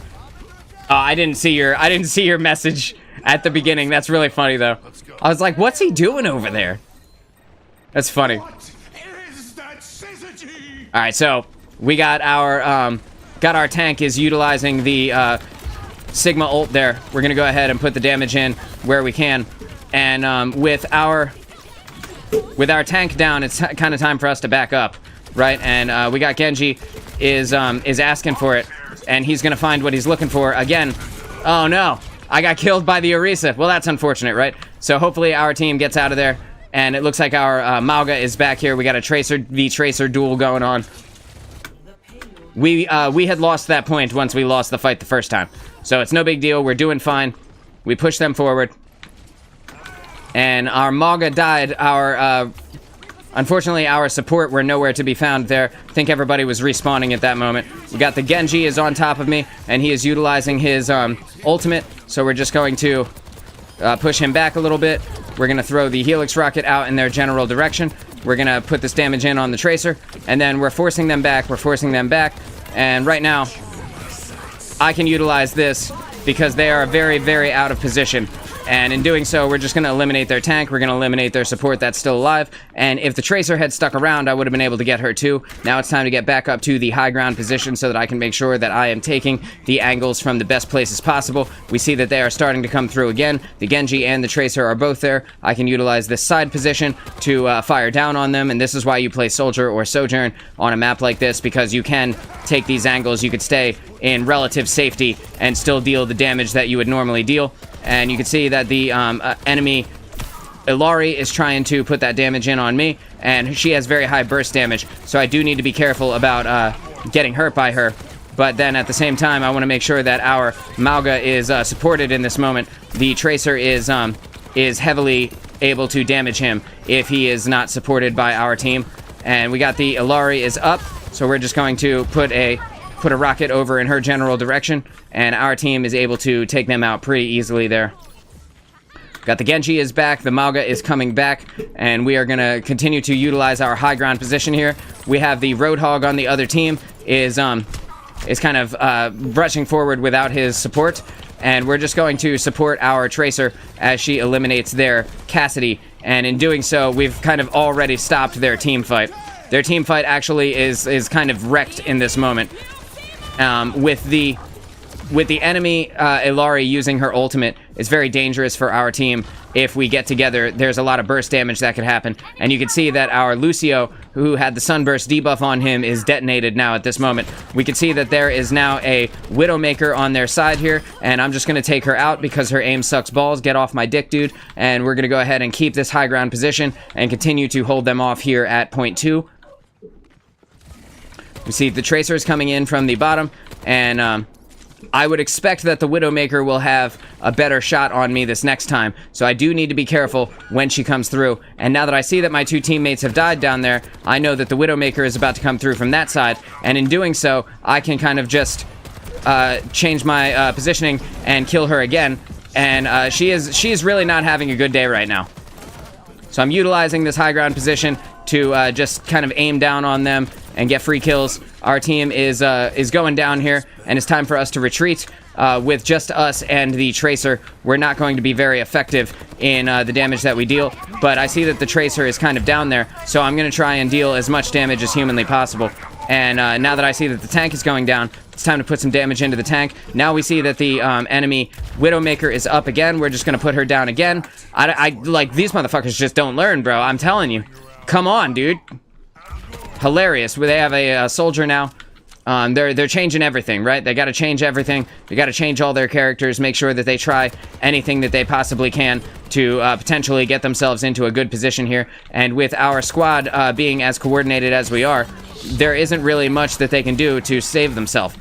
I didn't see your message at the beginning. That's really funny though. I was like, what's he doing over there? That's funny. All right, so we got our tank is utilizing the Sigma ult there. We're going to go ahead and put the damage in where we can. And with our tank down, it's kind of time for us to back up, right? And we got Genji is asking for it, and he's gonna find what he's looking for again. Oh no, I got killed by the Orisa. Well, that's unfortunate, right? So hopefully our team gets out of there, and it looks like our Mauga is back here. We got a Tracer v Tracer duel going on. We had lost that point once we lost the fight the first time, so it's no big deal. We're doing fine. We push them forward, and our Mauga died. Unfortunately, our support were nowhere to be found there. I think everybody was respawning at that moment. We got the Genji is on top of me, and he is utilizing his ultimate. So we're just going to push him back a little bit. We're going to throw the Helix Rocket out in their general direction. We're going to put this damage in on the Tracer, and then we're forcing them back. We're forcing them back. And right now, I can utilize this because they are very, very out of position. And in doing so, we're just going to eliminate their tank. We're going to eliminate their support that's still alive. And if the Tracer had stuck around, I would have been able to get her too. Now it's time to get back up to the high ground position so that I can make sure that I am taking the angles from the best places possible. We see that they are starting to come through again. The Genji and the Tracer are both there. I can utilize this side position to fire down on them. And this is why you play Soldier or Sojourn on a map like this, because you can take these angles. You could stay in relative safety and still deal the damage that you would normally deal. and you can see that the enemy Ilari is trying to put that damage in on me, and she has very high burst damage, so I do need to be careful about getting hurt by her. But then at the same time, I want to make sure that our Mauga is supported in this moment. The Tracer is heavily able to damage him if he is not supported by our team. And we got the Ilari is up, so we're just going to put a rocket over in her general direction, and our team is able to take them out pretty easily there. Got the Genji is back, the Mauga is coming back, and we are going to continue to utilize our high ground position here. We have the Roadhog on the other team is kind of rushing forward without his support, and we're just going to support our Tracer as she eliminates their Cassidy, and in doing so, we've kind of already stopped their team fight. Their team fight actually is kind of wrecked in this moment. With the enemy Ilari using her ultimate, it's very dangerous for our team. If we get together, there's a lot of burst damage that could happen. And you can see that our Lucio, who had the sunburst debuff on him, is detonated now at this moment. We can see that there is now a Widowmaker on their side here, and I'm just going to take her out because her aim sucks balls. Get off my dick, dude. And we're going to go ahead and keep this high ground position and continue to hold them off here at point 2. We see the Tracer is coming in from the bottom, and I would expect that the Widowmaker will have a better shot on me this next time, so I do need to be careful when she comes through. And now that I see that my 2 teammates have died down there, I know that the Widowmaker is about to come through from that side, and in doing so, I can kind of just change my positioning and kill her again. And she is really not having a good day right now. So I'm utilizing this high ground position to just kind of aim down on them and get free kills. Our team is going down here, and it's time for us to retreat. With just us and the Tracer, we're not going to be very effective in the damage that we deal, but I see that the Tracer is kind of down there, so I'm going to try and deal as much damage as humanly possible. And now that I see that the tank is going down, it's time to put some damage into the tank. Now we see that the enemy Widowmaker is up again. We're just going to put her down again. I like, these motherfuckers just don't learn, bro. I'm telling you. Come on, dude. Hilarious. They have a soldier now. They're changing everything, right? They got to change everything. They got to change all their characters, make sure that they try anything that they possibly can to potentially get themselves into a good position here. And with our squad being as coordinated as we are, there isn't really much that they can do to save themselves.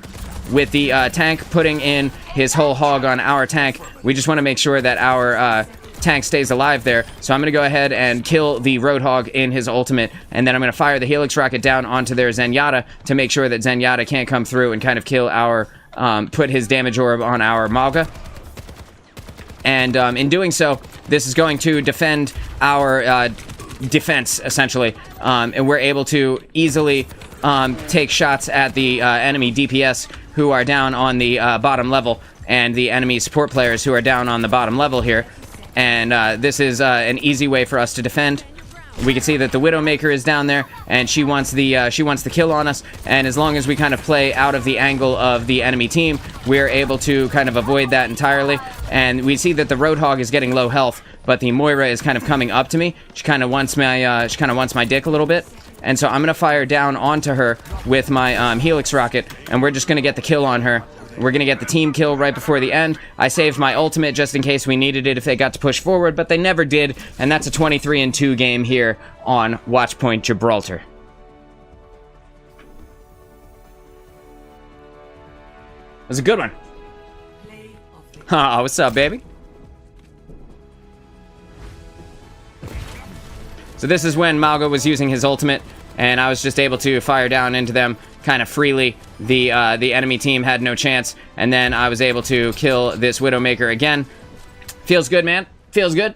With the tank putting in his whole hog on our tank, we just want to make sure that our tank stays alive there. So I'm going to go ahead and kill the Roadhog in his ultimate, and then I'm going to fire the Helix Rocket down onto their Zenyatta to make sure that Zenyatta can't come through and kind of kill our, put his damage orb on our Mauga. And in doing so, this is going to defend our defense, essentially. And we're able to easily take shots at the enemy DPS who are down on the bottom level, and the enemy support players who are down on the bottom level here. And this is an easy way for us to defend. We can see that the Widowmaker is down there, and she wants the kill on us. And as long as we kind of play out of the angle of the enemy team, we're able to kind of avoid that entirely. And we see that the Roadhog is getting low health, but the Moira is kind of coming up to me. She kind of wants my dick a little bit. And so I'm gonna fire down onto her with my Helix Rocket, and we're just gonna get the kill on her. We're going to get the team kill right before the end. I saved my ultimate just in case we needed it if they got to push forward, but they never did, and that's a 23-2 game here on Watchpoint Gibraltar. It was a good one. What's up, baby? So this is when Mauga was using his ultimate, and I was just able to fire down into them kind of freely. The enemy team had no chance, and then I was able to kill this Widowmaker again. Feels good, man. Feels good.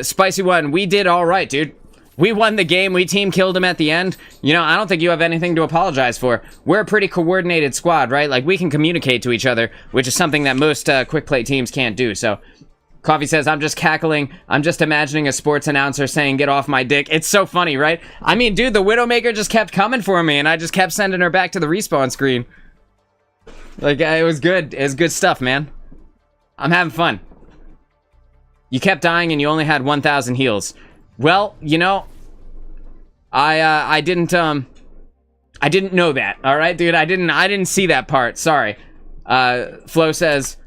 Spicy one, we did all right, dude. We won the game. We team killed him at the end. You know, I don't think you have anything to apologize for. We're a pretty coordinated squad, right? Like, we can communicate to each other, which is something that most quick play teams can't do. So, Coffee says, I'm just cackling. I'm just imagining a sports announcer saying, get off my dick. It's so funny, right? I mean, dude, the Widowmaker just kept coming for me, and I just kept sending her back to the respawn screen. Like, it was good. It was good stuff, man. I'm having fun. You kept dying, and you only had 1,000 heals. Well, you know, I didn't know that, all right, dude? I didn't see that part. Sorry. Flo says,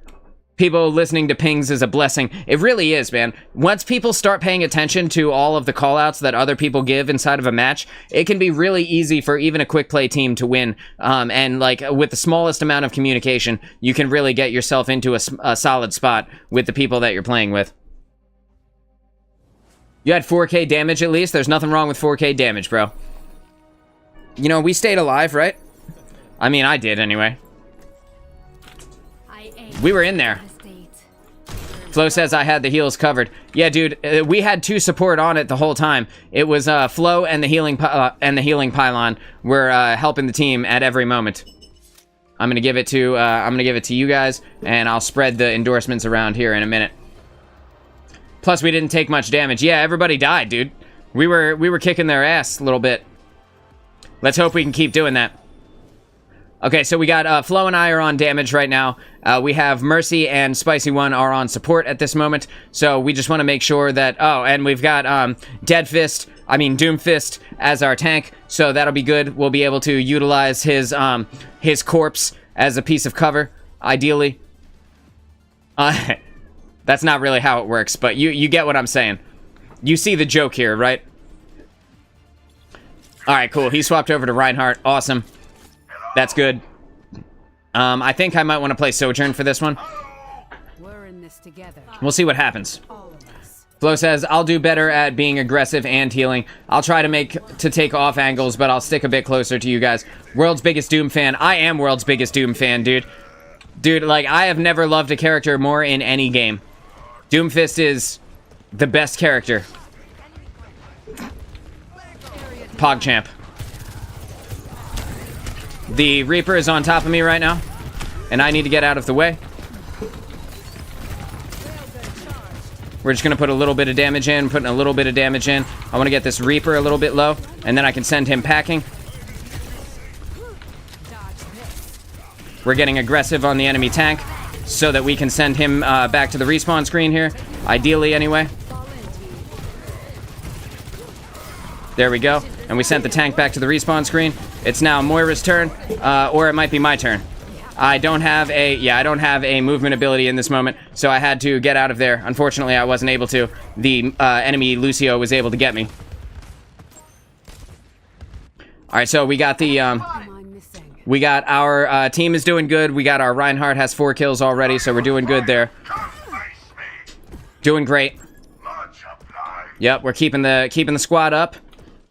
people listening to pings is a blessing. It really is, man. Once people start paying attention to all of the callouts that other people give inside of a match, it can be really easy for even a quick play team to win. And like with the smallest amount of communication, you can really get yourself into a solid spot with the people that you're playing with. You had 4K damage at least. There's nothing wrong with 4K damage, bro. You know, we stayed alive, right? I mean, I did anyway. We were in there. Flo says I had the heals covered. Yeah, dude, we had 2 support on it the whole time. It was Flo and the healing pylon were helping the team at every moment. I'm gonna give it to you guys, and I'll spread the endorsements around here in a minute. Plus, we didn't take much damage. Yeah, everybody died, dude. We were kicking their ass a little bit. Let's hope we can keep doing that. Okay, so we got Flo and I are on damage right now. We have Mercy and Spicy One are on support at this moment. So we just want to make sure that... Oh, and we've got Doomfist as our tank. So that'll be good. We'll be able to utilize his corpse as a piece of cover, ideally. That's not really how it works, but you get what I'm saying. You see the joke here, right? Alright, cool. He swapped over to Reinhardt. Awesome. That's good. I think I might want to play Sojourn for this one. We're in this together. We'll see what happens. Flo says, I'll do better at being aggressive and healing. I'll try to take off angles, but I'll stick a bit closer to you guys. World's biggest Doom fan. I am world's biggest Doom fan, dude. Dude, like, I have never loved a character more in any game. Doomfist is the best character. PogChamp. The Reaper is on top of me right now, and I need to get out of the way. We're just going to put a little bit of damage in, putting a little bit of damage in. I want to get this Reaper a little bit low, and then I can send him packing. We're getting aggressive on the enemy tank so that we can send him back to the respawn screen here, ideally anyway. There we go. And we sent the tank back to the respawn screen. It's now Moira's turn, or it might be my turn. I don't have a movement ability in this moment, so I had to get out of there. Unfortunately, I wasn't able to. The enemy Lucio was able to get me. All right, so we got our team is doing good. We got our Reinhardt has 4 kills already, so we're doing good there. Doing great. Yep, we're keeping the squad up.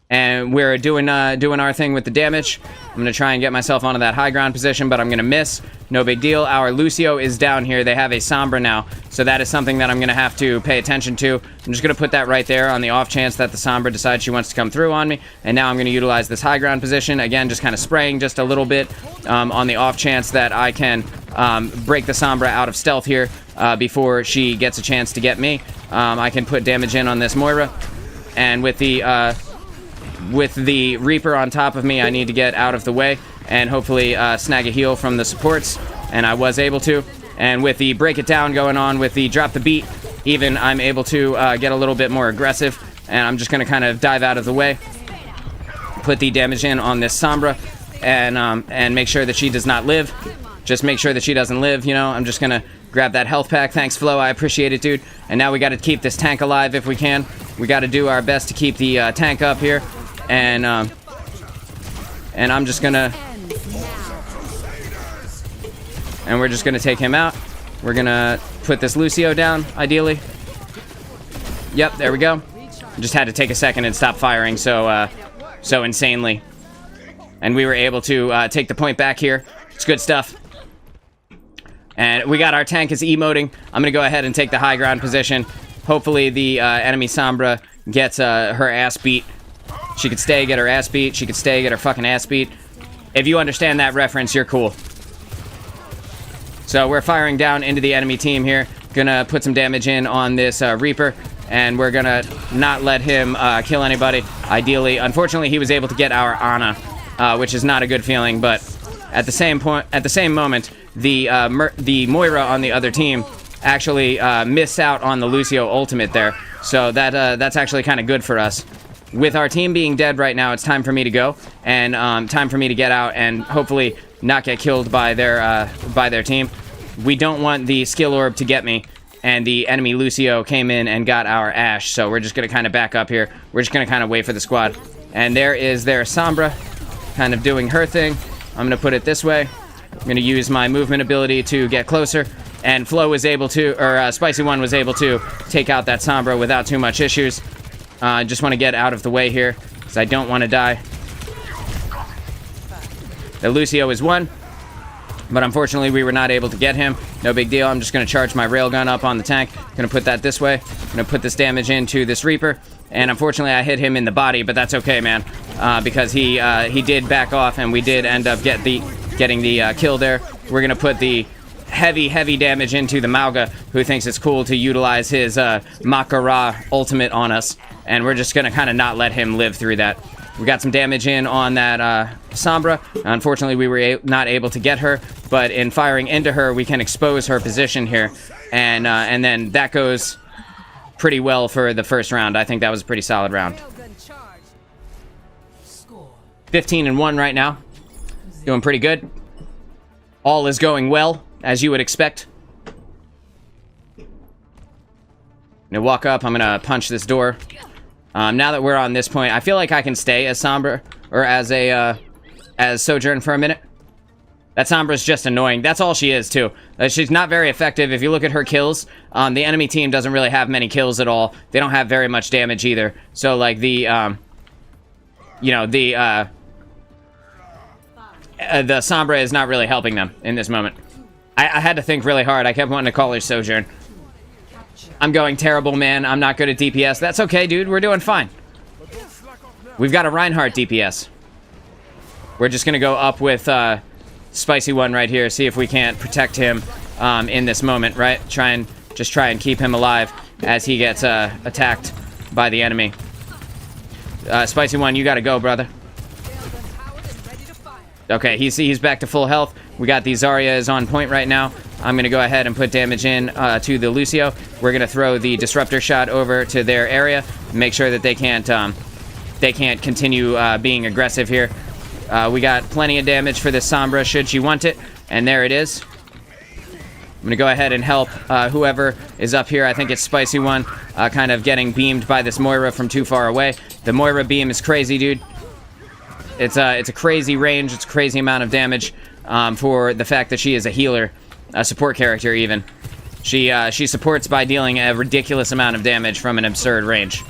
And we're doing our thing with the damage. I'm going to try and get myself onto that high ground position, but I'm going to miss. No big deal. Our Lucio is down here. They have a Sombra now, so that is something that I'm going to have to pay attention to. I'm just going to put that right there on the off chance that the Sombra decides she wants to come through on me. And now I'm going to utilize this high ground position. Again, just kind of spraying just a little bit on the off chance that I can break the Sombra out of stealth here before she gets a chance to get me. I can put damage in on this Moira. And with the Reaper on top of me, I need to get out of the way and hopefully snag a heal from the supports, and I was able to. And with the break it down going on, with the drop the beat, even I'm able to get a little bit more aggressive, and I'm just going to kind of dive out of the way, put the damage in on this Sombra, and make sure that she does not live. Just make sure that she doesn't live, you know. I'm just going to grab that health pack. Thanks, Flo. I appreciate it, dude. And now we got to keep this tank alive if we can. We got to do our best to keep the tank up here. And I'm just gonna... And we're just gonna take him out. We're gonna put this Lucio down, ideally. Yep, there we go. Just had to take a second and stop firing so insanely. And we were able to take the point back here. It's good stuff. And we got our tank is emoting. I'm gonna go ahead and take the high ground position. Hopefully the enemy Sombra gets her ass beat. She could stay, get her ass beat. She could stay, get her fucking ass beat. If you understand that reference, you're cool. So we're firing down into the enemy team here. Gonna put some damage in on this Reaper. And we're gonna not let him kill anybody, ideally. Unfortunately, he was able to get our Ana, which is not a good feeling. But at the same moment, the Moira on the other team actually missed out on the Lucio ultimate there. So that's actually kind of good for us. With our team being dead right now, it's time for me to go, and time for me to get out and hopefully not get killed by their team. we don't want the skill orb to get me. And the enemy Lucio came in and got our Ashe, so we're just going to kind of back up here. We're just going to kind of wait for the squad. And there is their Sombra, kind of doing her thing. I'm going to put it this way. I'm going to use my movement ability to get closer. And Flo was able to, or Spicy One was able to take out that Sombra without too much issues. I just want to get out of the way here, because I don't want to die. The Lucio is 1. But unfortunately, we were not able to get him. No big deal. I'm just going to charge my railgun up on the tank. Going to put that this way. Going to put this damage into this Reaper. And unfortunately, I hit him in the body, but that's okay, man. Because he did back off, and we did end up getting the kill there. We're going to put the heavy damage into the Mauga, who thinks it's cool to utilize his Makara ultimate on us. And we're just going to kind of not let him live through that. We got some damage in on that Sombra. Unfortunately, we were not able to get her, but in firing into her, we can expose her position here, and then that goes pretty well for the first round. I think that was a pretty solid round. 15-1 right now. Doing pretty good. All is going well, as you would expect. I'm gonna walk up. I'm gonna punch this door. Now that we're on this point, I feel like I can stay as Sombra, or as Sojourn for a minute. That Sombra's just annoying. That's all she is, too. She's not very effective. If you look at her kills, the enemy team doesn't really have many kills at all. They don't have very much damage either. So, like, the Sombra is not really helping them in this moment. I had to think really hard. I kept wanting to call her Sojourn. I'm going terrible, man. I'm not good at DPS. That's okay, dude. We're doing fine. We've got a Reinhardt DPS. We're just going to go up with Spicy One right here. See if we can't protect him in this moment, right? Try and keep him alive as he gets attacked by the enemy. Spicy One, you got to go, brother. Okay, he's back to full health. We got the Zarya is on point right now. I'm going to go ahead and put damage in to the Lucio. We're going to throw the Disruptor shot over to their area. Make sure that they can't continue being aggressive here. We got plenty of damage for this Sombra should she want it. And there it is. I'm going to go ahead and help whoever is up here. I think it's Spicy One, kind of getting beamed by this Moira from too far away. The Moira beam is crazy, dude. It's a crazy range. It's a crazy amount of damage for the fact that she is a healer. A support character, even. She supports by dealing a ridiculous amount of damage from an absurd range.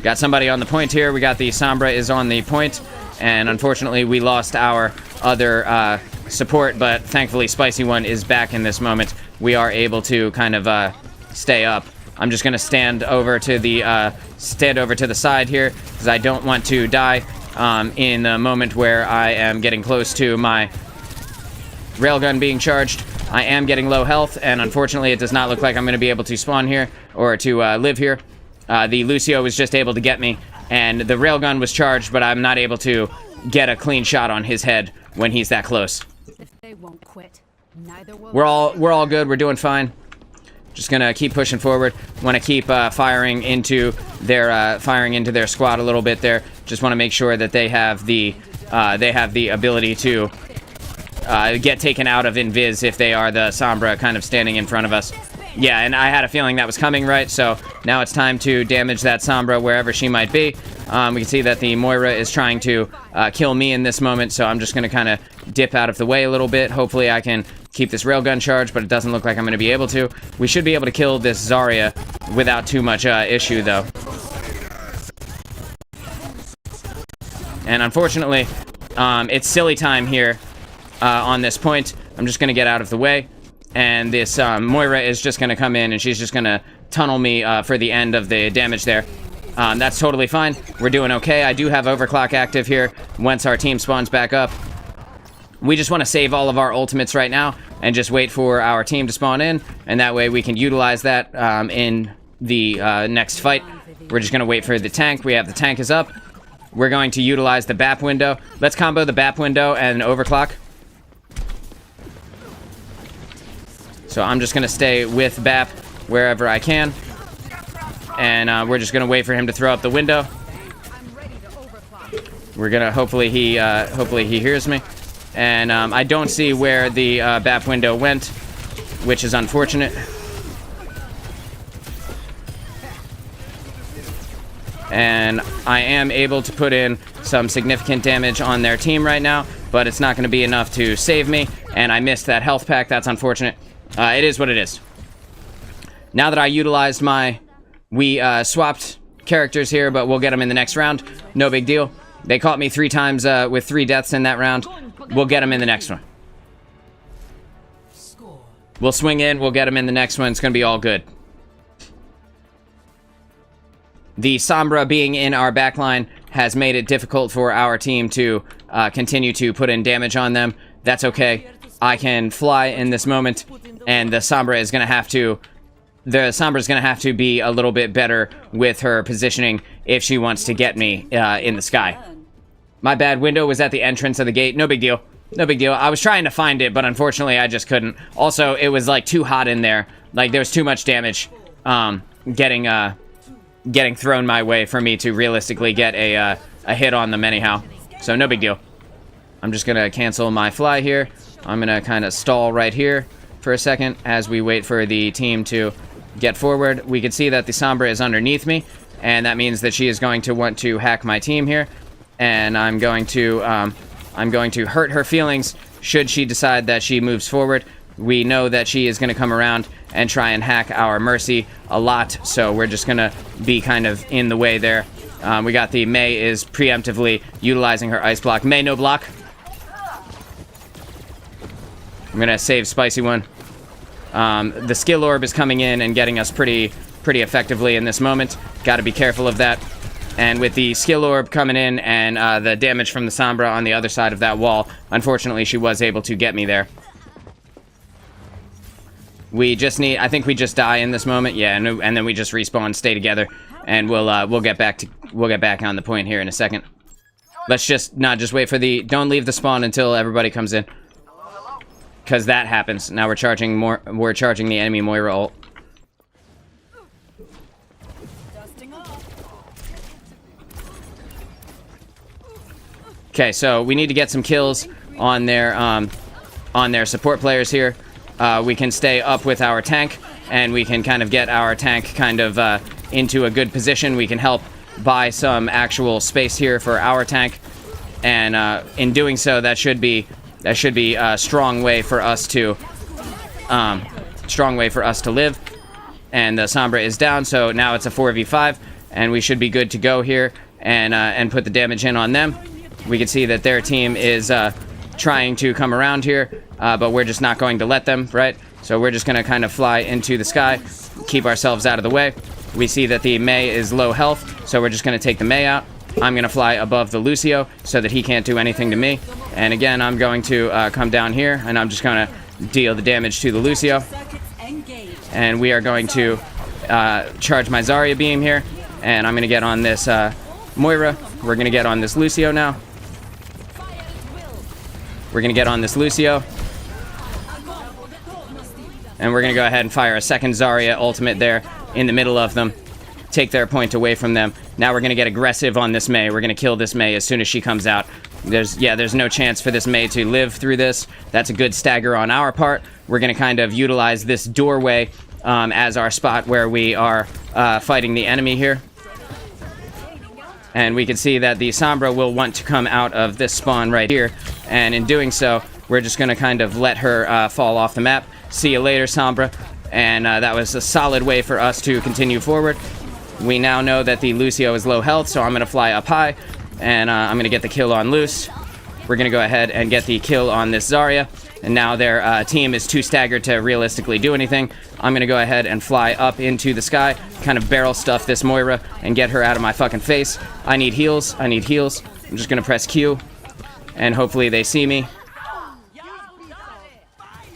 Got somebody on the point here. We got the Sombra is on the point, and unfortunately we lost our other support, but thankfully Spicy One is back in this moment. We are able to kind of stay up. I'm just gonna stand over to the side here because I don't want to die in the moment where I am getting close to my railgun being charged. I am getting low health, and unfortunately it does not look like I'm going to be able to spawn here, or to live here. The Lucio was just able to get me, and the railgun was charged, but I'm not able to get a clean shot on his head when he's that close. They won't quit. Neither will We're all good. We're doing fine. Just gonna keep pushing forward. Want to keep firing into their squad a little bit there. Just want to make sure that they have the ability to get taken out of invis if they are the Sombra kind of standing in front of us. Yeah, and I had a feeling that was coming, right? So now it's time to damage that Sombra wherever she might be. We can see that the Moira is trying to kill me in this moment, so I'm just going to kind of dip out of the way a little bit. Hopefully I can keep this railgun charged, but it doesn't look like I'm going to be able to. We should be able to kill this Zarya without too much issue, though. And unfortunately, it's silly time here on this point. I'm just going to get out of the way. And this Moira is just going to come in, and she's just going to tunnel me for the end of the damage there. That's totally fine. We're doing okay. I do have overclock active here once our team spawns back up. We just want to save all of our ultimates right now and just wait for our team to spawn in, and that way we can utilize that in the next fight. We're just going to wait for the tank. We have the tank is up. We're going to utilize the BAP window. Let's combo the BAP window and overclock. So I'm just going to stay with BAP wherever I can. And we're just going to wait for him to throw up the window. We're going to, hopefully he hears me. And I don't see where the BAP window went. which is unfortunate. And I am able to put in some significant damage on their team right now, but it's not going to be enough to save me, and I missed that health pack. That's unfortunate. It is what it is. Now that I utilized my... We swapped characters here, but we'll get them in the next round. No big deal. They caught me 3 times with 3 deaths in that round. We'll get them in the next one. We'll swing in, we'll get them in the next one. It's going to be all good. The Sombra being in our backline has made it difficult for our team to continue to put in damage on them. That's okay. I can fly in this moment, and the Sombra is going to have to... The Sombra's going to have to be a little bit better with her positioning if she wants to get me in the sky. My bad. Window was at the entrance of the gate. No big deal. No big deal. I was trying to find it, but unfortunately I just couldn't. Also, it was like too hot in there. Like there was too much damage getting thrown my way for me to realistically get a hit on them anyhow. So no big deal. I'm just going to cancel my fly here. I'm going to kind of stall right here for a second as we wait for the team to get forward. We can see that the Sombra is underneath me, and that means that she is going to want to hack my team here, and I'm going to hurt her feelings should she decide that she moves forward. We know that she is going to come around and try and hack our Mercy a lot, so we're just going to be kind of in the way there. We got the Mei is preemptively utilizing her ice block. Mei, no block. I'm going to save Spicy One. The skill orb is coming in and getting us pretty effectively in this moment. Got to be careful of that. And with the skill orb coming in and the damage from the Sombra on the other side of that wall, unfortunately she was able to get me there. We just need... I think we just die in this moment. Yeah, and then we just respawn, stay together, and we'll get back on the point here in a second. Let's just not just wait for the... Don't leave the spawn until everybody comes in. Because that happens. Now we're charging the enemy Moira ult. Okay, so we need to get some kills on their support players here. We can stay up with our tank, and we can kind of get our tank kind of into a good position. We can help buy some actual space here for our tank, and in doing so, that should be a strong way for us to live. And the Sombra is down, so now it's a 4v5, and we should be good to go here and put the damage in on them. We can see that their team is trying to come around here, but we're just not going to let them, right? So we're just going to kind of fly into the sky, keep ourselves out of the way. We see that the Mei is low health, so we're just going to take the Mei out. I'm going to fly above the Lucio so that he can't do anything to me. And again, I'm going to come down here, and I'm just going to deal the damage to the Lucio. And we are going to charge my Zarya beam here, and I'm going to get on this Moira. We're going to get on this Lucio now. We're going to get on this Lucio. And we're going to go ahead and fire a second Zarya ultimate there in the middle of them. Take their point away from them. Now we're going to get aggressive on this Mei. We're going to kill this Mei as soon as she comes out. There's no chance for this Mei to live through this. That's a good stagger on our part. We're going to kind of utilize this doorway as our spot where we are fighting the enemy here. And we can see that the Sombra will want to come out of this spawn right here. And in doing so, we're just going to kind of let her fall off the map. See you later, Sombra. And that was a solid way for us to continue forward. We now know that the Lucio is low health, so I'm going to fly up high. And I'm going to get the kill on Luce. We're going to go ahead and get the kill on this Zarya. And now their team is too staggered to realistically do anything. I'm going to go ahead and fly up into the sky, kind of barrel stuff this Moira, and get her out of my fucking face. I need heals. I need heals. I'm just going to press Q, and hopefully they see me.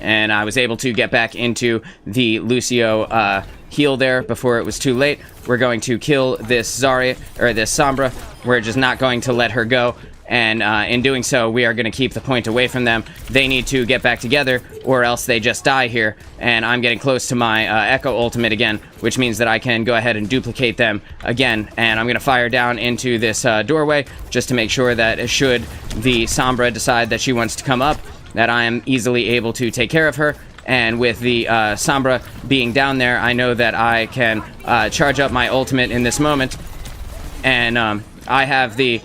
And I was able to get back into the Lucio heal there before it was too late. We're going to kill this Zarya, or this Sombra. We're just not going to let her go. And in doing so, we are going to keep the point away from them. They need to get back together, or else they just die here. And I'm getting close to my Echo ultimate again, which means that I can go ahead and duplicate them again. And I'm going to fire down into this doorway, just to make sure that should the Sombra decide that she wants to come up, that I am easily able to take care of her. and with the Sombra being down there, I know that I can charge up my ultimate in this moment, and I have the...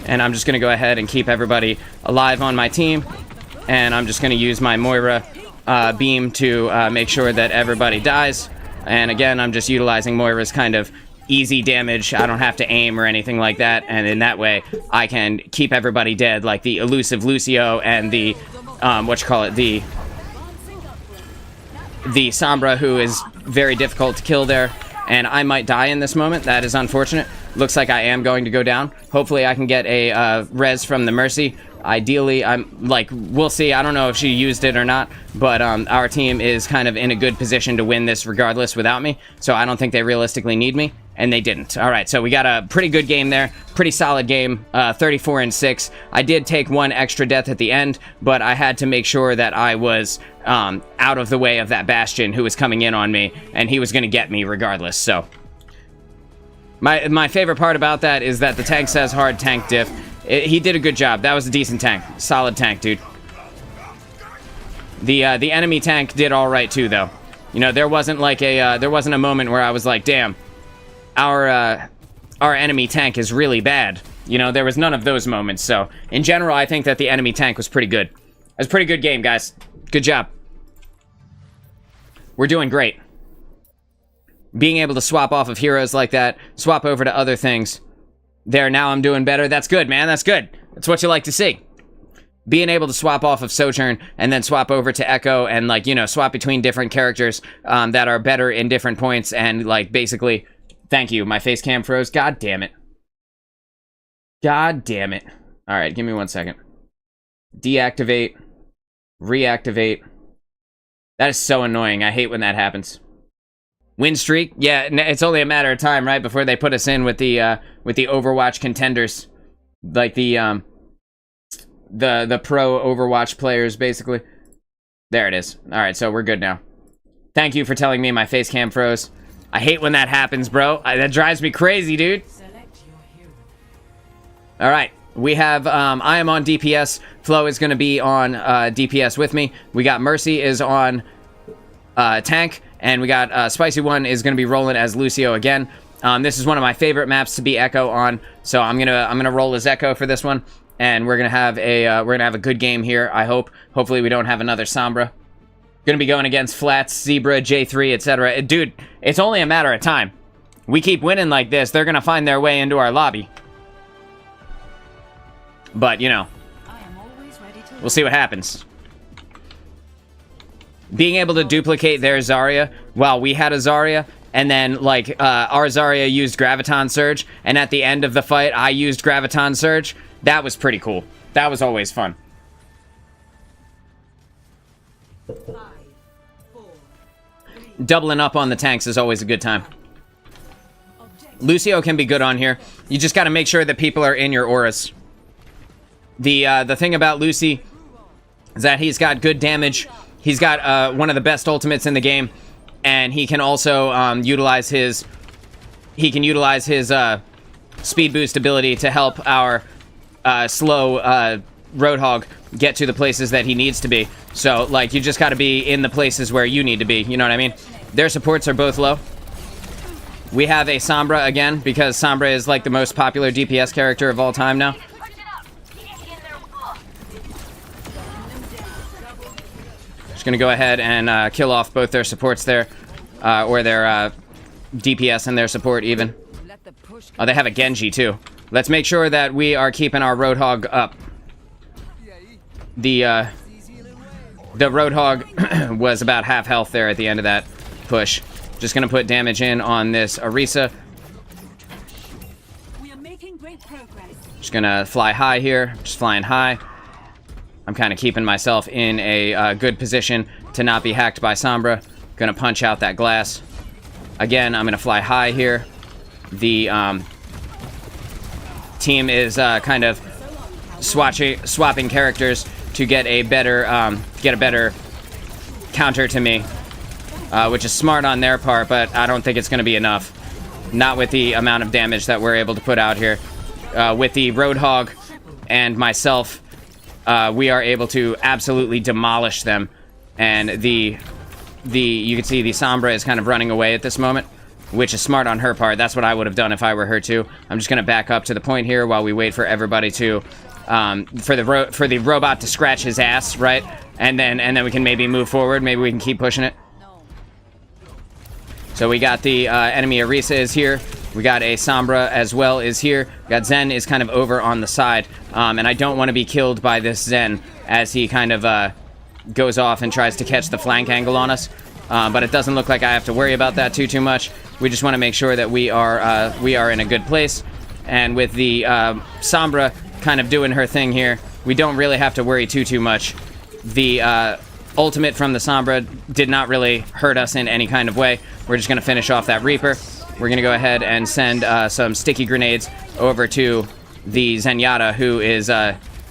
And I'm just going to go ahead and keep everybody alive on my team, and I'm just going to use my Moira beam to make sure that everybody dies. And again, I'm just utilizing Moira's kind of easy damage. I don't have to aim or anything like that, and in that way I can keep everybody dead, like the elusive Lucio and the the Sombra, who is very difficult to kill there. And I might die in this moment. That is unfortunate. Looks like I am going to go down. Hopefully I can get a res from the Mercy. Ideally, we'll see. I don't know if she used it or not, but our team is kind of in a good position to win this regardless without me, so I don't think they realistically need me, and they didn't. All right, so we got a pretty good game there. Pretty solid game, 34-6. I did take one extra death at the end, but I had to make sure that I was out of the way of that Bastion who was coming in on me, and he was going to get me regardless, so... My favorite part about that is that the tank says hard tank diff. He did a good job. That was a decent tank. Solid tank, dude. The enemy tank did all right too, though. You know, there wasn't a moment where I was like, damn, our enemy tank is really bad. You know, there was none of those moments. So in general, I think that the enemy tank was pretty good. It was a pretty good game, guys. Good job. We're doing great. Being able to swap off of heroes like that, swap over to other things. There, now I'm doing better. That's good, man. That's good. That's what you like to see. Being able to swap off of Sojourn and then swap over to Echo and, like, you know, swap between different characters that are better in different points and, like, basically... Thank you. My face cam froze. God damn it. God damn it. Alright, give me 1 second. Deactivate. Reactivate. That is so annoying. I hate when that happens. Win streak? Yeah, it's only a matter of time, right, before they put us in with the Overwatch contenders, like the pro Overwatch players, basically. There it is. All right, so we're good now. Thank you for telling me my face cam froze. I hate when that happens, bro. That drives me crazy, dude. All right, we have I am on DPS. Flo is going to be on DPS with me. We got Mercy is on tank. And we got Spicy One is going to be rolling as Lucio again. This is one of my favorite maps to be Echo on, so I'm gonna roll as Echo for this one, and we're gonna have a good game here. I hope. Hopefully we don't have another Sombra. Gonna be going against Flats, Zebra, J3, etc. Dude, it's only a matter of time. We keep winning like this, they're gonna find their way into our lobby. But you know, we'll see what happens. Being able to duplicate their Zarya while we had a Zarya, and then, like, our Zarya used Graviton Surge, and at the end of the fight, I used Graviton Surge. That was pretty cool. That was always fun. 5, 4, 3. Doubling up on the tanks is always a good time. Lucio can be good on here. You just gotta make sure that people are in your auras. The thing about Lucy is that he's got good damage. He's got one of the best ultimates in the game, and he can also utilize his speed boost ability to help our slow Roadhog get to the places that he needs to be. So, like, you just got to be in the places where you need to be. You know what I mean? Their supports are both low. We have a Sombra again because Sombra is like the most popular DPS character of all time now. Gonna go ahead and kill off both their supports there, or their DPS and their support even. Oh, they have a Genji too. Let's make sure that we are keeping our Roadhog up. The Roadhog was about half health there at the end of that push. Just gonna put damage in on this Orisa. Just gonna fly high here. Just flying high. I'm kind of keeping myself in a good position to not be hacked by Sombra. Gonna punch out that glass. Again, I'm gonna fly high here. The team is kind of swapping characters to get a better counter to me, which is smart on their part, but I don't think it's gonna be enough. Not with the amount of damage that we're able to put out here. with the Roadhog and myself, we are able to absolutely demolish them. And you can see the Sombra is kind of running away at this moment, which is smart on her part. That's what I would have done if I were her too. I'm just gonna back up to the point here while we wait for everybody to, for the robot to scratch his ass, right? And then we can maybe move forward. Maybe we can keep pushing it. So we got the enemy Orisa is here. We got a Sombra as well is here. We got Zen is kind of over on the side. And I don't want to be killed by this Zen as he kind of goes off and tries to catch the flank angle on us. But it doesn't look like I have to worry about that too much. We just want to make sure that we are in a good place. And with the Sombra kind of doing her thing here, we don't really have to worry too much. The ultimate from the Sombra did not really hurt us in any kind of way. We're just going to finish off that Reaper. We're going to go ahead and send some sticky grenades over to the Zenyatta, who is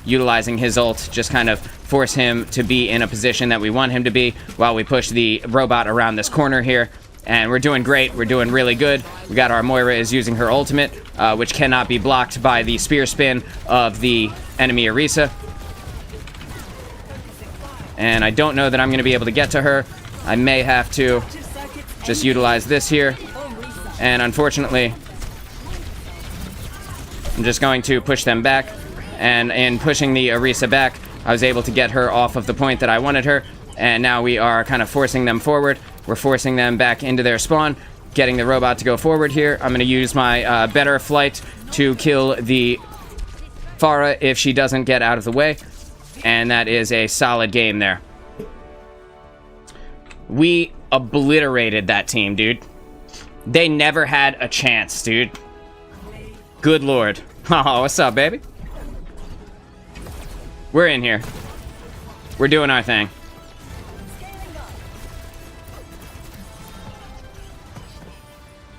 utilizing his ult, just kind of force him to be in a position that we want him to be while we push the robot around this corner here. And we're doing great. We're doing really good. We got our Moira is using her ultimate, which cannot be blocked by the spear spin of the enemy Orisa. And I don't know that I'm going to be able to get to her. I may have to just utilize this here. And unfortunately, I'm just going to push them back. And in pushing the Orisa back, I was able to get her off of the point that I wanted her. And now we are kind of forcing them forward. We're forcing them back into their spawn, getting the robot to go forward here. I'm going to use my better flight to kill the Pharah if she doesn't get out of the way. And that is a solid game there. We obliterated that team, dude. They never had a chance, dude. Good lord. Oh, what's up, baby? We're in here. We're doing our thing.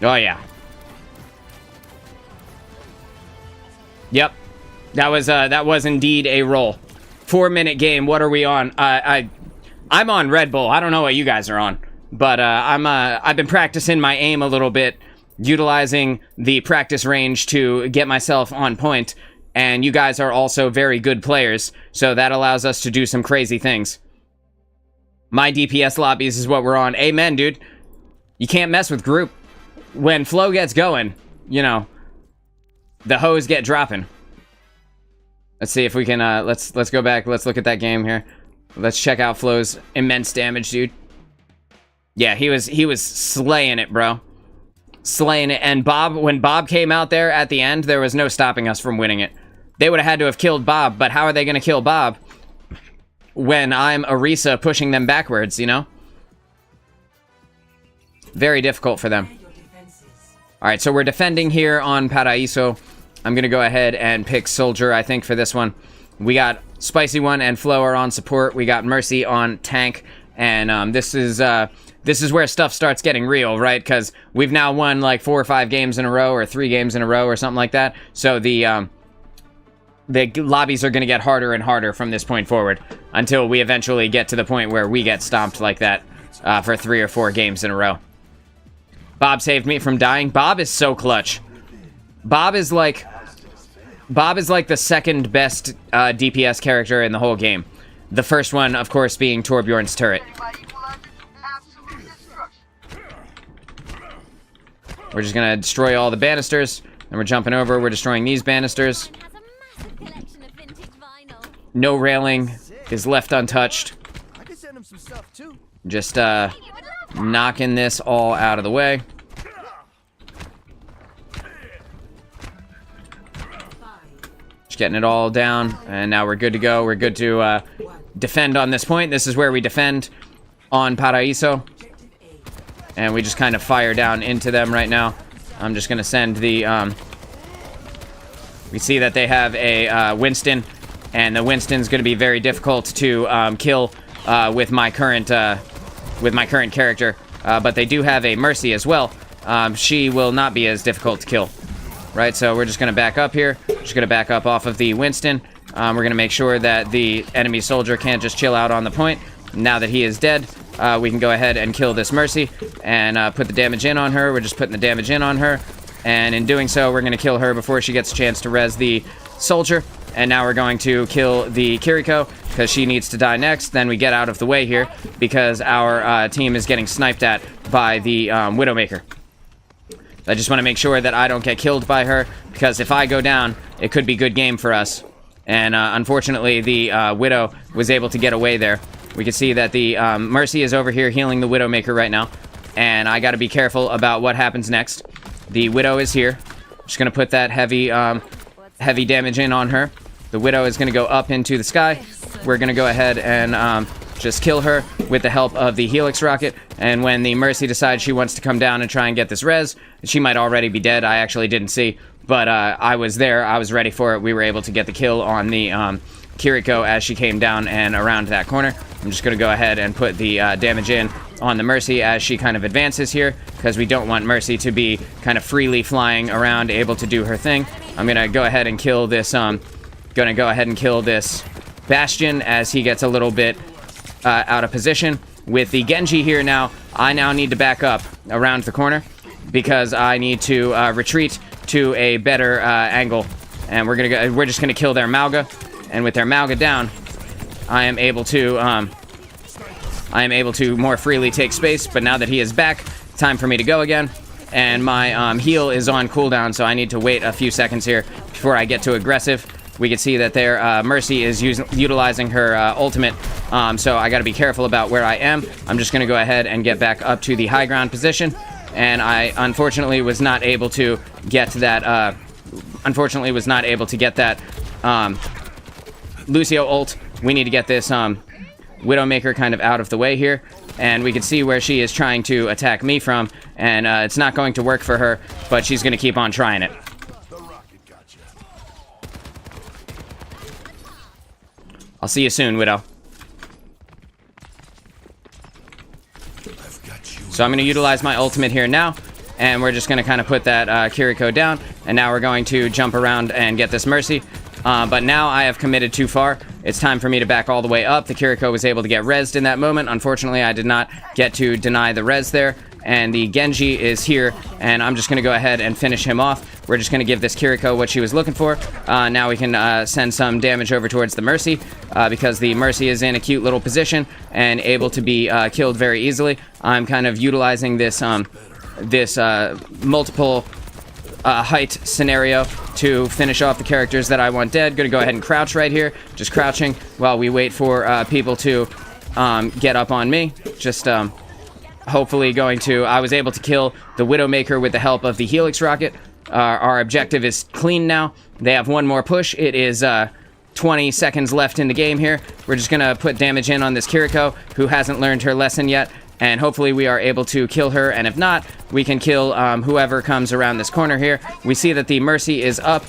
Oh, yeah. Yep. That was indeed a roll. 4-minute game. What are we on? I'm on Red Bull. I don't know what you guys are on, but I've been practicing my aim a little bit, utilizing the practice range to get myself on point. And you guys are also very good players, so that allows us to do some crazy things. My DPS lobbies is what we're on. Amen, dude. You can't mess with group. When flow gets going, you know, the hoes get dropping. Let's see if we can, let's go back. Let's look at that game here. Let's check out Flow's immense damage, dude. Yeah, he was slaying it, bro. Slaying it. And Bob, when Bob came out there at the end, there was no stopping us from winning it. They would have had to have killed Bob, but how are they going to kill Bob when I'm Orisa pushing them backwards, you know? Very difficult for them. Alright, so we're defending here on Paraíso. I'm going to go ahead and pick Soldier, I think, for this one. We got Spicy One and Flo are on support. We got Mercy on tank. And this is where stuff starts getting real, right? Because we've now won like 4 or 5 games in a row, or 3 games in a row, or something like that. So the lobbies are going to get harder and harder from this point forward until we eventually get to the point where we get stomped like that for 3 or 4 games in a row. Bob saved me from dying. Bob is so clutch. Bob is like the second best DPS character in the whole game. The first one, of course, being Torbjorn's turret. We're just gonna destroy all the banisters, and we're jumping over. We're destroying these banisters. No railing is left untouched. Just knocking this all out of the way. Just getting it all down, and now we're good to go. We're good to defend on this point. This is where we defend on Paraíso. And we just kind of fire down into them right now. I'm just going to send the... we see that they have a Winston, and the Winston's going to be very difficult to kill with my current character. But they do have a Mercy as well. She will not be as difficult to kill. Right, so we're just going to back up here. Just going to back up off of the Winston. We're going to make sure that the enemy soldier can't just chill out on the point. Now that he is dead, we can go ahead and kill this Mercy and put the damage in on her. We're just putting the damage in on her. And in doing so, we're going to kill her before she gets a chance to res the soldier. And now we're going to kill the Kiriko because she needs to die next. Then we get out of the way here because our team is getting sniped at by the Widowmaker. I just want to make sure that I don't get killed by her because if I go down, it could be good game for us. And unfortunately, the Widow was able to get away there. We can see that the Mercy is over here healing the Widowmaker right now. And I got to be careful about what happens next. The Widow is here. Just going to put that heavy damage in on her. The Widow is going to go up into the sky. We're going to go ahead and just kill her with the help of the Helix rocket. And when the Mercy decides she wants to come down and try and get this res, she might already be dead. I actually didn't see. But I was there. I was ready for it. We were able to get the kill on the Kiriko as she came down and around that corner. I'm just going to go ahead and put the damage in on the Mercy as she kind of advances here because we don't want Mercy to be kind of freely flying around, able to do her thing. I'm going to go ahead and kill this Bastion as he gets a little bit out of position. With the Genji here now, I now need to back up around the corner because I need to retreat to a better angle. And we're just gonna kill their Mauga. And with their Mauga down, I am able to more freely take space. But now that he is back, time for me to go again. And my heal is on cooldown, so I need to wait a few seconds here before I get too aggressive. We can see that their Mercy is utilizing her ultimate, so I got to be careful about where I am. I'm just going to go ahead and get back up to the high ground position, and I unfortunately was not able to get that. Lucio ult. We need to get this Widowmaker kind of out of the way here, and we can see where she is trying to attack me from, and it's not going to work for her, but she's going to keep on trying it. I'll see you soon, Widow. So I'm going to utilize my ultimate here now, and we're just going to kind of put that Kiriko down, and now we're going to jump around and get this Mercy. But now I have committed too far. It's time for me to back all the way up. The Kiriko was able to get rezzed in that moment. Unfortunately, I did not get to deny the res there. And the Genji is here, and I'm just going to go ahead and finish him off. We're just going to give this Kiriko what she was looking for. Now we can send some damage over towards the Mercy, because the Mercy is in a cute little position and able to be killed very easily. I'm kind of utilizing this multiple height scenario to finish off the characters that I want dead. Gonna go ahead and crouch right here, just crouching while we wait for people to get up on me. Just hopefully I was able to kill the Widowmaker with the help of the Helix rocket. Our objective is clean now. They have one more push. It is 20 seconds left in the game here. We're just gonna put damage in on this Kiriko, who hasn't learned her lesson yet, and hopefully we are able to kill her, and if not, we can kill whoever comes around this corner here. We see that the Mercy is up.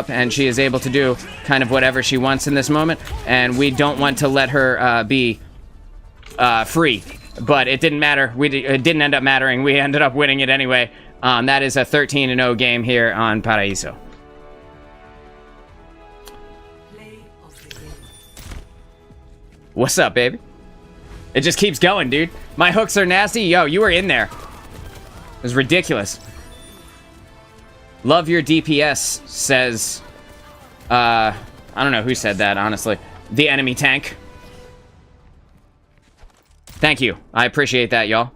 And she is able to do kind of whatever she wants in this moment, and we don't want to let her be free. But it didn't matter. It didn't end up mattering. We ended up winning it anyway. That is a 13-0 game here on Paraíso. What's up, baby? It just keeps going, dude. My hooks are nasty. Yo, you were in there. It was ridiculous. Love your DPS, says... I don't know who said that, honestly. The enemy tank. Thank you. I appreciate that, y'all.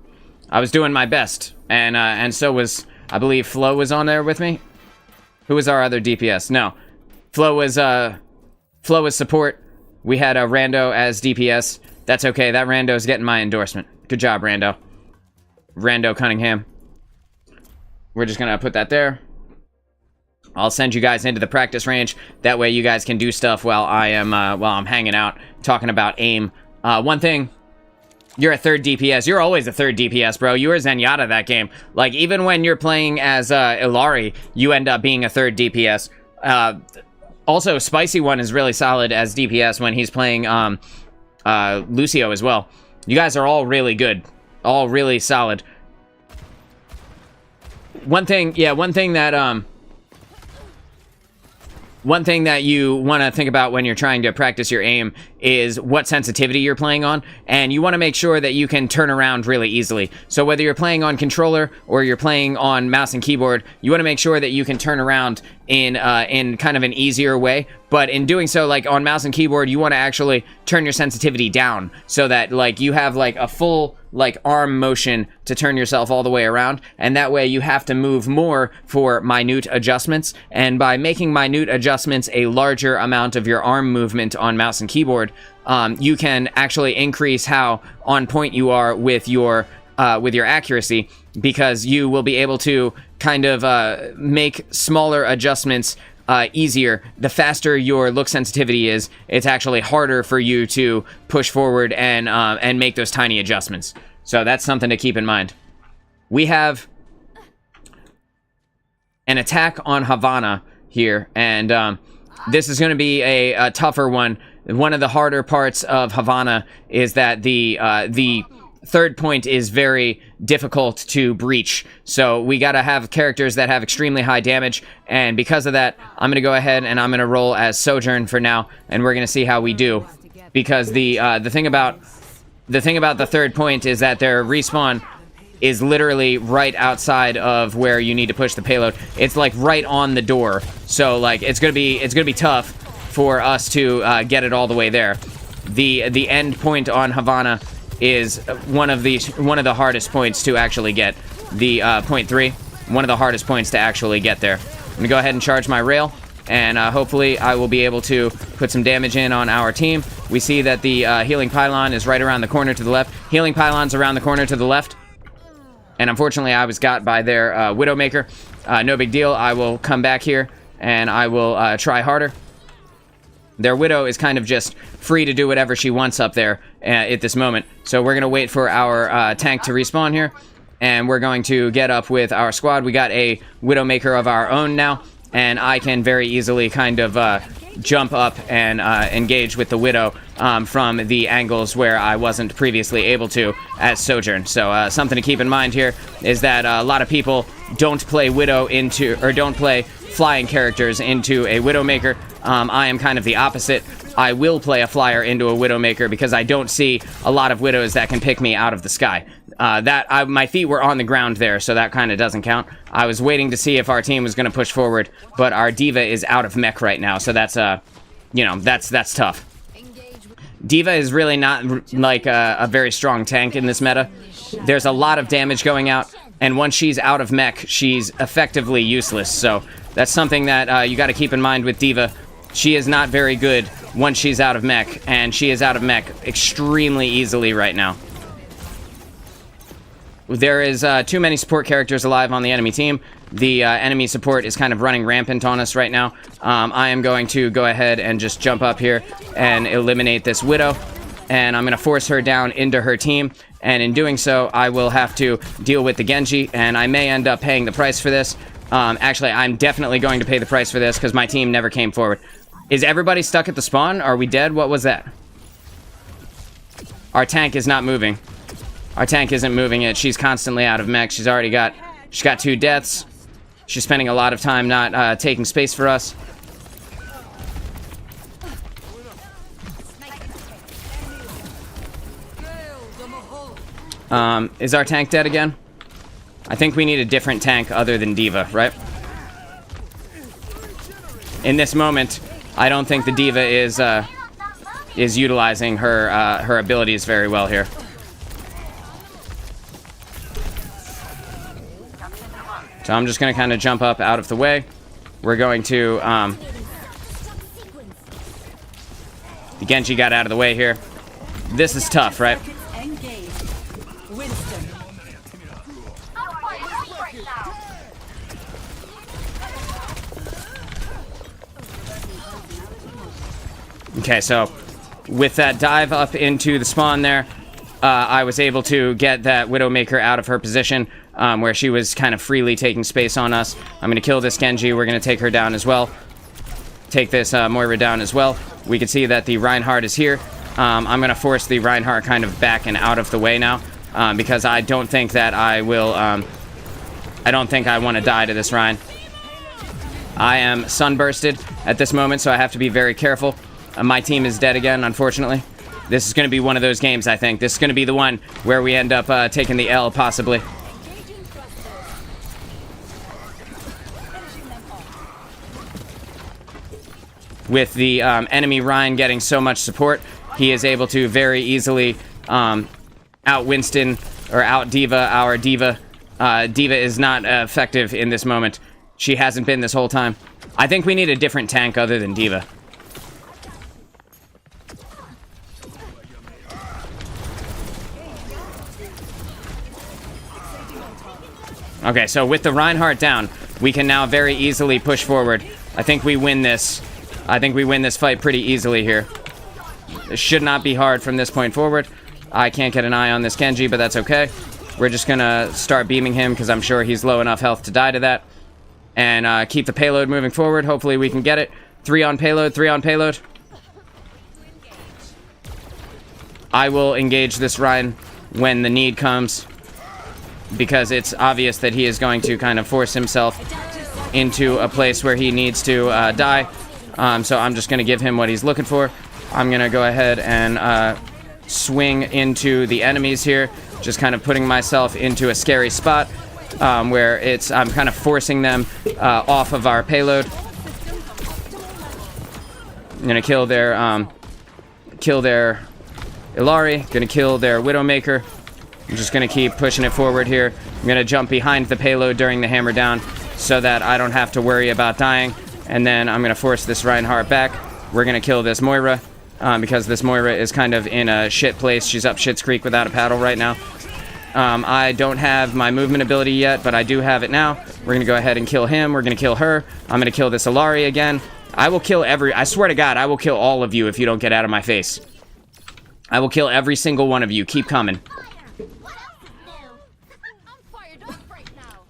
I was doing my best. And so was... I believe Flo was on there with me. Who was our other DPS? No. Flo was support. We had a Rando as DPS. That's okay. That Rando's getting my endorsement. Good job, Rando. Rando Cunningham. We're just gonna put that there. I'll send you guys into the practice range. That way you guys can do stuff while I'm hanging out, talking about aim. One thing, you're a third DPS. You're always a third DPS, bro. You were Zenyatta that game. Like, even when you're playing as Illari, you end up being a third DPS. Also, Spicy One is really solid as DPS when he's playing Lucio as well. You guys are all really good. All really solid. One thing that you want to think about when you're trying to practice your aim is what sensitivity you're playing on, and you want to make sure that you can turn around really easily. So whether you're playing on controller or you're playing on mouse and keyboard, you want to make sure that you can turn around in kind of an easier way. But in doing so, like on mouse and keyboard, you want to actually turn your sensitivity down so that like you have like a full like arm motion to turn yourself all the way around, and that way you have to move more for minute adjustments. And by making minute adjustments a larger amount of your arm movement on mouse and keyboard, you can actually increase how on point you are with your accuracy, because you will be able to kind of make smaller adjustments easier. The faster your look sensitivity is, it's actually harder for you to push forward and make those tiny adjustments. So that's something to keep in mind. We have an attack on Havana here, and this is going to be a tougher one. One of the harder parts of Havana is that the third point is very difficult to breach, so we gotta have characters that have extremely high damage, and because of that, I'm gonna go ahead and I'm gonna roll as Sojourn for now, and we're gonna see how we do. Because the thing about the third point is that their respawn is literally right outside of where you need to push the payload. It's like right on the door, so like it's gonna be tough for us to get it all the way there. The end point on Havana is one of the hardest points to actually get. The point 3, one of the hardest points to actually get there. I'm gonna go ahead and charge my rail, and hopefully I will be able to put some damage in on our team. We see that the healing pylon is right around the corner to the left. Healing pylon's around the corner to the left, and unfortunately I was got by their Widowmaker. No big deal. I will come back here and I will try harder. Their Widow is kind of just free to do whatever she wants up there at this moment. So we're going to wait for our tank to respawn here, and we're going to get up with our squad. We got a Widowmaker of our own now, and I can very easily kind of jump up and engage with the Widow from the angles where I wasn't previously able to as Sojourn. So something to keep in mind here is that a lot of people don't play Widow into, or don't play flying characters into a Widowmaker. I am kind of the opposite. I will play a flyer into a Widowmaker because I don't see a lot of Widows that can pick me out of the sky. My feet were on the ground there, so that kind of doesn't count. I was waiting to see if our team was going to push forward, but our D.Va is out of mech right now, so that's, that's tough. D.Va is really not like a very strong tank in this meta. There's a lot of damage going out, and once she's out of mech, she's effectively useless, so that's something that you got to keep in mind with D.Va. She is not very good once she's out of mech, and she is out of mech extremely easily right now. There is too many support characters alive on the enemy team. The enemy support is kind of running rampant on us right now. I am going to go ahead and just jump up here and eliminate this Widow, and I'm going to force her down into her team, and in doing so, I will have to deal with the Genji, and I may end up paying the price for this. Actually, I'm definitely going to pay the price for this because my team never came forward. Is everybody stuck at the spawn? Are we dead? What was that? Our tank is not moving. Our tank isn't moving yet. She's constantly out of mech. She's got 2 deaths. She's spending a lot of time not taking space for us. Is our tank dead again? I think we need a different tank other than D.Va, right? In this moment, I don't think the D.Va is utilizing her abilities very well here. So I'm just going to kind of jump up out of the way. We're going to... the Genji got out of the way here. This is tough, right? Okay, so with that dive up into the spawn there, I was able to get that Widowmaker out of her position, where she was kind of freely taking space on us. I'm going to kill this Genji. We're going to take her down as well. Take this Moira down as well. We can see that the Reinhardt is here. I'm going to force the Reinhardt kind of back and out of the way now, because I don't think that I will... I don't think I want to die to this Rein. I am sunbursted at this moment, so I have to be very careful. My team is dead again, unfortunately. This is going to be one of those games, I think. This is going to be the one where we end up taking the L, possibly. With the enemy Ryan getting so much support, he is able to very easily out Winston, or out D.Va, our D.Va. D.Va is not effective in this moment. She hasn't been this whole time. I think we need a different tank other than D.Va. Okay, so with the Reinhardt down, we can now very easily push forward. I think we win this. I think we win this fight pretty easily here. It should not be hard from this point forward. I can't get an eye on this Genji, but that's okay. We're just gonna start beaming him because I'm sure he's low enough health to die to that. And keep the payload moving forward. Hopefully we can get it. 3 on payload, 3 on payload. I will engage this Ryan when the need comes, because it's obvious that he is going to kind of force himself into a place where he needs to die. So I'm just going to give him what he's looking for. I'm going to go ahead and swing into the enemies here, just kind of putting myself into a scary spot where I'm kind of forcing them off of our payload. I'm going to kill their Illari, going to kill their Widowmaker. I'm just going to keep pushing it forward here. I'm going to jump behind the payload during the hammer down so that I don't have to worry about dying. And then I'm going to force this Reinhardt back. We're going to kill this Moira because this Moira is kind of in a shit place. She's up Shit's Creek without a paddle right now. I don't have my movement ability yet, but I do have it now. We're going to go ahead and kill him. We're going to kill her. I'm going to kill this Illari again. I will kill I swear to God, I will kill all of you if you don't get out of my face. I will kill every single one of you. Keep coming.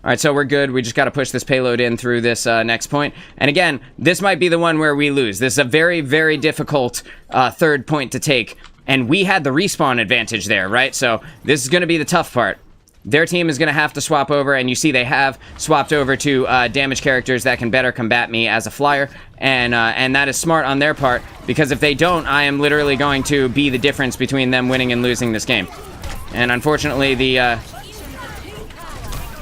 Alright, so we're good. We just got to push this payload in through this next point. And again, this might be the one where we lose. This is a very, very difficult third point to take. And we had the respawn advantage there, right? So this is going to be the tough part. Their team is going to have to swap over, and you see they have swapped over to damage characters that can better combat me as a flyer. And that is smart on their part, because if they don't, I am literally going to be the difference between them winning and losing this game. And unfortunately, the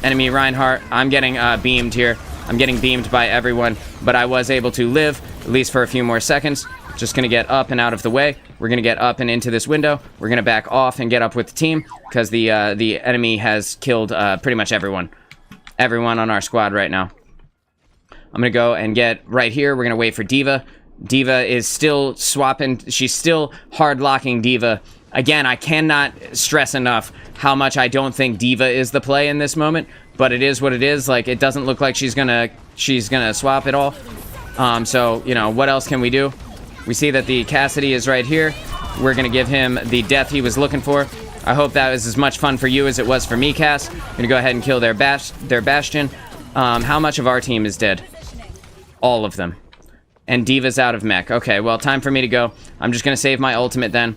enemy Reinhardt, I'm getting beamed here. I'm getting beamed by everyone, but I was able to live, at least for a few more seconds. Just going to get up and out of the way. We're going to get up and into this window. We're going to back off and get up with the team, because the enemy has killed pretty much everyone. Everyone on our squad right now. I'm going to go and get right here. We're going to wait for D.Va. D.Va is still swapping. She's still hard-locking D.Va. Again, I cannot stress enough how much I don't think D.Va is the play in this moment, but it is what it is. Like, it doesn't look like she's gonna swap at all. So, you know, what else can we do? We see that the Cassidy is right here. We're gonna give him the death he was looking for. I hope that was as much fun for you as it was for me, Cass. I'm gonna go ahead and kill their Bastion. How much of our team is dead? All of them. And D.Va's out of mech. Okay, well, time for me to go. I'm just gonna save my ultimate then.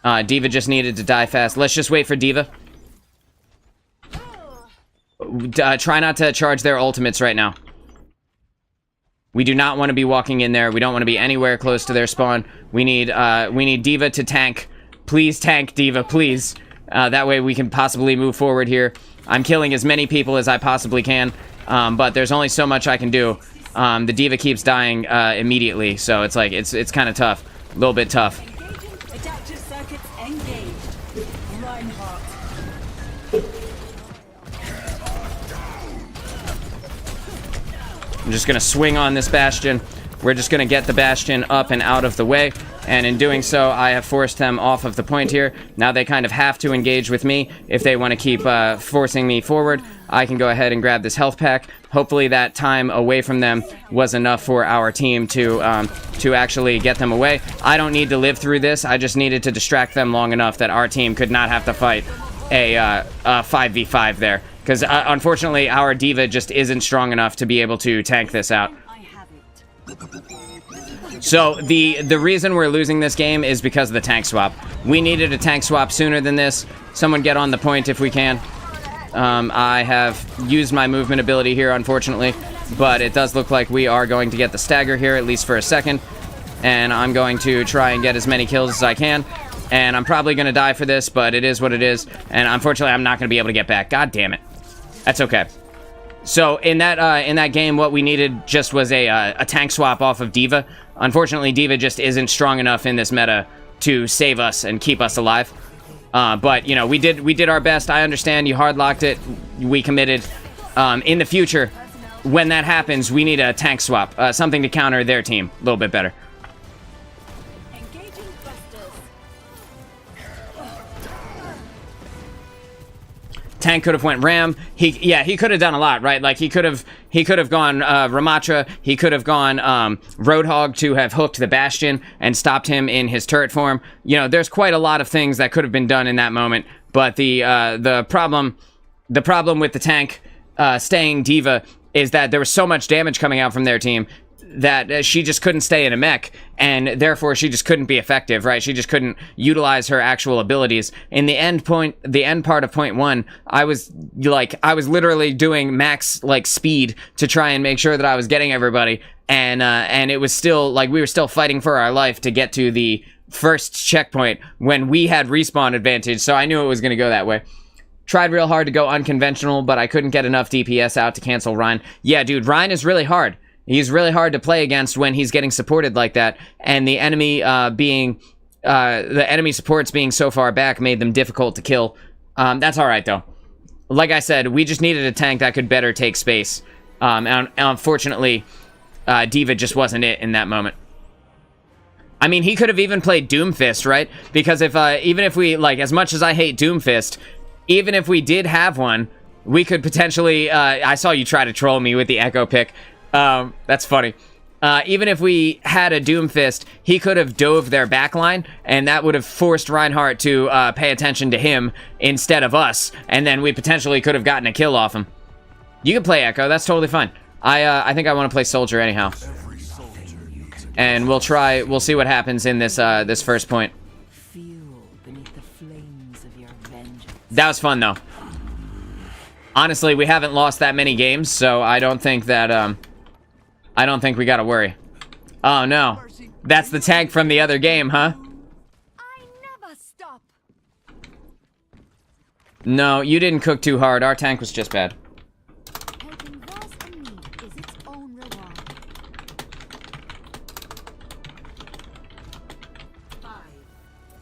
D.Va just needed to die fast. Let's just wait for D.Va. Try not to charge their ultimates right now. We do not want to be walking in there. We don't want to be anywhere close to their spawn. We need D.Va to tank. Please tank, D.Va, please. That way we can possibly move forward here. I'm killing as many people as I possibly can, but there's only so much I can do. The D.Va keeps dying immediately, so it's like it's kind of tough. A little bit tough. Adaptive circuits engaged. Reinhardt. I'm just going to swing on this Bastion. We're just going to get the Bastion up and out of the way. And in doing so, I have forced them off of the point here. Now they kind of have to engage with me if they want to keep forcing me forward. I can go ahead and grab this health pack. Hopefully that time away from them was enough for our team to actually get them away. I don't need to live through this. I just needed to distract them long enough that our team could not have to fight a 5v5 there. Because unfortunately, our D.Va just isn't strong enough to be able to tank this out. So the reason we're losing this game is because of the tank swap. We needed a tank swap sooner than this. Someone get on the point if we can. I have used my movement ability here, unfortunately, but it does look like we are going to get the stagger here, at least for a second. and I'm going to try and get as many kills as I can. And I'm probably going to die for this, but it is what it is. And unfortunately, I'm not going to be able to get back. God damn it. That's okay. So in that game, what we needed just was a tank swap off of D.Va. Unfortunately, D.Va just isn't strong enough in this meta to save us and keep us alive. But you know, we did our best. I understand you hard locked it. We committed. In the future, when that happens, we need a tank swap, something to counter their team a little bit better. Engaging thrusters. Tank could have went Ram. He could have done a lot, right? Like he could have gone Ramatra. He could have gone Roadhog to have hooked the Bastion and stopped him in his turret form. You know, there's quite a lot of things that could have been done in that moment. But the problem with the tank staying D.Va is that there was so much damage coming out from their team that she just couldn't stay in a mech, and therefore she just couldn't be effective, right? She just couldn't utilize her actual abilities. In the end part of point 1, I was literally doing max like speed to try and make sure that I was getting everybody, and it was still like we were still fighting for our life to get to the first checkpoint when we had respawn advantage, so I knew it was going to go that way. Tried real hard to go unconventional, but I couldn't get enough DPS out to cancel Rhine. Yeah, dude, Rhine is really hard. He's really hard to play against when he's getting supported like that, and the enemy the enemy supports being so far back made them difficult to kill. That's all right though. Like I said, we just needed a tank that could better take space. And unfortunately, D.Va just wasn't it in that moment. I mean, he could have even played Doomfist, right? Because if even if we, like, as much as I hate Doomfist, even if we did have one, we could potentially I saw you try to troll me with the Echo pick. That's funny. Even if we had a Doomfist, he could have dove their backline, and that would have forced Reinhardt to pay attention to him instead of us, and then we potentially could have gotten a kill off him. You can play Echo, that's totally fine. I think I want to play Soldier anyhow. And we'll see what happens in this this first point. That was fun though. Honestly, we haven't lost that many games, so I don't think that I don't think we gotta worry. Oh no, that's the tank from the other game, huh? I never stop. No, you didn't cook too hard. Our tank was just bad. Helping those in need is its own reward. 5,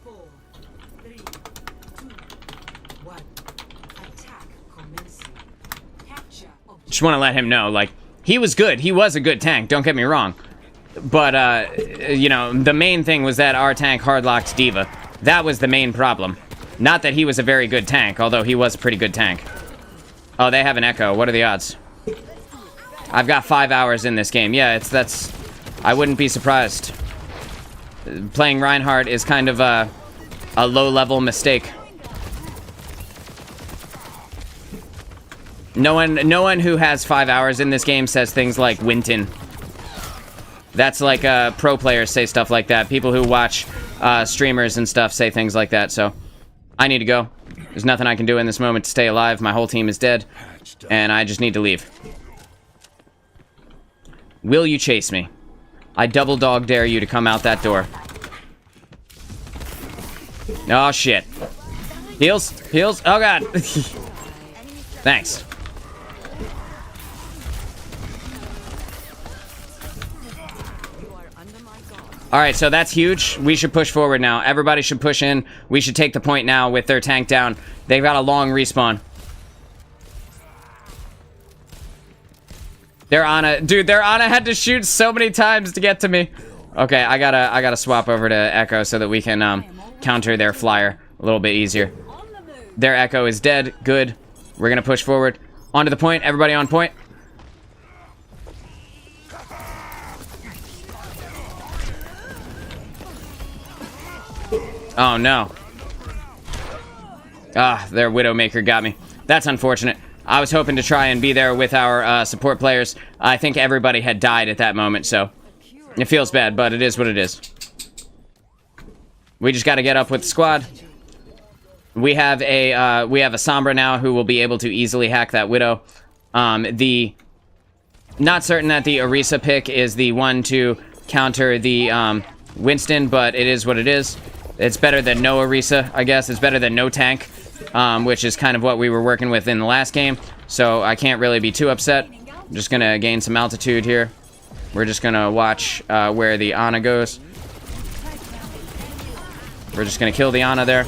4, 3, 2, 1. Attack commencing. Capture objective. Just want to let him know, like, he was good. He was a good tank, don't get me wrong. But, you know, the main thing was that our tank hardlocked D.Va. That was the main problem. Not that he was a very good tank, although he was a pretty good tank. Oh, they have an Echo. What are the odds? I've got 5 hours in this game. Yeah, that's... I wouldn't be surprised. Playing Reinhardt is kind of a low-level mistake. No one who has 5 hours in this game says things like Winton. That's like pro players say stuff like that. People who watch streamers and stuff say things like that. So I need to go. There's nothing I can do in this moment to stay alive. My whole team is dead, and I just need to leave. Will you chase me? I double dog dare you to come out that door. Oh shit. Heals, heals. Oh god. Thanks. Alright, so that's huge. We should push forward now. Everybody should push in. We should take the point now with their tank down. They've got a long respawn. Their Ana... Dude, their Ana had to shoot so many times to get to me. Okay, I gotta swap over to Echo so that we can counter their flyer a little bit easier. Their Echo is dead. Good. We're gonna push forward. Onto the point. Everybody on point. Oh no. Ah, their Widowmaker got me. That's unfortunate. I was hoping to try and be there with our support players. I think everybody had died at that moment, so it feels bad, but it is what it is. We just got to get up with the squad. We have a Sombra now who will be able to easily hack that Widow. Not certain that the Orisa pick is the one to counter the Winston, but it is what it is. It's better than no Orisa, I guess. It's better than no tank, which is kind of what we were working with in the last game. So I can't really be too upset. I'm just going to gain some altitude here. We're just going to watch where the Ana goes. We're just going to kill the Ana there.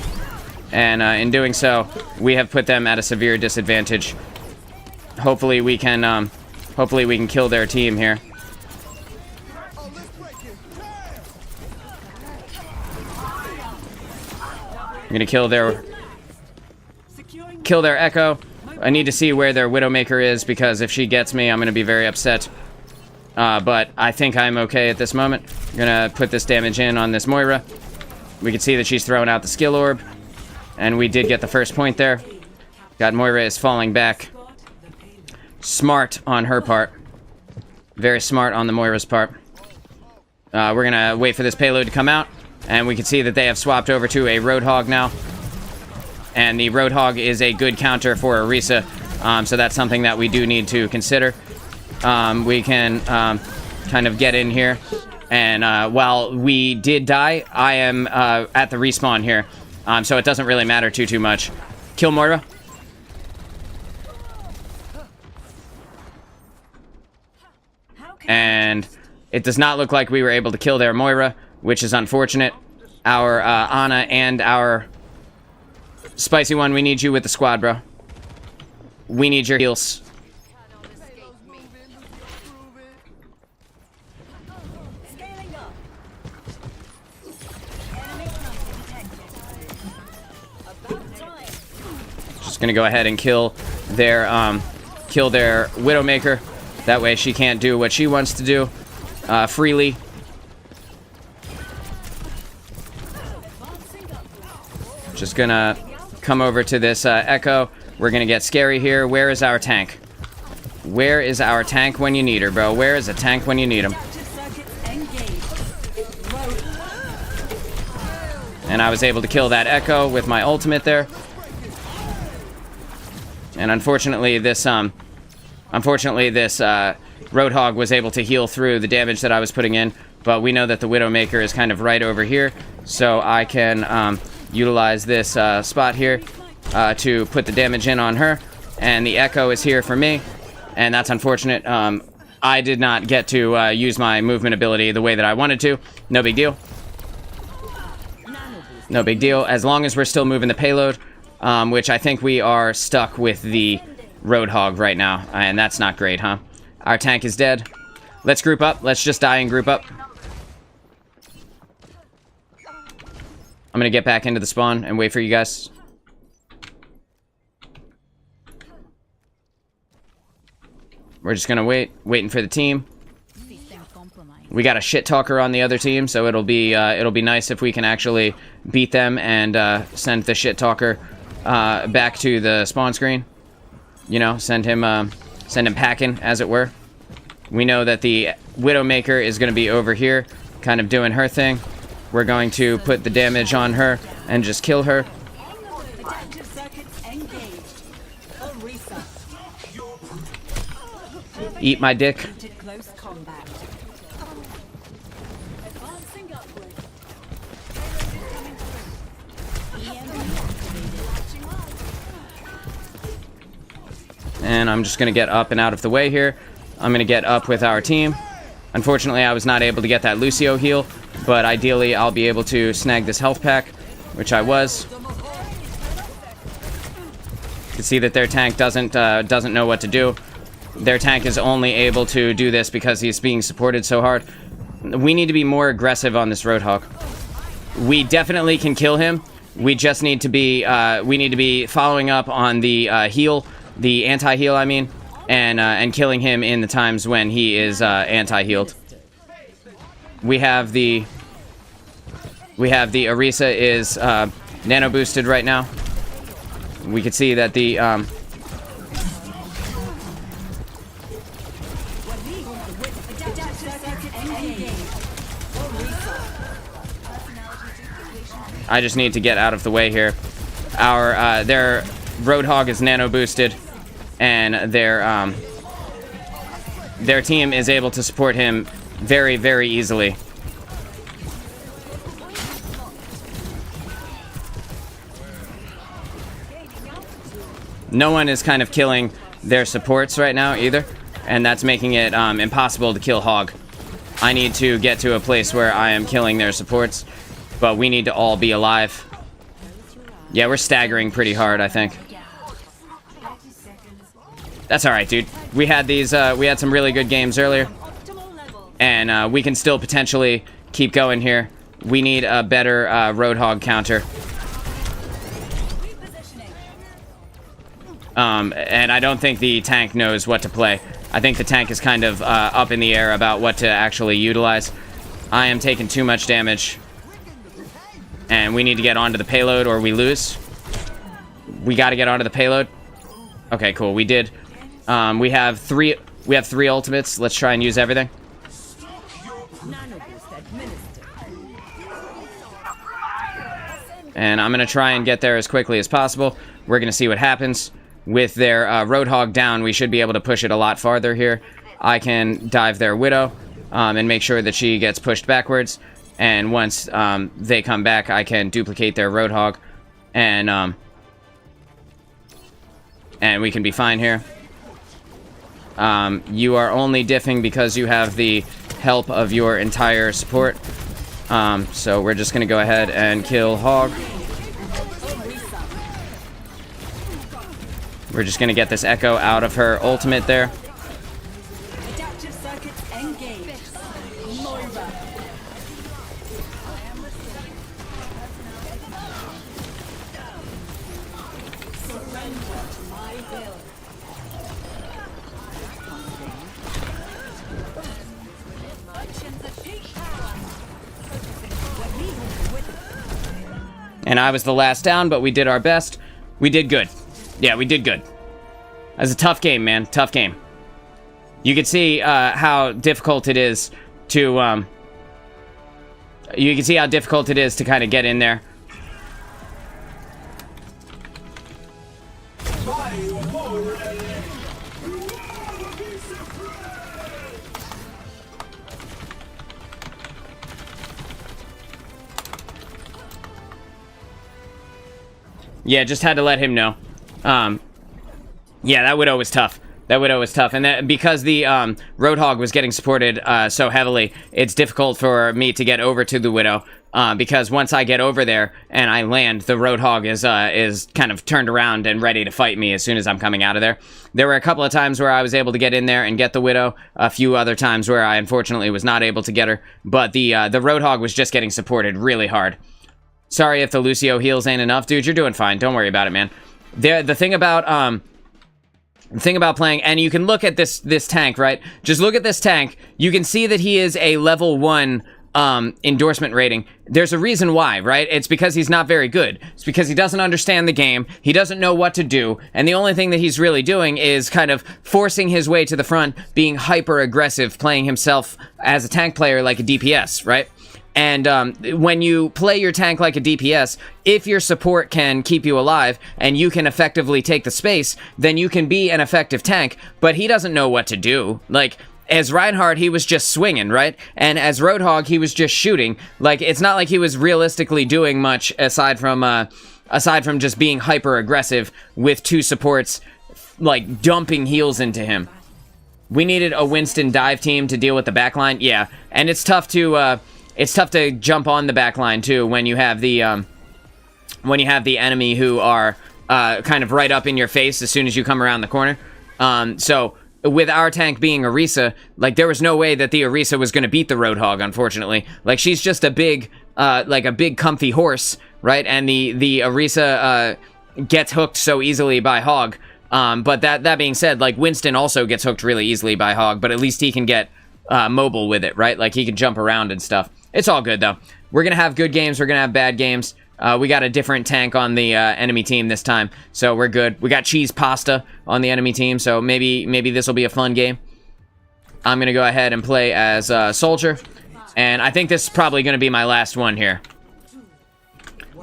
And in doing so, we have put them at a severe disadvantage. Hopefully we can kill their team here. I'm gonna kill their Echo. I need to see where their Widowmaker is, because if she gets me, I'm gonna be very upset. But I think I'm okay at this moment. I'm gonna put this damage in on this Moira. We can see that she's throwing out the skill orb, and we did get the first point there. Got Moira is falling back. Smart on her part. Very smart on the Moira's part. We're gonna wait for this payload to come out. And we can see that they have swapped over to a Roadhog now. And the Roadhog is a good counter for Orisa. So that's something that we do need to consider. We can kind of get in here. And while we did die, I am at the respawn here. So it doesn't really matter too much. Kill Moira. And it does not look like we were able to kill their Moira, which is unfortunate. Our Ana and our Spicy One, we need you with the squad, bro. We need your heals. Just gonna go ahead and kill their Widowmaker. That way she can't do what she wants to do freely. Just gonna come over to this Echo. We're gonna get scary here. Where is our tank? Where is our tank when you need her, bro? Where is a tank when you need him? And I was able to kill that Echo with my ultimate there. And unfortunately, this Roadhog was able to heal through the damage that I was putting in. But we know that the Widowmaker is kind of right over here, so I can utilize this spot here to put the damage in on her. And the Echo is here for me, and that's unfortunate. I did not get to use my movement ability the way that I wanted to. No big deal. No big deal, as long as we're still moving the payload, which I think we are stuck with the Roadhog right now, and that's not great, huh? Our tank is dead. Let's group up. Let's just die and group up. I'm gonna get back into the spawn and wait for you guys. We're just gonna waiting for the team. We got a shit talker on the other team, so it'll be nice if we can actually beat them and send the shit talker back to the spawn screen. You know, send him packing, as it were. We know that the Widowmaker is gonna be over here, kind of doing her thing. We're going to put the damage on her and just kill her. Eat my dick. And I'm just going to get up and out of the way here. I'm going to get up with our team. Unfortunately, I was not able to get that Lucio heal, but ideally I'll be able to snag this health pack, which I was. You can see that their tank doesn't know what to do. Their tank is only able to do this because he's being supported so hard. We need to be more aggressive on this Roadhog. We definitely can kill him. We just need to be following up on the heal, the anti-heal, I mean, and killing him in the times when he is anti-healed. We have the Orisa is nano boosted right now. We can see that the I just need to get out of the way here. Their Roadhog is nano boosted, and their team is able to support him very, very easily. No one is kind of killing their supports right now either, and that's making it impossible to kill Hog. I need to get to a place where I am killing their supports, but we need to all be alive. Yeah, we're staggering pretty hard, I think. That's alright, dude. We had some really good games earlier, and we can still potentially keep going here. We need a better Roadhog counter. And I don't think the tank knows what to play. I think the tank is kind of up in the air about what to actually utilize. I am taking too much damage. And we need to get onto the payload or we lose. We got to get onto the payload. Okay, cool. We did. We have three ultimates. Let's try and use everything. And I'm going to try and get there as quickly as possible. We're going to see what happens. With their Roadhog down, we should be able to push it a lot farther here. I can dive their Widow and make sure that she gets pushed backwards. And once they come back, I can duplicate their Roadhog. And we can be fine here. You are only diffing because you have the help of your entire support. So we're just going to go ahead and kill Hog. We're just going to get this Echo out of her ultimate there. Adaptive circuits engaged. Moira. Surrender to my will. And I was the last down, but we did our best. We did good. Yeah, we did good. That was a tough game, man. Tough game. You can see how difficult it is to... you can see how difficult it is to kind of get in there. Yeah, just had to let him know. Yeah, that Widow was tough. That Widow was tough. And that, because the Roadhog was getting supported so heavily, it's difficult for me to get over to the Widow. Because once I get over there and I land, the Roadhog is kind of turned around and ready to fight me as soon as I'm coming out of there. There were a couple of times where I was able to get in there and get the Widow. A few other times where I unfortunately was not able to get her. But the Roadhog was just getting supported really hard. Sorry if the Lucio heals ain't enough. Dude, you're doing fine. Don't worry about it, man. The thing about playing, and you can look at this tank, right? Just look at this tank. You can see that he is a level 1 endorsement rating. There's a reason why, right? It's because he's not very good. It's because he doesn't understand the game. He doesn't know what to do. And the only thing that he's really doing is kind of forcing his way to the front, being hyper aggressive, playing himself as a tank player like a DPS, right? And when you play your tank like a DPS, if your support can keep you alive and you can effectively take the space, then you can be an effective tank. But he doesn't know what to do. Like, as Reinhardt, he was just swinging, right? And as Roadhog, he was just shooting. Like, it's not like he was realistically doing much aside from just being hyper aggressive with two supports, like, dumping heals into him. We needed a Winston dive team to deal with the backline. Yeah, and it's tough to jump on the backline too when you have the enemy who are kind of right up in your face as soon as you come around the corner. So with our tank being Orisa, like, there was no way that the Orisa was going to beat the Roadhog, unfortunately. Like, she's just a big comfy horse, right? And the Orisa gets hooked so easily by Hog. But that being said, like, Winston also gets hooked really easily by Hog, but at least he can get mobile with it, right? Like, he can jump around and stuff. It's all good, though. We're going to have good games. We're going to have bad games. We got a different tank on the enemy team this time, so we're good. We got cheese pasta on the enemy team, so maybe this will be a fun game. I'm going to go ahead and play as Soldier, and I think this is probably going to be my last one here.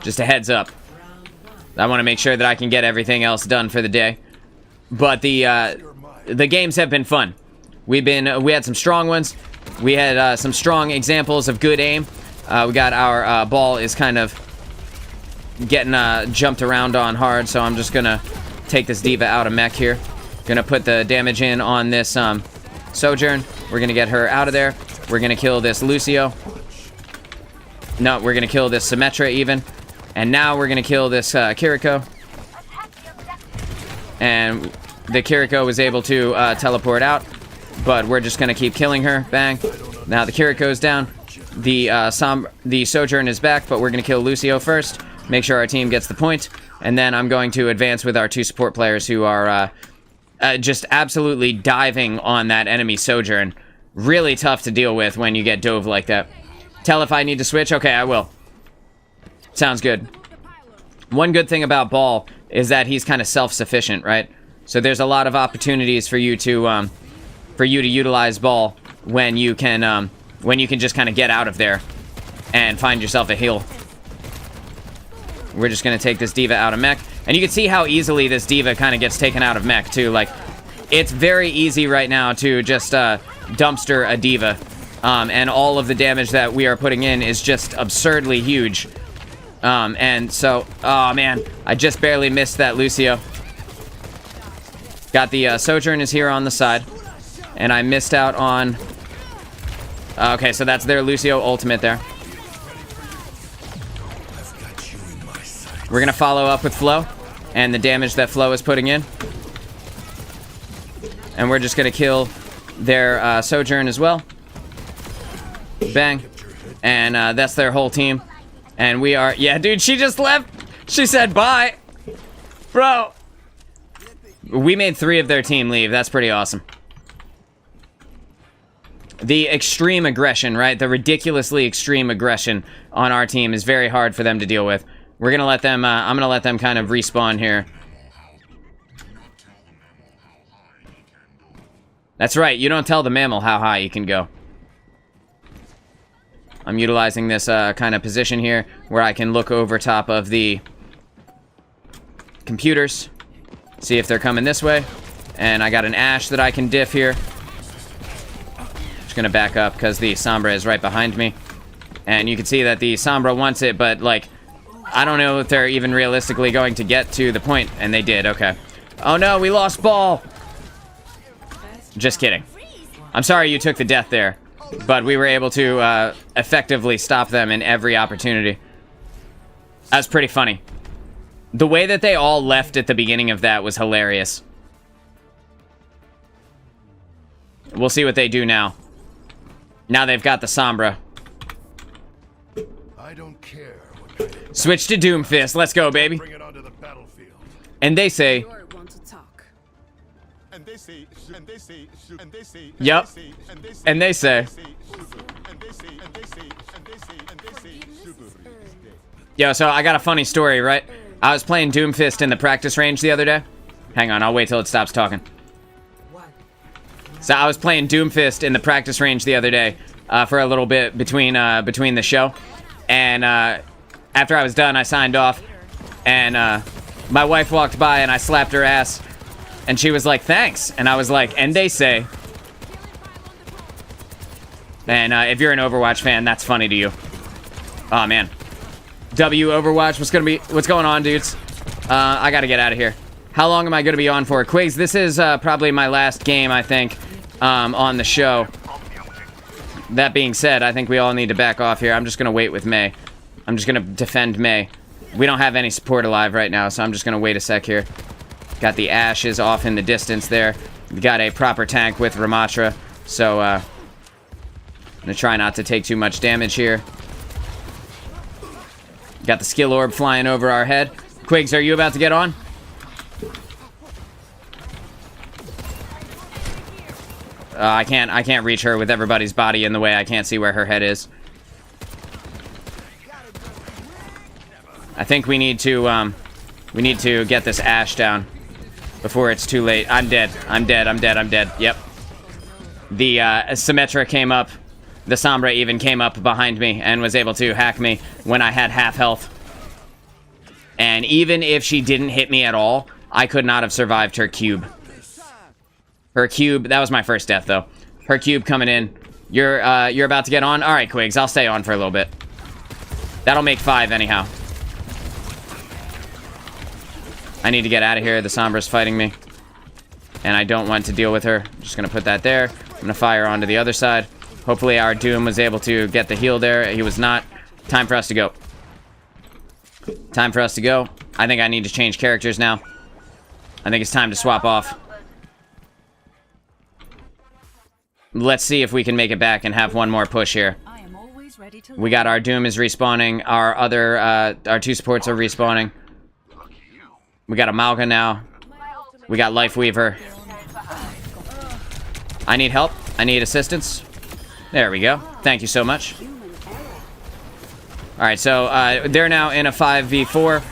Just a heads up. I want to make sure that I can get everything else done for the day. But the games have been fun. We had some strong ones. We had some strong examples of good aim. We got our ball is kind of getting jumped around on hard, so I'm just gonna take this D.Va out of mech here. Gonna put the damage in on this Sojourn. We're gonna get her out of there. We're gonna kill this Lucio. No, we're gonna kill this Symmetra even. And now we're gonna kill this Kiriko. And the Kiriko was able to teleport out, but we're just gonna keep killing her. Bang. Now the Kiriko's down. The Sojourn is back, but we're gonna kill Lucio first. Make sure our team gets the point, and then I'm going to advance with our 2 support players who are just absolutely diving on that enemy Sojourn. Really tough to deal with when you get dove like that. Tell if I need to switch? Okay, I will. Sounds good. One good thing about Ball is that he's kind of self-sufficient, right? So there's a lot of opportunities for you to utilize Ball when you can just kind of get out of there and find yourself a heal. We're just gonna take this D.Va out of mech, and you can see how easily this D.Va kind of gets taken out of mech too. Like, it's very easy right now to just dumpster a D.Va, and all of the damage that we are putting in is just absurdly huge. And so, oh man, I just barely missed that Lucio. Got the Sojourn is here on the side, and I missed out on. Okay, so that's their Lucio ultimate there. We're gonna follow up with Flo and the damage that Flo is putting in. And we're just gonna kill their Sojourn as well. Bang. And that's their whole team. And we are, yeah, dude, she just left. She said bye. Bro. We made 3 of their team leave. That's pretty awesome. The extreme aggression, right? The ridiculously extreme aggression on our team is very hard for them to deal with. We're gonna let them, I'm gonna let them kind of respawn here. That's right, you don't tell the mammal how high you can go. I'm utilizing this kind of position here where I can look over top of the computers, see if they're coming this way. And I got an Ashe that I can diff here. Just gonna back up because the Sombra is right behind me. And you can see that the Sombra wants it, but like, I don't know if they're even realistically going to get to the point, and they did, okay. Oh no, we lost Ball! Just kidding. I'm sorry you took the death there, but we were able to effectively stop them in every opportunity. That's pretty funny. The way that they all left at the beginning of that was hilarious. We'll see what they do now. Now they've got the Sombra. I don't care. Switch to Doomfist. Let's go, baby. Bring it onto the battlefield. And they say, Want to talk. And they say, and they say, and they say, yep. And they say, yo, so I got a funny story, right? I was playing Doomfist in the practice range the other day. Hang on, I'll wait till it stops talking. So I was playing Doomfist in the practice range the other day for a little bit between the show. And after I was done, I signed off. And my wife walked by and I slapped her ass. And she was like, thanks. And I was like, and they say. And if you're an Overwatch fan, that's funny to you. Oh, man. W Overwatch, what's going on, dudes? I gotta get out of here. How long am I gonna be on for? Quigs, this is probably my last game, I think, on the show. That being said, I think we all need to back off here. I'm just gonna wait with Mei. I'm just gonna defend Mei. We don't have any support alive right now, so I'm just gonna wait a sec here. Got the Ashes off in the distance there. We got a proper tank with Ramatra, so I'm gonna try not to take too much damage here. Got the skill orb flying over our head. Quigs, are you about to get on? I can't reach her with everybody's body in the way. I can't see where her head is. I think we need to get this Ashe down before it's too late. I'm dead. I'm dead. I'm dead. I'm dead. Yep. The Symmetra came up. The Sombra even came up behind me and was able to hack me when I had half health. And even if she didn't hit me at all, I could not have survived her cube. Her cube, that was my first death though. Her cube coming in You're about to get on? All right, Quigs, I'll stay on for a little bit. That'll make 5 anyhow. I need to get out of here. The Sombra's fighting me. And I don't want to deal with her. I'm just going to put that there. I'm going to fire onto the other side. Hopefully our Doom was able to get the heal there. He was not. Time for us to go. Time for us to go. I think I need to change characters now. I think it's time to swap off. Let's see if we can make it back and have one more push here. I am always ready to We got our Doom is respawning. Our other, our 2 supports are respawning. We got a Malga now. We got Lifeweaver. I need help. I need assistance. There we go. Thank you so much. Alright, so they're now in a 5v4.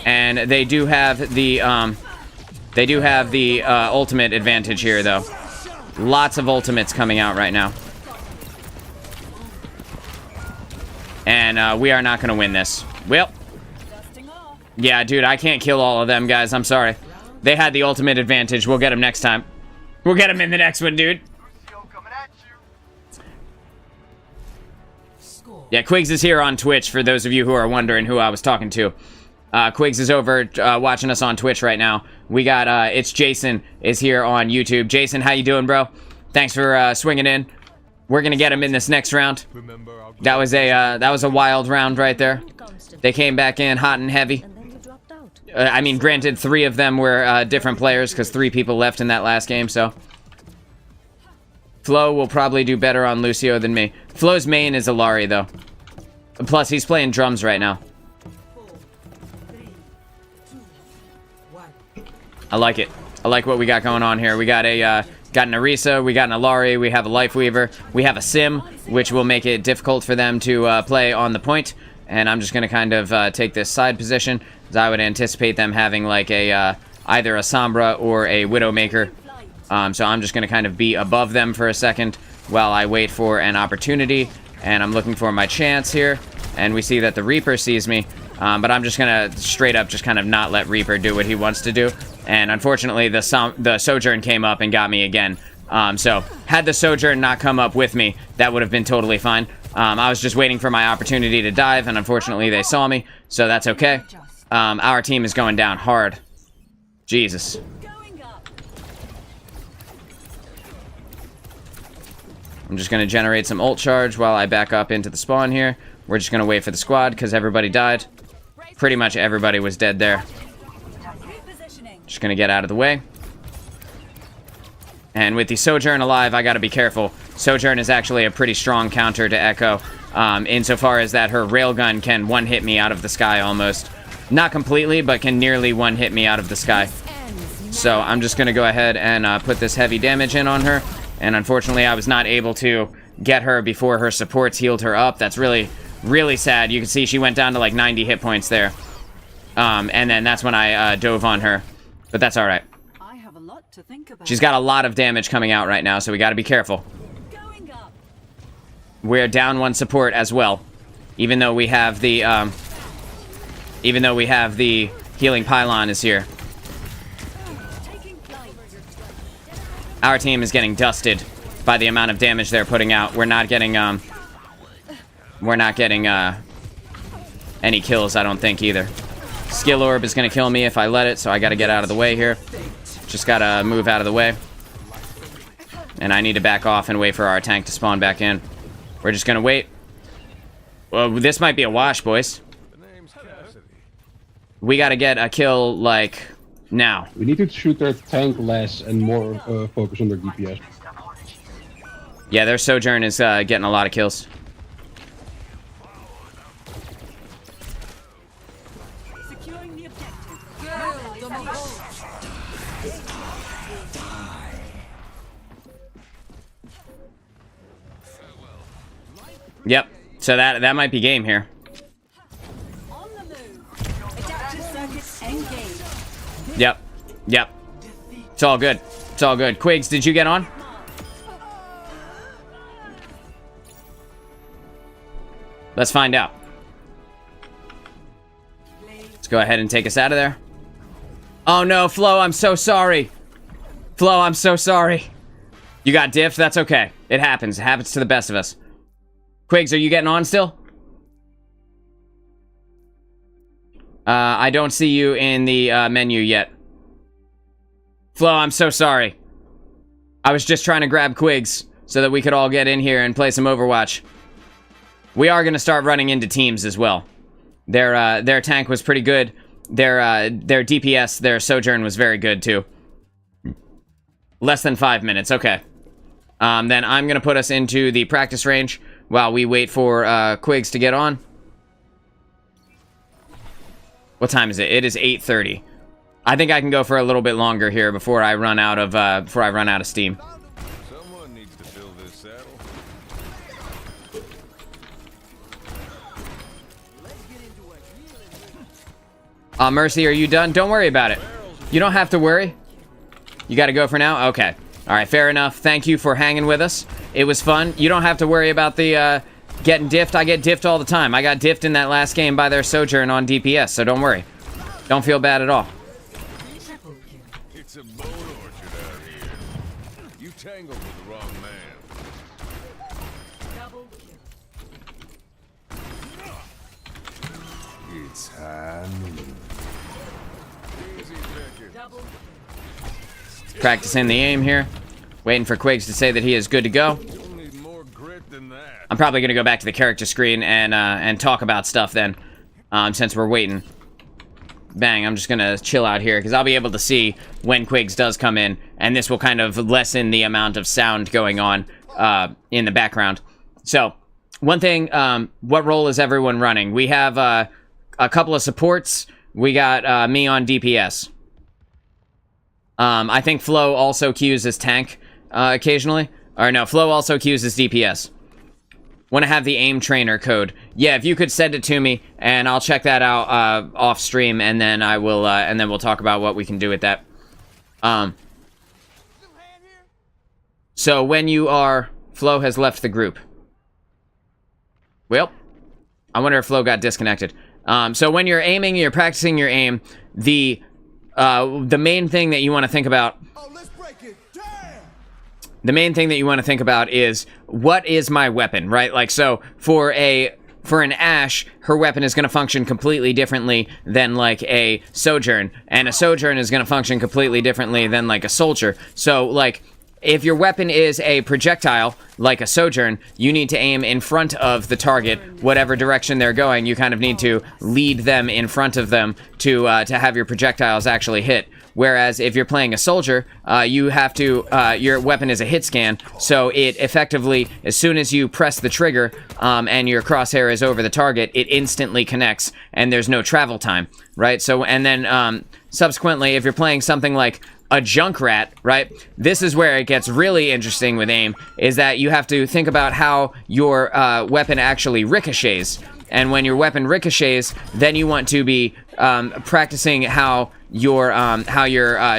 And they do have the ultimate advantage here, though. Lots of ultimates coming out right now. And we are not going to win this. Well, yeah, dude, I can't kill all of them, guys. I'm sorry. They had the ultimate advantage. We'll get them next time. We'll get them in the next one, dude. Yeah, Quigs is here on Twitch, for those of you who are wondering who I was talking to. Quigs is over watching us on Twitch right now. We got, it's Jason is here on YouTube. Jason, how you doing, bro? Thanks for swinging in. We're gonna get him in this next round. That was a wild round right there. They came back in hot and heavy. I mean, granted, 3 of them were different players because 3 people left in that last game, so. Flo will probably do better on Lucio than me. Flo's main is Alari, though. Plus, he's playing drums right now. I like it. I like what we got going on here. We got an Orisa, we got an Alari, we have a Lifeweaver, we have a Sim, which will make it difficult for them to play on the point. And I'm just going to kind of take this side position, as I would anticipate them having like a either a Sombra or a Widowmaker. So I'm just going to kind of be above them for a second while I wait for an opportunity. And I'm looking for my chance here. And we see that the Reaper sees me. But I'm just going to straight up just kind of not let Reaper do what he wants to do. And unfortunately, the Sojourn came up and got me again. So had the Sojourn not come up with me, that would have been totally fine. I was just waiting for my opportunity to dive, and unfortunately they saw me, so that's okay. Our team is going down hard. Jesus. I'm just going to generate some ult charge while I back up into the spawn here. We're just going to wait for the squad, because everybody died. Pretty much everybody was dead there. Just going to get out of the way. And with the Sojourn alive, I gotta be careful. Sojourn is actually a pretty strong counter to Echo, insofar as that her railgun can one-hit me out of the sky almost. Not completely, but can nearly one-hit me out of the sky. So I'm just gonna go ahead and put this heavy damage in on her. And unfortunately, I was not able to get her before her supports healed her up. That's really, really sad. You can see she went down to like 90 hit points there. And then that's when I dove on her. But that's alright. She's got a lot of damage coming out right now, so we gotta be careful. We're down 1 support as well. Even though we have the healing pylon is here. Our team is getting dusted by the amount of damage they're putting out. We're not getting any kills, I don't think, either. Skill Orb is gonna kill me if I let it, so I gotta get out of the way here. Just gotta move out of the way. And I need to back off and wait for our tank to spawn back in. We're just gonna wait. Well, this might be a wash, boys. We gotta get a kill, like, now. We need to shoot their tank less and more focus on their DPS. Yeah, their Sojourn is getting a lot of kills. Yep. So that might be game here. Yep. Yep. It's all good. It's all good. Quigs, did you get on? Let's find out. Let's go ahead and take us out of there. Oh no, Flo, I'm so sorry. Flo, I'm so sorry. You got diffed? That's okay. It happens. It happens to the best of us. Quigs, are you getting on still? I don't see you in the menu yet. Flo, I'm so sorry. I was just trying to grab Quigs so that we could all get in here and play some Overwatch. We are going to start running into teams as well. Their tank was pretty good. Their DPS, their Sojourn was very good too. Less than 5 minutes, okay. Then I'm going to put us into the practice range while we wait for Quigs to get on. What time is it? It is 8:30. I think I can go for a little bit longer here before I run out of steam. Someone needs to fill this saddle. Mercy, are you done? Don't worry about it. You don't have to worry. You got to go for now? Okay. All right, fair enough. Thank you for hanging with us. It was fun. You don't have to worry about the getting diffed. I get diffed all the time. I got diffed in that last game by their Sojourn on DPS, so don't worry. Don't feel bad at all. It's a boat orchard out here. You tangled with the wrong man. It's hand. Easy pickings. Practicing the aim here. Waiting for Quigs to say that he is good to go. You'll need more grit than that. I'm probably going to go back to the character screen and talk about stuff then, since we're waiting. Bang, I'm just going to chill out here, because I'll be able to see when Quigs does come in, and this will kind of lessen the amount of sound going on in the background. So, one thing, what role is everyone running? We have a couple of supports. We got me on DPS. I think Flo also queues as tank occasionally. Or no, Flo also queues as DPS. Want to have the aim trainer code. Yeah, if you could send it to me, and I'll check that out off stream, and then I will, and then we'll talk about what we can do with that. So when you are, Flo has left the group. Well, I wonder if Flo got disconnected. So when you're aiming, you're practicing your aim. The main thing that you want to think about. Oh, let's break it. Damn! The main thing that you want to think about is, what is my weapon, right? Like, so for an Ashe, her weapon is going to function completely differently than like a Sojourn, and a Sojourn is going to function completely differently than like a Soldier. So like, if your weapon is a projectile, like a Sojourn, you need to aim in front of the target, whatever direction they're going. You kind of need to lead them in front of them to have your projectiles actually hit. Whereas if you're playing a Soldier, you have to, your weapon is a hit scan, so it effectively, as soon as you press the trigger and your crosshair is over the target, it instantly connects, and there's no travel time, right? So, and then subsequently, if you're playing something like a Junkrat, right? This is where it gets really interesting with aim, is that you have to think about how your weapon actually ricochets. And when your weapon ricochets, then you want to be practicing how your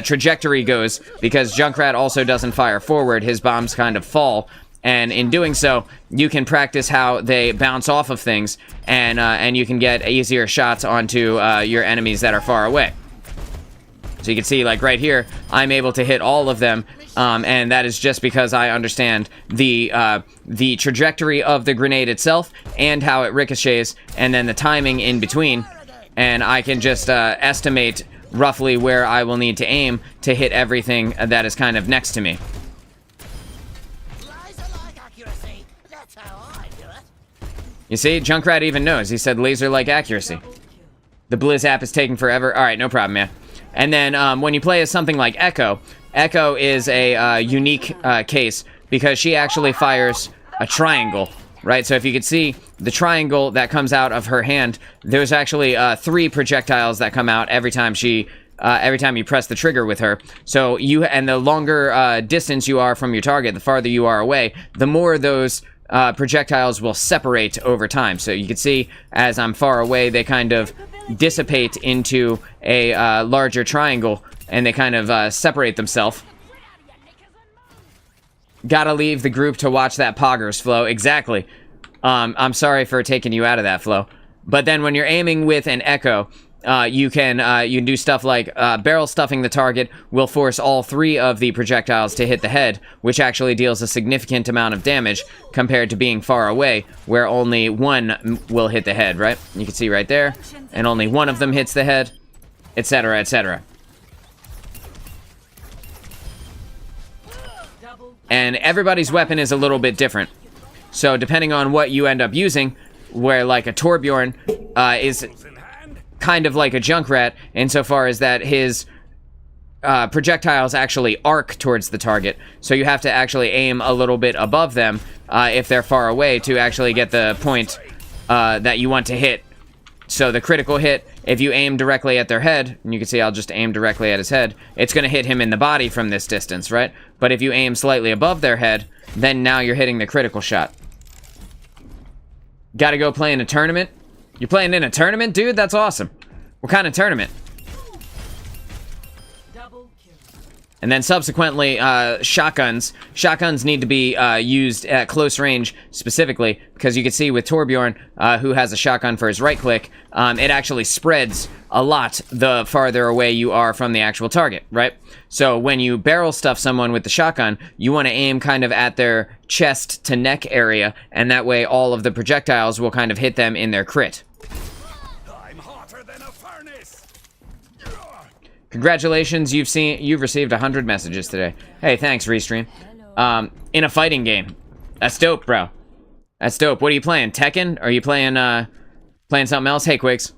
trajectory goes, because Junkrat also doesn't fire forward. His bombs kind of fall. And in doing so, you can practice how they bounce off of things, and you can get easier shots onto your enemies that are far away. So you can see, like right here, I'm able to hit all of them, and that is just because I understand the trajectory of the grenade itself and how it ricochets, and then the timing in between, and I can just estimate roughly where I will need to aim to hit everything that is kind of next to me. Laser-like accuracy. That's how I do it. You see, Junkrat even knows. He said laser-like accuracy. The Blizz app is taking forever. All right, no problem, man. And then when you play as something like Echo, Echo is a unique case because she actually fires a triangle, right? So if you could see the triangle that comes out of her hand, there's actually 3 projectiles that come out every time you press the trigger with her. So and the longer distance you are from your target, the farther you are away, the more those projectiles will separate over time. So you can see as I'm far away, they kind of dissipate into a larger triangle, and they kind of separate themselves. Gotta leave the group to watch that Poggers, Flo. Exactly. I'm sorry for taking you out of that, Flo. But then when you're aiming with an Echo, you can do stuff like barrel stuffing the target will force all 3 of the projectiles to hit the head, which actually deals a significant amount of damage compared to being far away, where only 1 will hit the head, right? You can see right there, and only 1 of them hits the head, etc., etc. And everybody's weapon is a little bit different. So depending on what you end up using, where like a Torbjorn is kind of like a Junkrat insofar as that his projectiles actually arc towards the target. So you have to actually aim a little bit above them if they're far away to actually get the point that you want to hit. So the critical hit, if you aim directly at their head, and you can see I'll just aim directly at his head, it's going to hit him in the body from this distance, right? But if you aim slightly above their head, then now you're hitting the critical shot. Gotta go play in a tournament? You're playing in a tournament, dude? That's awesome. What kind of tournament? And then subsequently, shotguns. Shotguns need to be used at close range specifically, because you can see with Torbjorn, who has a shotgun for his right click, it actually spreads a lot the farther away you are from the actual target, right? So when you barrel stuff someone with the shotgun, you want to aim kind of at their chest to neck area, and that way all of the projectiles will kind of hit them in their crit. I'm hotter than a furnace. Congratulations, you've received 100 messages today. Hey, thanks, Restream. In a fighting game. That's dope, bro. That's dope. What are you playing? Tekken? Or are you playing playing something else? Hey, Quigs.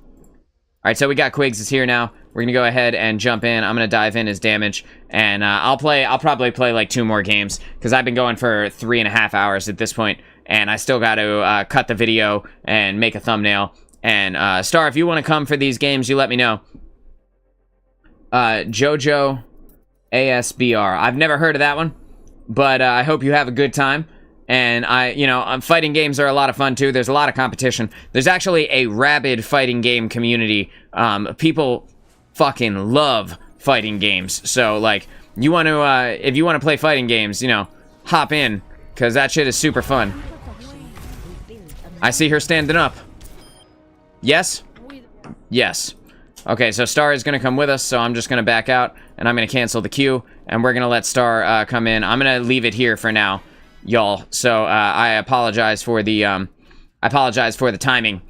Alright, so we got Quigs is here now. We're gonna go ahead and jump in. I'm gonna dive in as damage. And I'll probably play like 2 more games, because I've been going for 3.5 hours at this point, and I still gotta cut the video and make a thumbnail. And Star, if you want to come for these games, you let me know. Jojo ASBR. I've never heard of that one, but I hope you have a good time. And fighting games are a lot of fun too. There's a lot of competition. There's actually a rabid fighting game community. People fucking love fighting games. So like, you want to, if you want to play fighting games, hop in, because that shit is super fun. I see her standing up. Yes? Yes. Okay, so Star is going to come with us, so I'm just going to back out, and I'm going to cancel the queue, and we're going to let Star come in. I'm going to leave it here for now, y'all. So I apologize for the timing,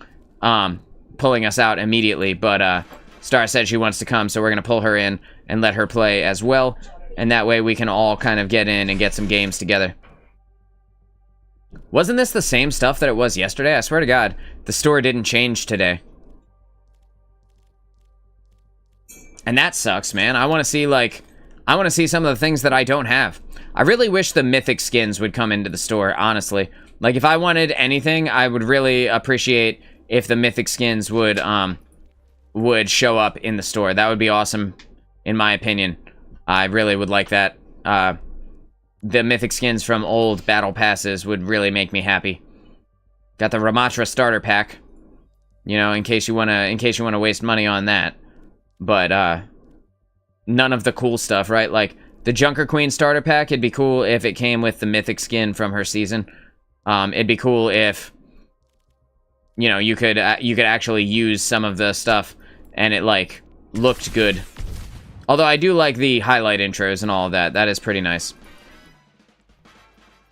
pulling us out immediately, but Star said she wants to come, so we're going to pull her in and let her play as well, and that way we can all kind of get in and get some games together. Wasn't this the same stuff that it was yesterday? I swear to God, the store didn't change today. And that sucks, man. I want to see some of the things that I don't have. I really wish the mythic skins would come into the store, honestly. Like, if I wanted anything, I would really appreciate if the mythic skins would show up in the store. That would be awesome, in my opinion. I really would like that. The mythic skins from old battle passes would really make me happy. Got the Ramatra starter pack, in case you wanna waste money on that. But none of the cool stuff, right? Like the Junker Queen starter pack, it'd be cool if it came with the mythic skin from her season. It'd be cool if you could actually use some of the stuff and it like looked good. Although I do like the highlight intros and all of that. That is pretty nice.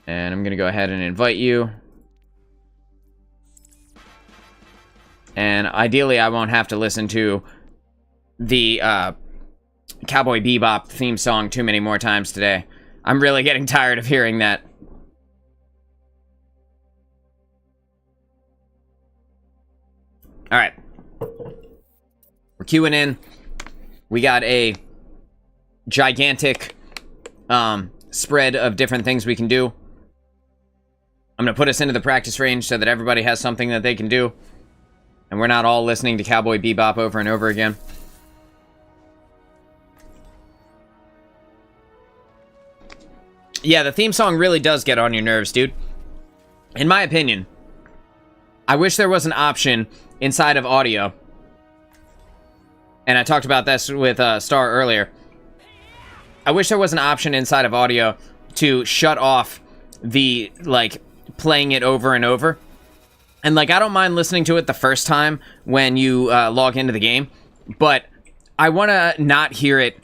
And I'm gonna go ahead and invite you. And ideally I won't have to listen to the Cowboy Bebop theme song too many more times today. I'm really getting tired of hearing that. Alright. We're queuing in. We got a gigantic spread of different things we can do. I'm going to put us into the practice range so that everybody has something that they can do. And we're not all listening to Cowboy Bebop over and over again. Yeah, the theme song really does get on your nerves, dude. In my opinion, I wish there was an option inside of audio. And I talked about this with Star earlier. I wish there was an option inside of audio to shut off the, like, playing it over and over. And, like, I don't mind listening to it the first time when you log into the game. but I want to not hear it.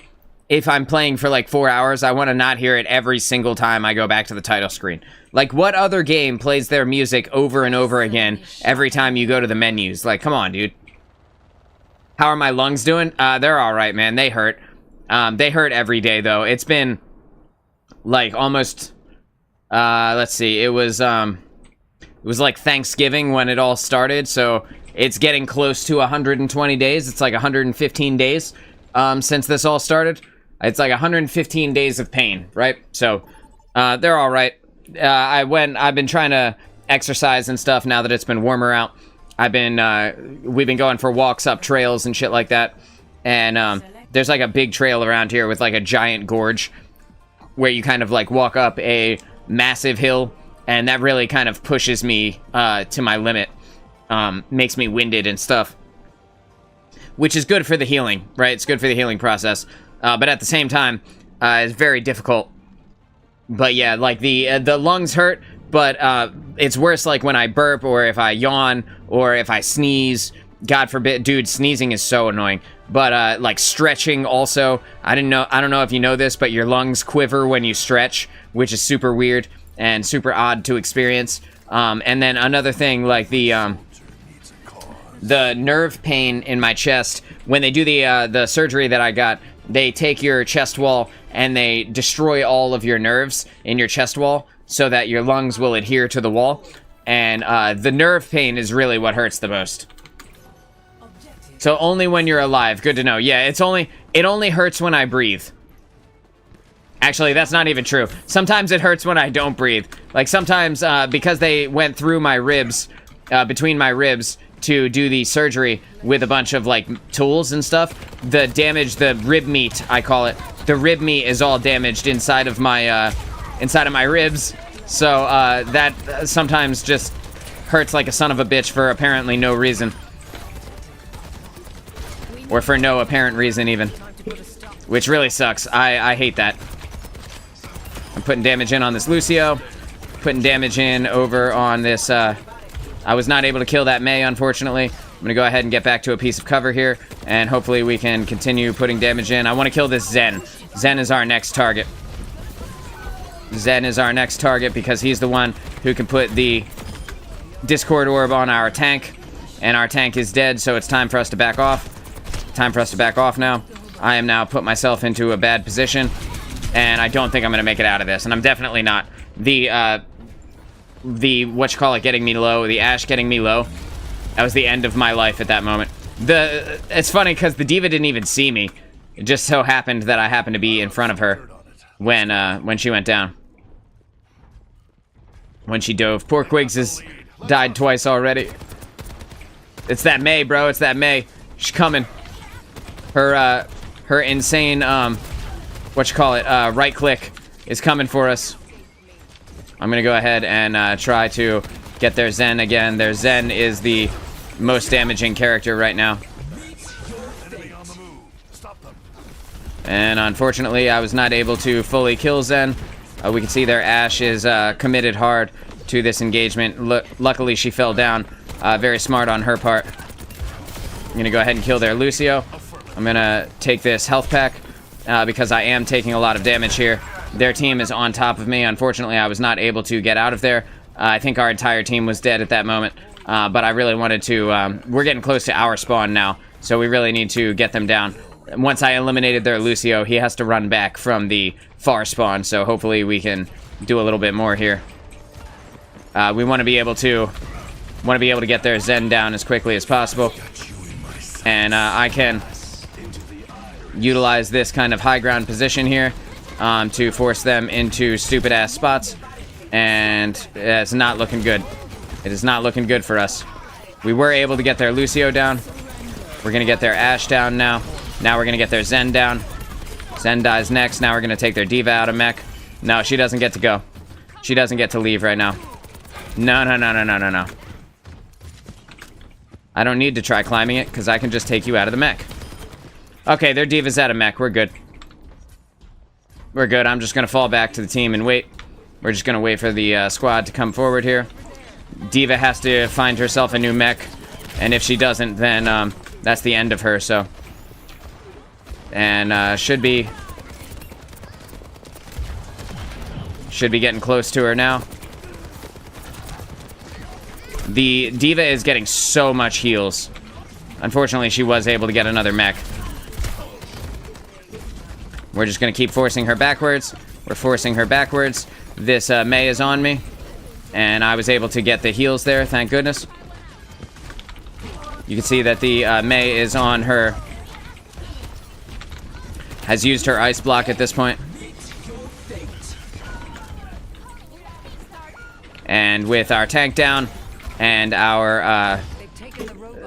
If I'm playing for like 4 hours, I want to not hear it every single time I go back to the title screen. Like, what other game plays their music over and over again every time you go to the menus? Like, come on, dude. How are my lungs doing? They're all right, man. They hurt. They hurt every day, though. It's been like almost, let's see. It was like Thanksgiving when it all started, so it's getting close to 120 days. It's like 115 days since this all started. It's like 115 days of pain, right? So they're all right. I've been trying to exercise and stuff now that it's been warmer out. We've been going for walks up trails and shit like that. And there's like a big trail around here with like a giant gorge where you kind of like walk up a massive hill, and that really kind of pushes me to my limit. Makes me winded and stuff, which is good for the healing, right? It's good for the healing process. But at the same time, it's very difficult. But yeah, like the lungs hurt, but it's worse like when I burp or if I yawn or if I sneeze. God forbid, dude, sneezing is so annoying. But like stretching also, I don't know if you know this, but your lungs quiver when you stretch, which is super weird and super odd to experience. And then another thing, like the nerve pain in my chest when they do the surgery that I got. They take your chest wall and they destroy all of your nerves in your chest wall so that your lungs will adhere to the wall. And the nerve pain is really what hurts the most. So only when you're alive. Good to know. Yeah, it only hurts when I breathe. Actually, that's not even true. Sometimes it hurts when I don't breathe. Like sometimes because they went through my ribs, between my ribs, to do the surgery with a bunch of like tools and stuff, the rib meat, I call it, the rib meat is all damaged inside of my ribs. So that sometimes just hurts like a son of a bitch for apparently no reason. Or for no apparent reason even. Which really sucks. I hate that. I'm putting damage in on this Lucio. Putting damage in over on this, I was not able to kill that Mei, unfortunately. I'm gonna go ahead and get back to a piece of cover here, and hopefully we can continue putting damage in. I want to kill this Zen. Zen is our next target. Zen is our next target because he's the one who can put the Discord Orb on our tank, and our tank is dead, so it's time for us to back off. Time for us to back off now. I am now put myself into a bad position, and I don't think I'm gonna make it out of this, and I'm definitely not. The whatchamacallit getting me low, the Ashe getting me low, that was the end of my life at that moment. It's funny because the D.Va didn't even see me. It just so happened that I happened to be in front of her when she went down. When she dove. Poor Quigs has died twice already. It's that Mei, bro. It's that Mei. She's coming. Her insane, right click is coming for us. I'm gonna go ahead and try to get their Zen again. Their Zen is the most damaging character right now. And unfortunately, I was not able to fully kill Zen. We can see their Ashe is committed hard to this engagement. Luckily, she fell down. Very smart on her part. I'm gonna go ahead and kill their Lucio. I'm gonna take this health pack because I am taking a lot of damage here. Their team is on top of me. Unfortunately, I was not able to get out of there. I think our entire team was dead at that moment. But I really wanted to... we're getting close to our spawn now, so we really need to get them down. Once I eliminated their Lucio, he has to run back from the far spawn, so hopefully we can do a little bit more here. We want to be able to get their Zen down as quickly as possible. And I can utilize this kind of high ground position here to force them into stupid ass spots, and it's not looking good. It is not looking good for us. We were able to get their Lucio down. We're gonna get their Ashe down now. Now we're gonna get their Zen down. Zen dies next. Now we're gonna take their D.Va out of mech. No, she doesn't get to go. She doesn't get to leave right now. No. I don't need to try climbing it because I can just take you out of the mech. Okay, their D.Va's out of mech. We're good. We're good. I'm just gonna fall back to the team and wait. We're just gonna wait for the squad to come forward here. D.Va has to find herself a new mech, and if she doesn't, then that's the end of her. So And should be getting close to her now. The diva is getting so much heals. Unfortunately, she was able to get another mech. We're just going to keep forcing her backwards. We're forcing her backwards. This Mei is on me. And I was able to get the heals there, thank goodness. You can see that the Mei is on her. Has used her ice block at this point. And with our tank down and our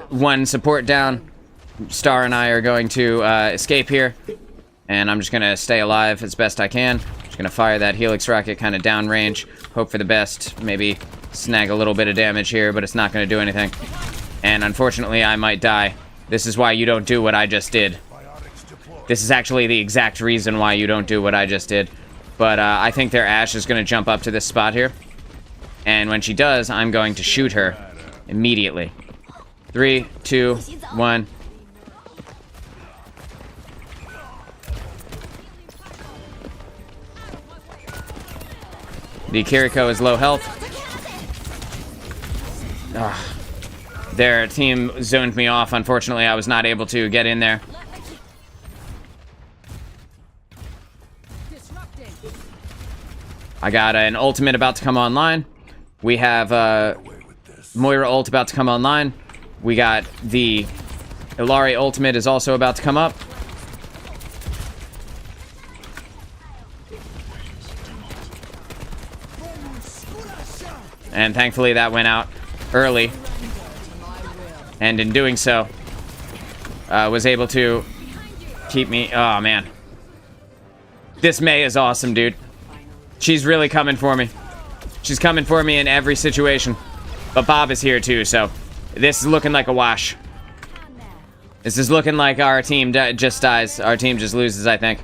one support down, Star and I are going to escape here. And I'm just going to stay alive as best I can. Just going to fire that Helix rocket kind of downrange. Hope for the best. Maybe snag a little bit of damage here, but it's not going to do anything. And unfortunately, I might die. This is why you don't do what I just did. This is actually the exact reason why you don't do what I just did. But I think their Ashe is going to jump up to this spot here. And when she does, I'm going to shoot her immediately. 3, 2, 1. The Kiriko is low health. Ugh. Their team zoned me off. Unfortunately, I was not able to get in there. I got an ultimate about to come online. We have Moira ult about to come online. We got the Illari ultimate is also about to come up. And thankfully that went out early. And in doing so, was able to keep me... Oh, man. This Mei is awesome, dude. She's really coming for me. She's coming for me in every situation. But Bob is here too, so this is looking like a wash. This is looking like our team just dies. Our team just loses, I think.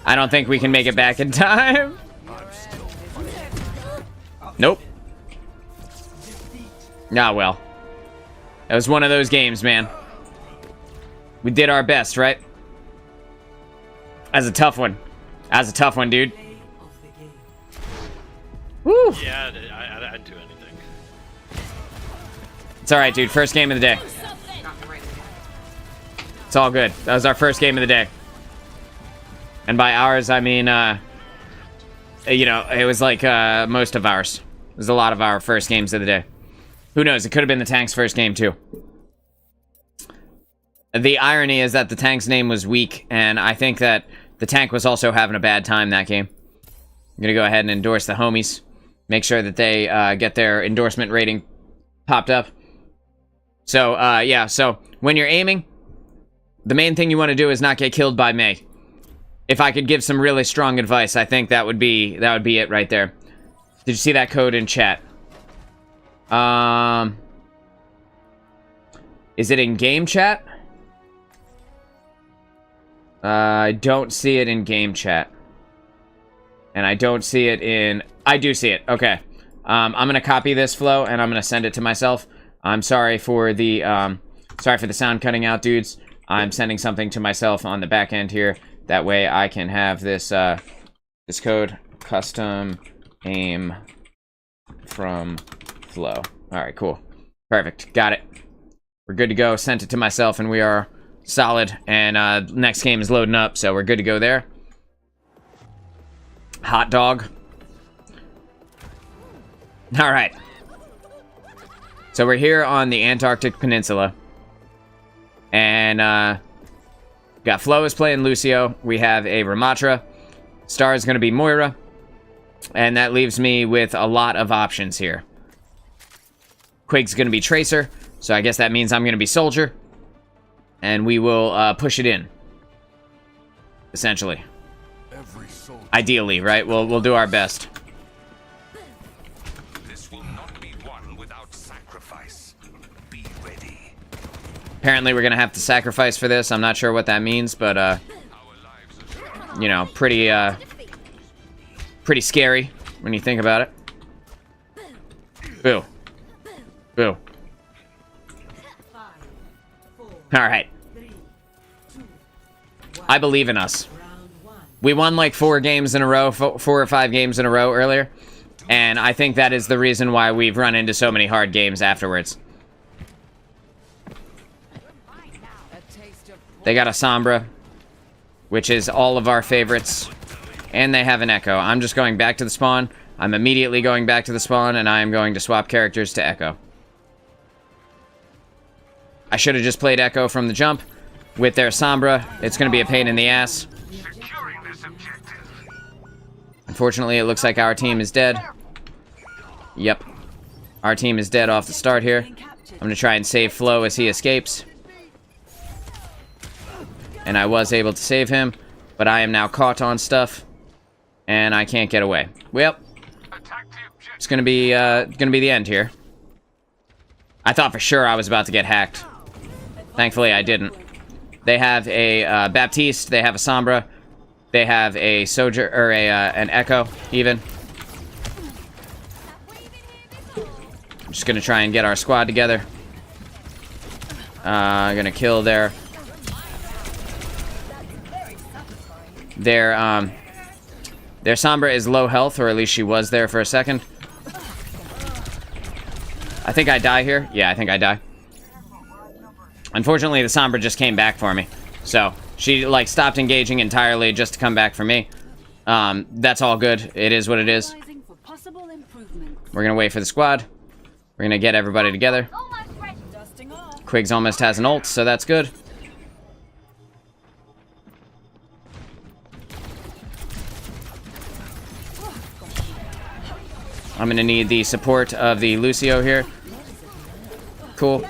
I don't think we can make it back in time. Nope. Ah, well. That was one of those games, man. We did our best, right? That's a tough one. That's a tough one, dude. Woo! Yeah, I'd do anything. It's alright, dude. First game of the day. It's all good. That was our first game of the day. And by ours, I mean, you know, it was like most of ours. It was a lot of our first games of the day. Who knows? It could have been the tank's first game, too. The irony is that the tank's name was weak, and I think that the tank was also having a bad time that game. I'm gonna go ahead and endorse the homies. Make sure that they get their endorsement rating popped up. So, yeah, so when you're aiming, the main thing you want to do is not get killed by Mei. If I could give some really strong advice, I think that would be it right there. Did you see that code in chat? Is it in game chat? I don't see it in game chat. And I don't see it in... I do see it. Okay. I'm going to copy this flow, and I'm going to send it to myself. I'm sorry for the sound cutting out, dudes. I'm sending something to myself on the back end here. That way I can have this, this code. Custom aim from flow. Alright, cool. Perfect. Got it. We're good to go. Sent it to myself, and we are solid. And next game is loading up, so we're good to go there. Hot dog. Alright. So we're here on the Antarctic Peninsula. And got Flo is playing Lucio. We have a Ramatra. Star is going to be Moira. And that leaves me with a lot of options here. Quake's going to be Tracer. So I guess that means I'm going to be Soldier. And we will push it in. Essentially. Ideally, right? We'll do our best. This will not be won without sacrifice. Be ready. Apparently we're gonna have to sacrifice for this. I'm not sure what that means, but you know, pretty scary when you think about it. Boo. Boo. Alright. I believe in us. We won like 4 games in a row, 4 or 5 games in a row earlier. And I think that is the reason why we've run into so many hard games afterwards. They got a Sombra, which is all of our favorites. And they have an Echo. I'm just going back to the spawn. I'm immediately going back to the spawn, and I am going to swap characters to Echo. I should have just played Echo from the jump. With their Sombra, it's going to be a pain in the ass. Unfortunately, it looks like our team is dead. Yep. Our team is dead off the start here. I'm going to try and save Flo as he escapes. And I was able to save him, but I am now caught on stuff. And I can't get away. Well, it's going to be the end here. I thought for sure I was about to get hacked. Thankfully, I didn't. They have a Baptiste. They have a Sombra. They have a Soldier, or an Echo, even. I'm just gonna try and get our squad together. I'm gonna kill their Sombra is low health, or at least she was there for a second. I think I die here. Yeah, I think I die. Unfortunately, the Sombra just came back for me. So, she, like, stopped engaging entirely just to come back for me. That's all good. It is what it is. We're gonna wait for the squad. We're gonna get everybody together. Quiggs almost has an ult, so that's good. I'm gonna need the support of the Lucio here. Cool.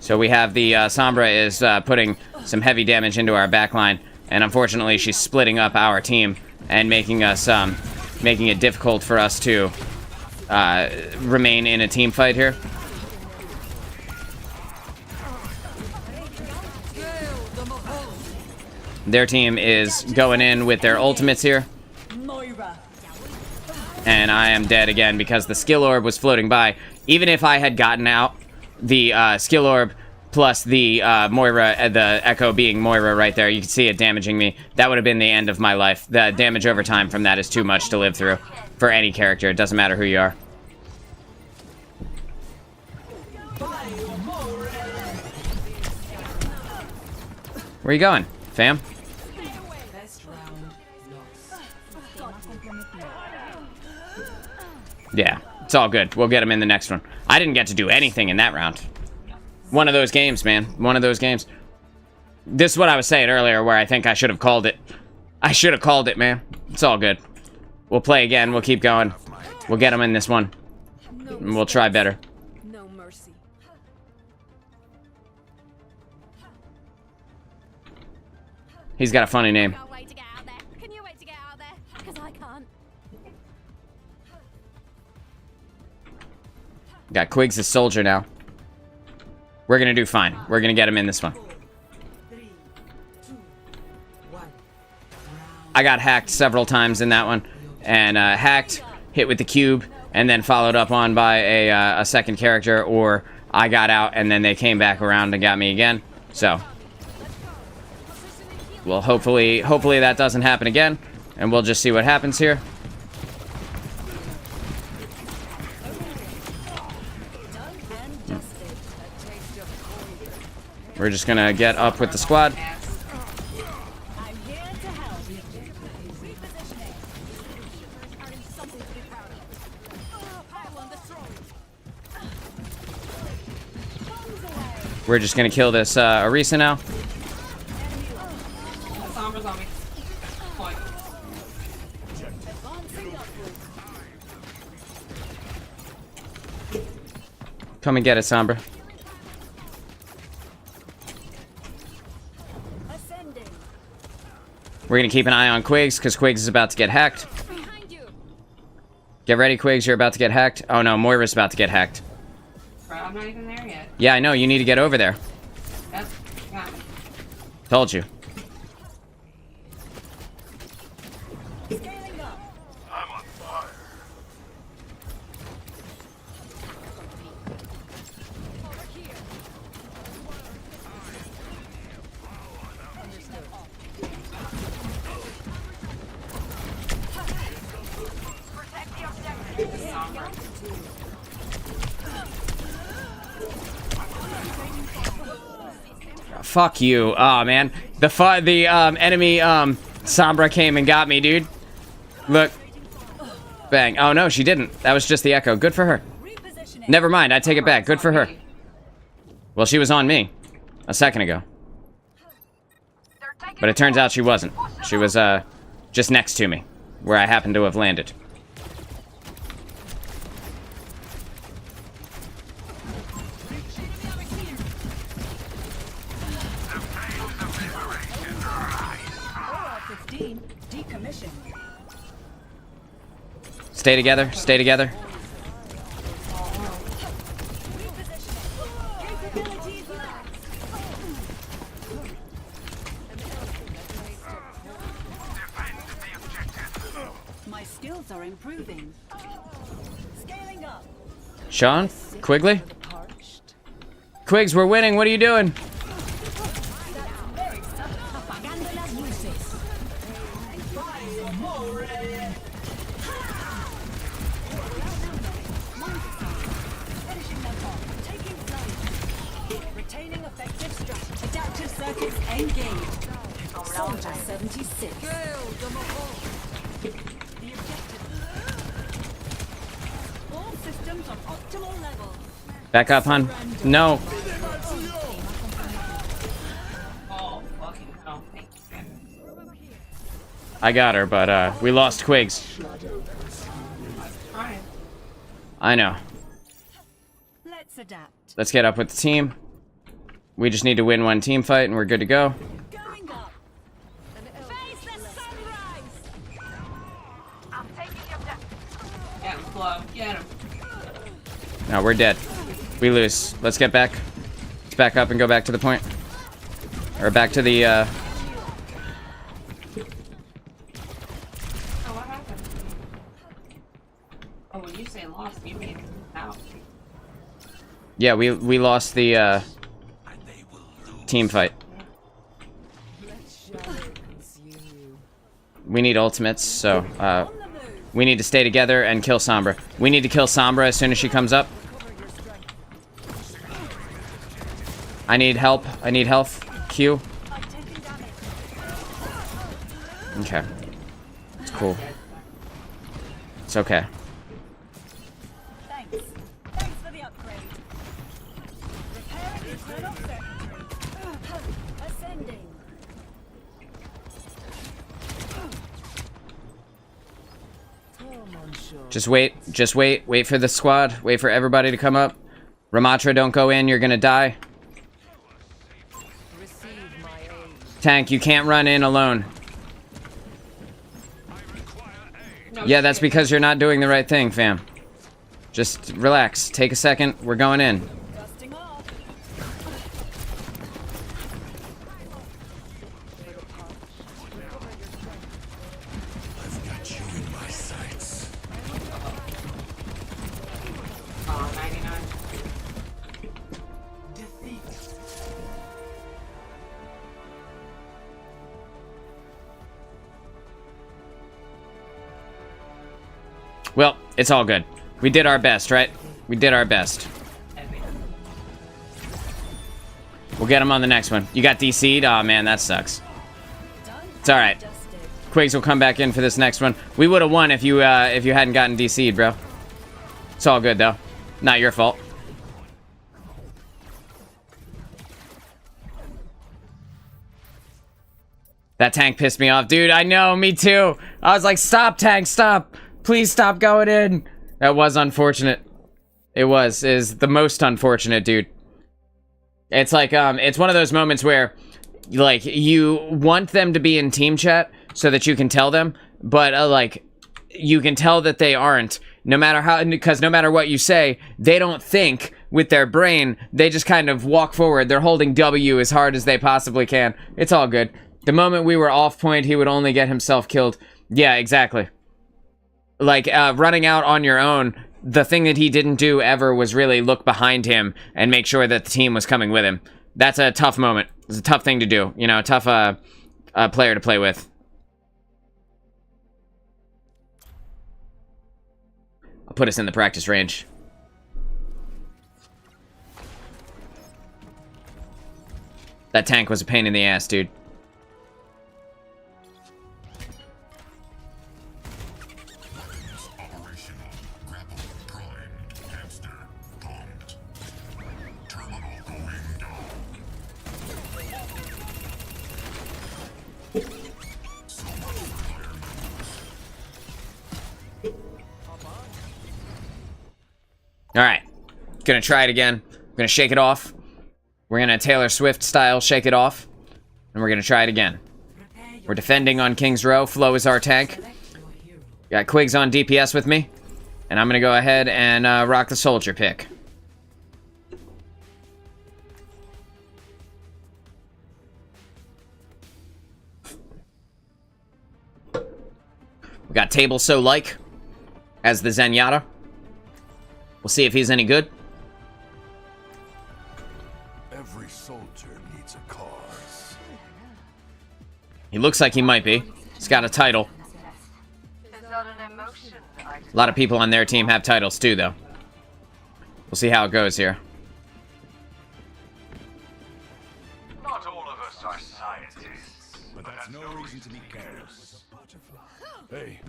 So we have the Sombra is putting some heavy damage into our backline, and unfortunately she's splitting up our team and making us making it difficult for us to remain in a team fight here. Their team is going in with their ultimates here. And I am dead again because the skill orb was floating by. Even if I had gotten out the skill orb plus the Moira, the Echo being Moira right there, you can see it damaging me. That would have been the end of my life. The damage over time from that is too much to live through for any character. It doesn't matter who you are. Where are you going, fam? Yeah, it's all good. We'll get him in the next one. I didn't get to do anything in that round. One of those games, man. One of those games. This is what I was saying earlier, where I think I should have called it. I should have called it, man. It's all good. We'll play again. We'll keep going. We'll get him in this one. And we'll try better. No mercy. He's got a funny name. Can't wait to get out there. Can you wait to get out there? Because I can't. Got Quiggs as soldier now. We're gonna do fine. We're gonna get him in this one. I got hacked several times in that one. And hacked, hit with the cube, and then followed up on by a second character, or I got out and then they came back around and got me again. So, well, hopefully that doesn't happen again, and we'll just see what happens here. We're just gonna get up with the squad. We're just gonna kill this Orisa now. Come and get it, Sombra. We're gonna keep an eye on Quiggs, because Quiggs is about to get hacked. Get ready, Quiggs, you're about to get hacked. Oh no, Moira's about to get hacked. Bro, I'm not even there yet. Yeah, I know, you need to get over there. Yep. Yeah. Told you. Sombra. Fuck you. Oh, man. The enemy, Sombra came and got me, dude. Look. Bang. Oh, no, she didn't. That was just the echo. Good for her. Never mind. I take it back. Good for her. Well, she was on me a second ago. But it turns out she wasn't. She was, just next to me, where I happened to have landed. Stay together. Stay together. My skills are improving. Scaling up. Sean? Quigley? Quigs, we're winning. What are you doing? Retaining effective strategy. Adaptive circuits engaged. Soldier 76. The objective. All systems on optimal level. Back up, hon. No. Oh, fucking hell. Thank you. I got her, but, we lost Quigs. Alright. I know. Let's adapt. Let's get up with the team. We just need to win one team fight and we're good to go. Going up. Face the sunrise. I'm taking your death. Get him, Flo. Get him. No, we're dead. We lose. Let's get back. Let's back up and go back to the point. Or back to the, Oh, what happened? Oh, when you say lost, you mean out. Yeah, we lost the, team fight. We need ultimates, so, we need to stay together and kill Sombra. We need to kill Sombra as soon as she comes up. I need help. I need health. Q. Okay. It's cool. It's okay. Thanks. Thanks for the upgrade. Repairing internal circuitry. Ascending. Just wait. Just wait. Wait for the squad. Wait for everybody to come up. Ramatra, don't go in. You're gonna die. Tank, you can't run in alone. No Yeah, that's shit. because you're not doing the right thing, fam. Just relax. Take a second. We're going in. Dusting off. Oh, 99. Well, it's all good. We did our best, right? We did our best. We'll get him on the next one. You got DC'd? Aw, man, that sucks. It's alright. Quigs will come back in for this next one. We would have won if you hadn't gotten DC'd, bro. It's all good, though. Not your fault. That tank pissed me off. Dude, I know, me too. I was like, stop, tank, stop. Please stop going in. That was unfortunate. It is the most unfortunate, dude. It's like, it's one of those moments where, like, you want them to be in team chat so that you can tell them, but, like, you can tell that they aren't. No matter how, because no matter what you say, they don't think with their brain. They just kind of walk forward. They're holding W as hard as they possibly can. It's all good. The moment we were off point, he would only get himself killed. Yeah, exactly. Like, running out on your own, the thing that he didn't do ever was really look behind him and make sure that the team was coming with him. That's a tough moment. It's a tough thing to do. You know, a tough player to play with. put us in the practice range. That tank was a pain in the ass, dude. Alright, gonna try it again. Gonna shake it off. We're gonna Taylor Swift style shake it off. And we're gonna try it again. We're defending on King's Row. Flo is our tank. Got Quigs on DPS with me. And I'm gonna go ahead and rock the soldier pick. We got Table So Like as the Zenyatta. We'll see if he's any good. Every soldier needs a cause. He looks like he might be. He's got a title. A lot of people on their team have titles too, though. We'll see how it goes here. Not all of us are scientists, but that's no reason to be careless. Hey,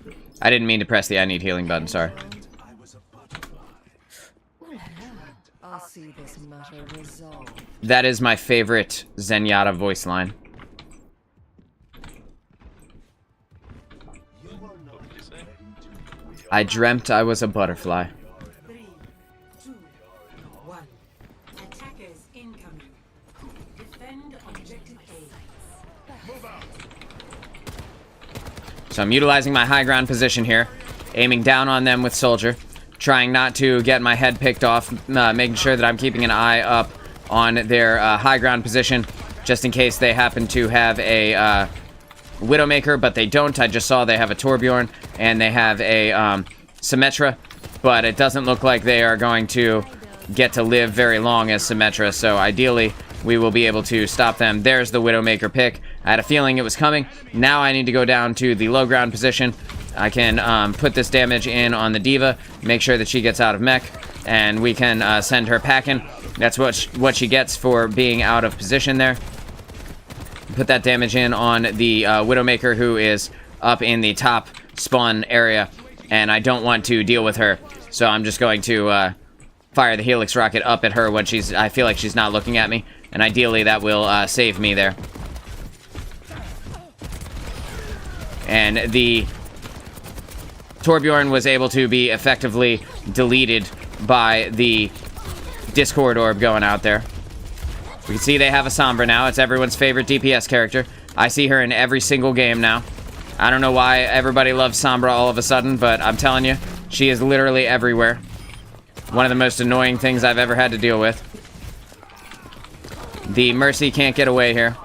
I didn't mean to press the I need healing button, sorry. I'll see this matter resolved. That is my favorite Zenyatta voice line. I dreamt I was a butterfly. 3, 2, 1. Attackers incoming. Defend objective A. So I'm utilizing my high ground position here, aiming down on them with soldier, trying not to get my head picked off, making sure that I'm keeping an eye up on their high ground position, just in case they happen to have a Widowmaker, but they don't. I just saw they have a Torbjorn, and they have a Symmetra, but it doesn't look like they are going to get to live very long as Symmetra, so ideally, we will be able to stop them. There's the Widowmaker pick. I had a feeling it was coming. Now I need to go down to the low ground position. I can put this damage in on the D.Va, make sure that she gets out of mech, and we can send her packing. That's what she gets for being out of position there. Put that damage in on the Widowmaker, who is up in the top spawn area, and I don't want to deal with her, so I'm just going to fire the Helix rocket up at her when I feel like she's not looking at me, and ideally that will save me there. And the Torbjorn was able to be effectively deleted by the Discord orb going out there. We can see they have a Sombra now. It's everyone's favorite DPS character. I see her in every single game now. I don't know why everybody loves Sombra all of a sudden, but I'm telling you, she is literally everywhere. One of the most annoying things I've ever had to deal with. The Mercy can't get away here.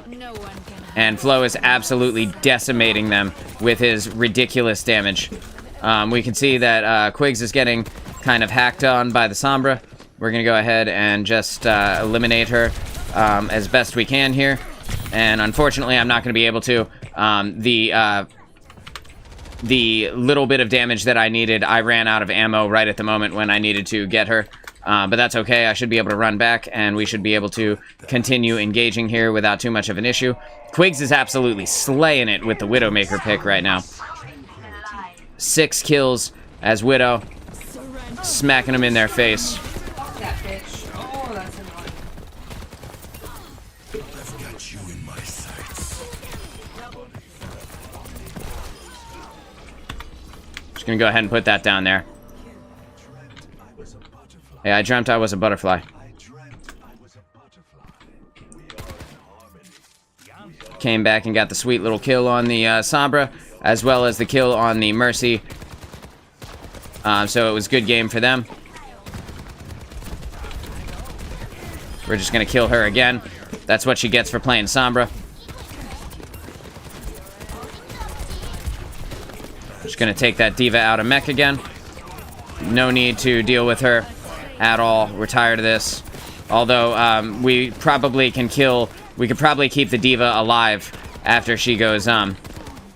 And Flo is absolutely decimating them with his ridiculous damage. We can see that Quigs is getting kind of hacked on by the Sombra. We're going to go ahead and just eliminate her as best we can here. And unfortunately, I'm not going to be able to. The little bit of damage that I needed, I ran out of ammo right at the moment when I needed to get her. But that's okay. I should be able to run back, and we should be able to continue engaging here without too much of an issue. Quigs is absolutely slaying it with the Widowmaker pick right now. 6 kills as Widow, smacking them in their face. Fuck that bitch. Oh, that's annoying. I've got you in my sights. Just gonna go ahead and put that down there. Hey, I dreamt I was a butterfly. Came back and got the sweet little kill on the Sombra, as well as the kill on the Mercy. So it was a good game for them. We're just gonna kill her again. That's what she gets for playing Sombra. Just gonna take that D.Va out of mech again. No need to deal with her at all. We're tired of this. Although, we probably can we could probably keep the D.Va alive after she goes, out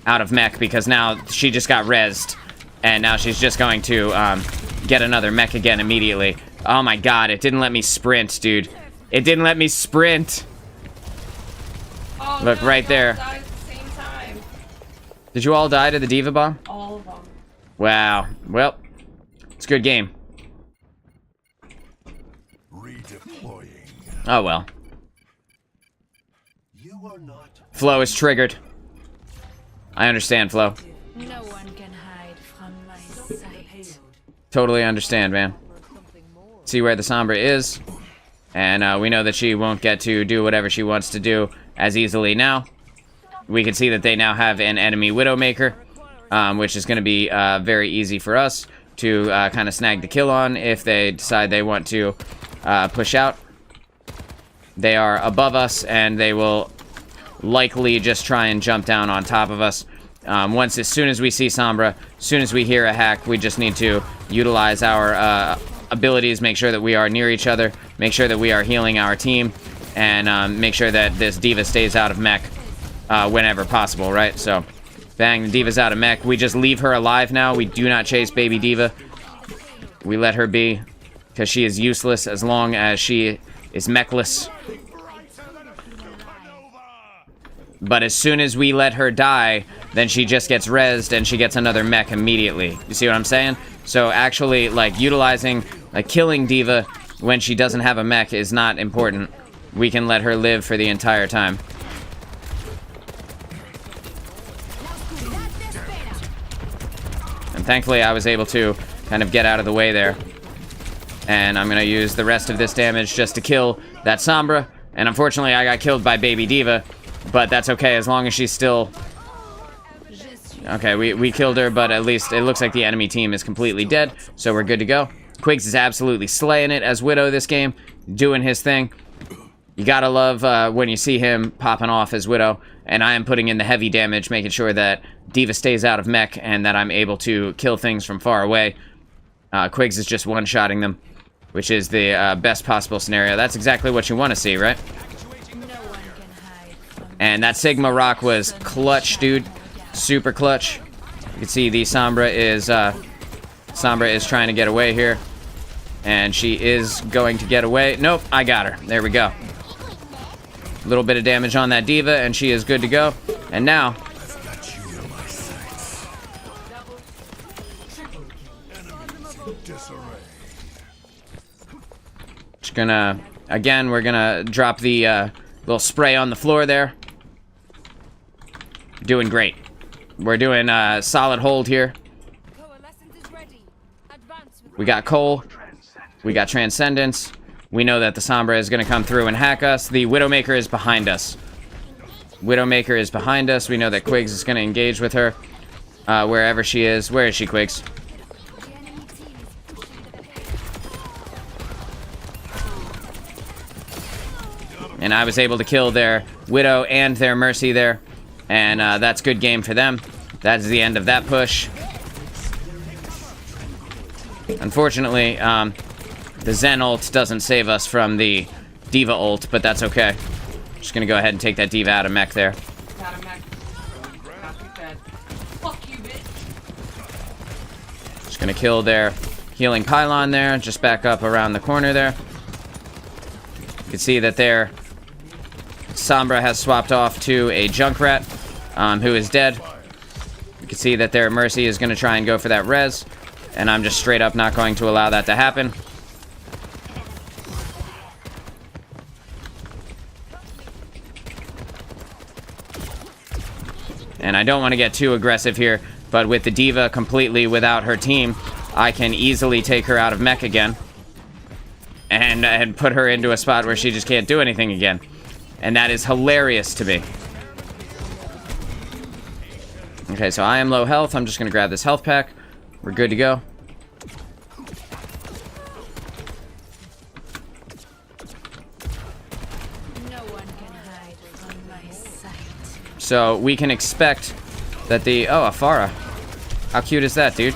of mech, because now she just got rezzed. And now she's just going to, get another mech again immediately. Oh my god, it didn't let me sprint, dude. It didn't let me sprint. Oh, Look, no, right we all there. died at the same time. Did you all die to the Diva Bomb? All of them. Wow. Well, it's a good game. Redeploying. Oh well. You are not. Flo is triggered. I understand, Flo. No one can hide from my sight. Totally understand, man. See where the Sombra is. And we know that she won't get to do whatever she wants to do as easily now. We can see that they now have an enemy Widowmaker, which is going to be very easy for us to kind of snag the kill on if they decide they want to push out. They are above us, and they will likely just try and jump down on top of us. As soon as we see Sombra, as soon as we hear a hack, we just need to utilize our abilities, make sure that we are near each other, make sure that we are healing our team, and make sure that this Diva stays out of mech whenever possible, right? So, bang, the Diva's out of mech. We just leave her alive now. We do not chase baby Diva. We let her be, because she is useless as long as she is mechless. But as soon as we let her die, then she just gets rezzed and she gets another mech immediately. You see what I'm saying? So actually, like, utilizing, like, killing Diva when she doesn't have a mech is not important. We can let her live for the entire time. And thankfully, I was able to kind of get out of the way there. And I'm going to use the rest of this damage just to kill that Sombra. And unfortunately, I got killed by baby Diva. But that's okay, as long as she's still... Okay, we killed her, but at least it looks like the enemy team is completely dead, so we're good to go. Quiggs is absolutely slaying it as Widow this game, doing his thing. You gotta love when you see him popping off as Widow, and I am putting in the heavy damage, making sure that Diva stays out of mech, and that I'm able to kill things from far away. Quiggs is just one-shotting them, which is the best possible scenario. That's exactly what you want to see, right? And that Sigma Rock was clutch, dude. Super clutch. You can see the Sombra is trying to get away here. And she is going to get away. Nope, I got her. There we go. A little bit of damage on that Diva, and she is good to go. And now... Just gonna... Again, we're gonna drop the little spray on the floor there. Doing great. We're doing a solid hold here. We got Cole. We got Transcendence. We know that the Sombra is going to come through and hack us. The Widowmaker is behind us. Widowmaker is behind us. We know that Quiggs is going to engage with her wherever she is. Where is she, Quiggs? And I was able to kill their Widow and their Mercy there. And that's good game for them. That is the end of that push. Unfortunately, the Zen ult doesn't save us from the Diva ult, but that's okay. Just gonna go ahead and take that Diva out of mech there. Got a mech. Got you dead. Fuck you, bitch. Just gonna kill their healing pylon there. Just back up around the corner there. You can see that their Sombra has swapped off to a Junkrat, who is dead. You can see that their Mercy is going to try and go for that res, and I'm just straight up not going to allow that to happen. And I don't want to get too aggressive here, but with the Diva completely without her team, I can easily take her out of mech again. And put her into a spot where she just can't do anything again. And that is hilarious to me. Okay, so I am low health. I'm just going to grab this health pack. We're good to go. No one can hide from my sight. So we can expect that the... Oh, a Pharah. How cute is that, dude?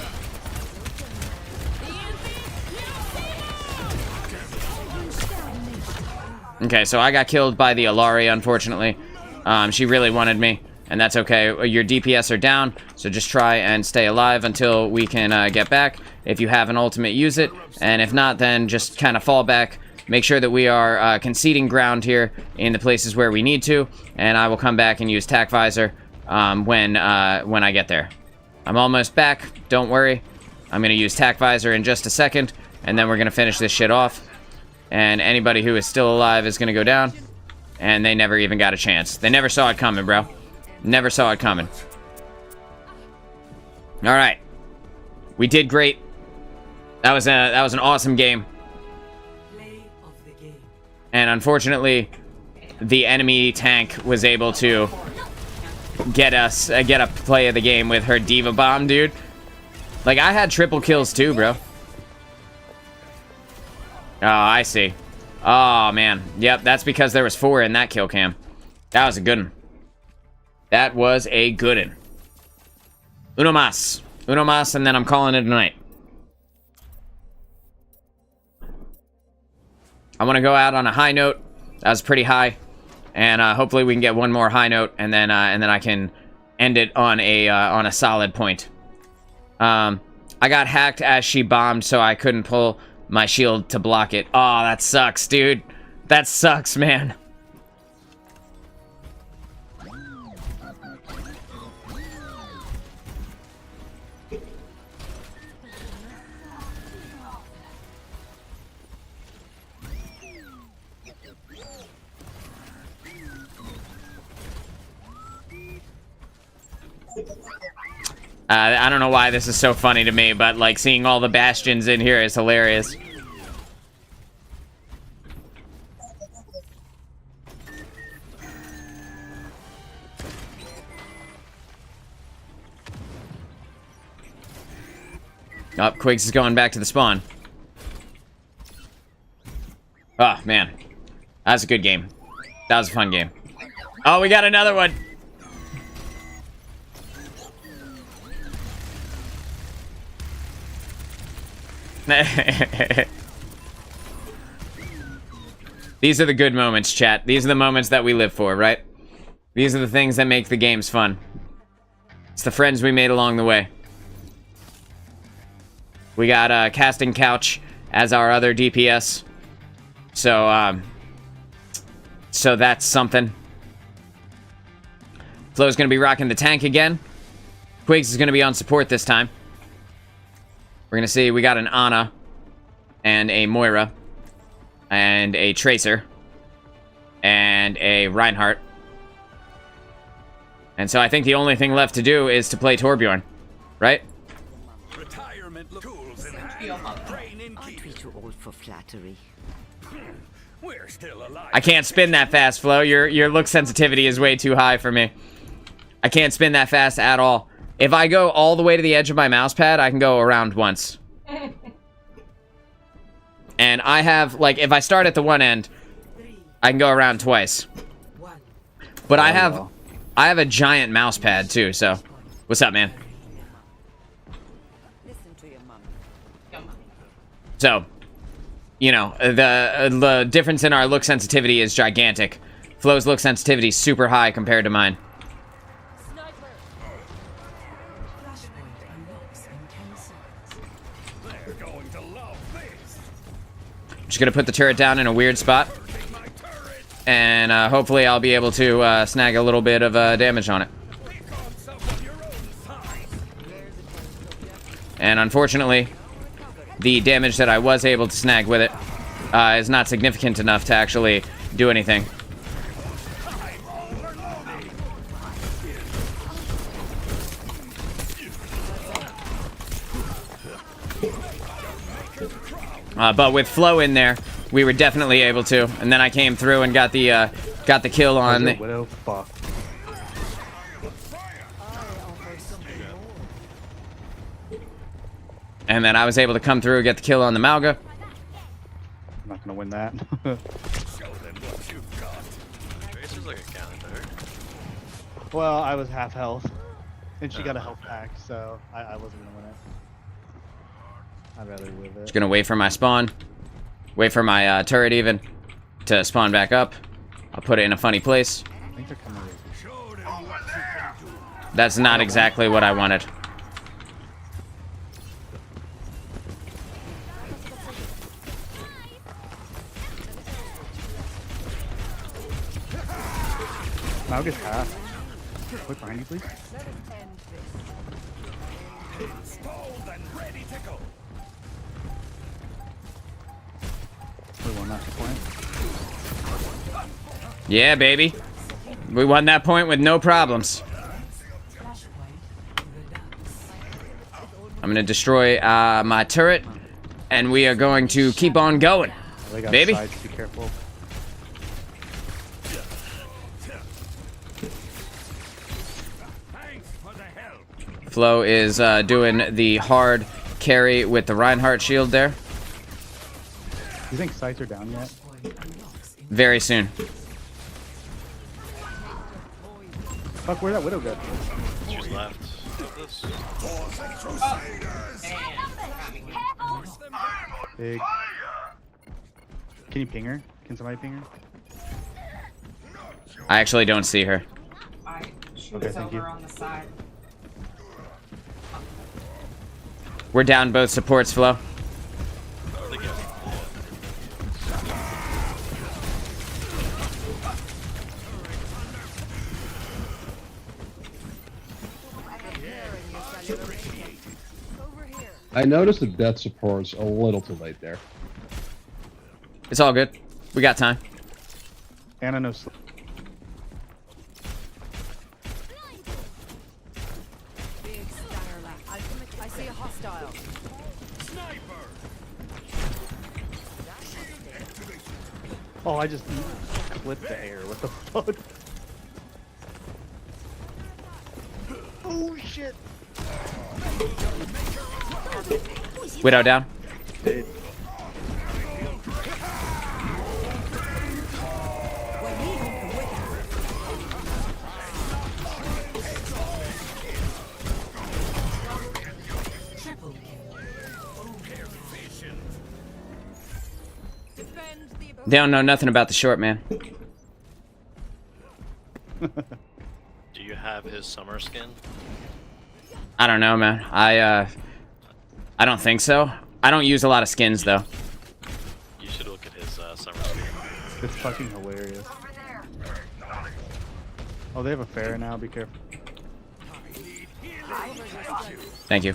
Okay, so I got killed by the Alari, unfortunately. She really wanted me, and that's okay. Your DPS are down, so just try and stay alive until we can get back. If you have an ultimate, use it. And if not, then just kind of fall back. Make sure that we are conceding ground here in the places where we need to. And I will come back and use tac visor when I get there. I'm almost back. Don't worry. I'm going to use tac visor in just a second. And then we're going to finish this shit off. And anybody who is still alive is going to go down. And they never even got a chance. They never saw it coming, bro. Never saw it coming. Alright. We did great. That was an awesome game. And unfortunately, the enemy tank was able to get a play of the game with her diva bomb, dude. Like, I had triple kills too, bro. Oh, I see. Oh, man. Yep, that's because there was 4 in that kill cam. That was a good one. That was a good one. Uno mas. Uno mas, and then I'm calling it a night. I want to go out on a high note. That was pretty high. And hopefully we can get one more high note, and then I can end it on a solid point. I got hacked as she bombed, so I couldn't pull my shield to block it. Oh, that sucks, dude. That sucks, man. I don't know why this is so funny to me, but like seeing all the bastions in here is hilarious. Oh, Quiggs is going back to the spawn. Oh, man. That was a good game. That was a fun game. Oh, we got another one. These are the good moments, chat. These are the moments that we live for, right? These are the things that make the games fun. It's the friends we made along the way. We got Casting Couch as our other DPS. So that's something. Flo's gonna be rocking the tank again. Quiggs is gonna be on support this time. We're gonna see, we got an Ana, and a Moira, and a Tracer, and a Reinhardt. And so I think the only thing left to do is to play Torbjorn, right? Retirement tools in hand, brain in key. Aren't we too old for flattery? We're still alive. I can't spin that fast, Flo. Your look sensitivity is way too high for me. I can't spin that fast at all. If I go all the way to the edge of my mouse pad, I can go around once. And I have, like, if I start at the one end, I can go around twice. But I have a giant mouse pad too, so. What's up, man? Listen to your mom. So, you know, the difference in our look sensitivity is gigantic. Flo's look sensitivity is super high compared to mine. Just gonna put the turret down in a weird spot, and hopefully I'll be able to snag a little bit of damage on it. And unfortunately, the damage that I was able to snag with it is not significant enough to actually do anything. But with Flo in there, we were definitely able to. And then I came through and got the kill on the Widow, fuck. And then I was able to come through and get the kill on the Malga. I'm not gonna win that. Tracer's like a counter. Well, I was half health, and she got a health pack, so I wasn't gonna win it. I'd rather live it. Just gonna wait for my spawn. Wait for my turret even to spawn back up. I'll put it in a funny place. I think they're coming with That's not exactly what I wanted. Now gets half. Quick behind you, please. Installed and ready to go. We won that point. Yeah, baby. We won that point with no problems. I'm gonna destroy my turret, and we are going to keep on going. They got Baby. sides, be careful. Thanks for the help. Flo is doing the hard carry with the Reinhardt shield there. You think sights are down yet? Very soon. Fuck, where'd that widow go? She's left. This. Big. Can you ping her? Can somebody ping her? I actually don't see her. She Okay, was thank over you. on the side. We're down both supports, Flo. I noticed that that support's a little too late there. It's all good. We got time. Anna no sl- I see a hostile. Oh, I just clipped the air. What the fuck? Oh shit! Widow down. Dude. They don't know nothing about the short man. Do you have his summer skin? I don't know, man. I don't think so. I don't use a lot of skins though. You should look at his summer skin. It's fucking hilarious. Oh, they have a fair now. Be careful. Thank you.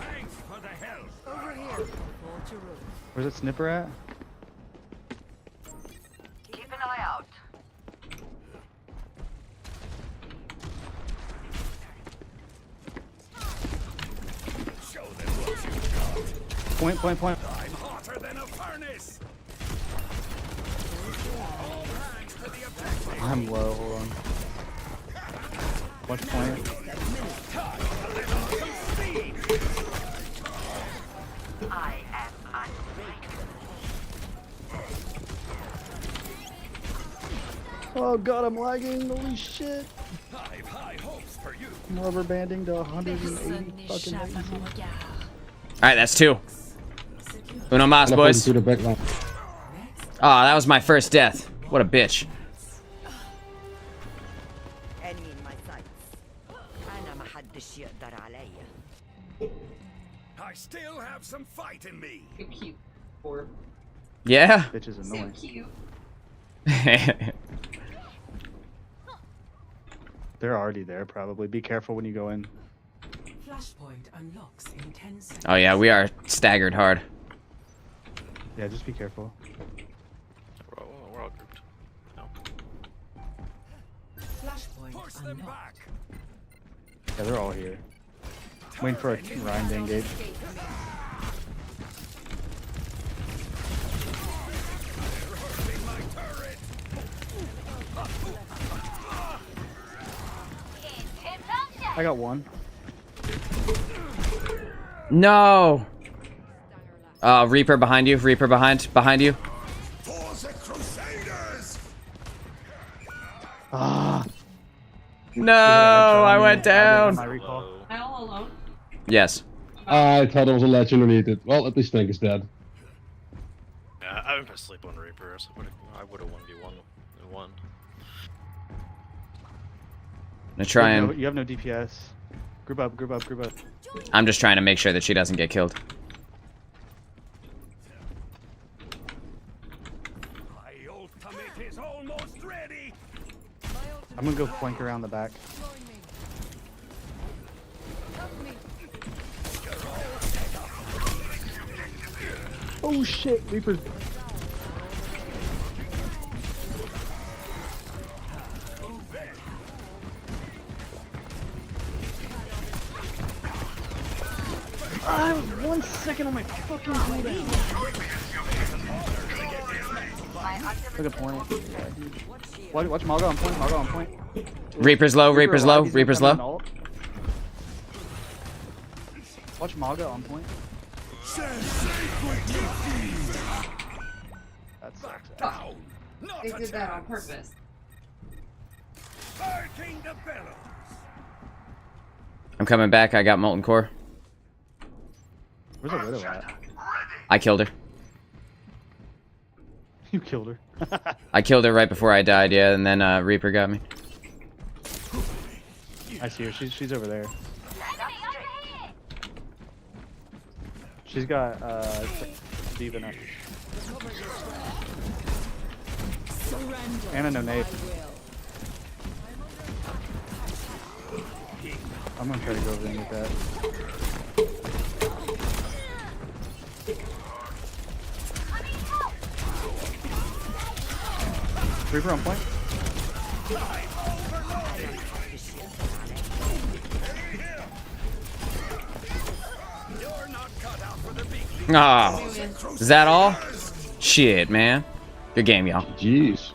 Where's that snipper at? Keep an eye out. Point, point, point. I'm hotter than a furnace. I'm low. Hold on. Watch point. I am unbreakable. Oh god, I'm lagging. Holy shit. I've high hopes for you. I'm rubber banding to 180 fucking latency. Alright, that's two. Uno mas, boys. Through the back line. Oh, that was my first death. What a bitch. Enemy in my sights. أنا ما حدش يقدر عليا. I still have some fight in me. You're cute. Or Yeah? Bitch is so annoying. cute. They're already there, probably. Be careful when you go in. Flashpoint unlocks in 10 seconds. Oh yeah, we are staggered hard. Yeah, just be careful. We're all grouped. No. Flashpoint Push them unlocked. back. Yeah, they're all here. Waiting for a Ryan to engage. I got one. No! Reaper behind you. Reaper behind you. For the Crusaders. Ah! No, I went down. My recall. Am I all alone? Yes. I thought there was a ledge underneath it. Well, at least Tank is dead. Yeah, I went to sleep on Reaper, so I would have 1v1 and won. I'm gonna try and... You have no DPS. Group up, group up, group up. I'm just trying to make sure that she doesn't get killed. My ultimate is almost ready. I'm gonna go flank around the back. Oh shit, Reaper's. I was 1 second on my fucking cooldown. Look at point. Watch Malgo on point. Malgo on point. Reaper's low. Reaper's low. Reaper's low. Watch Malgo on point. That sucks. They did that on purpose. I'm coming back. I got Molten Core. Where's the Widow at? I killed her. You killed her. I killed her right before I died, yeah, and then Reaper got me. I see her. She's over there. She's got Steven up. And a no nade. I'm gonna try to go over there and get that. Reaper on point. Ah, is that all? Shit, man. Good game, y'all. Jeez.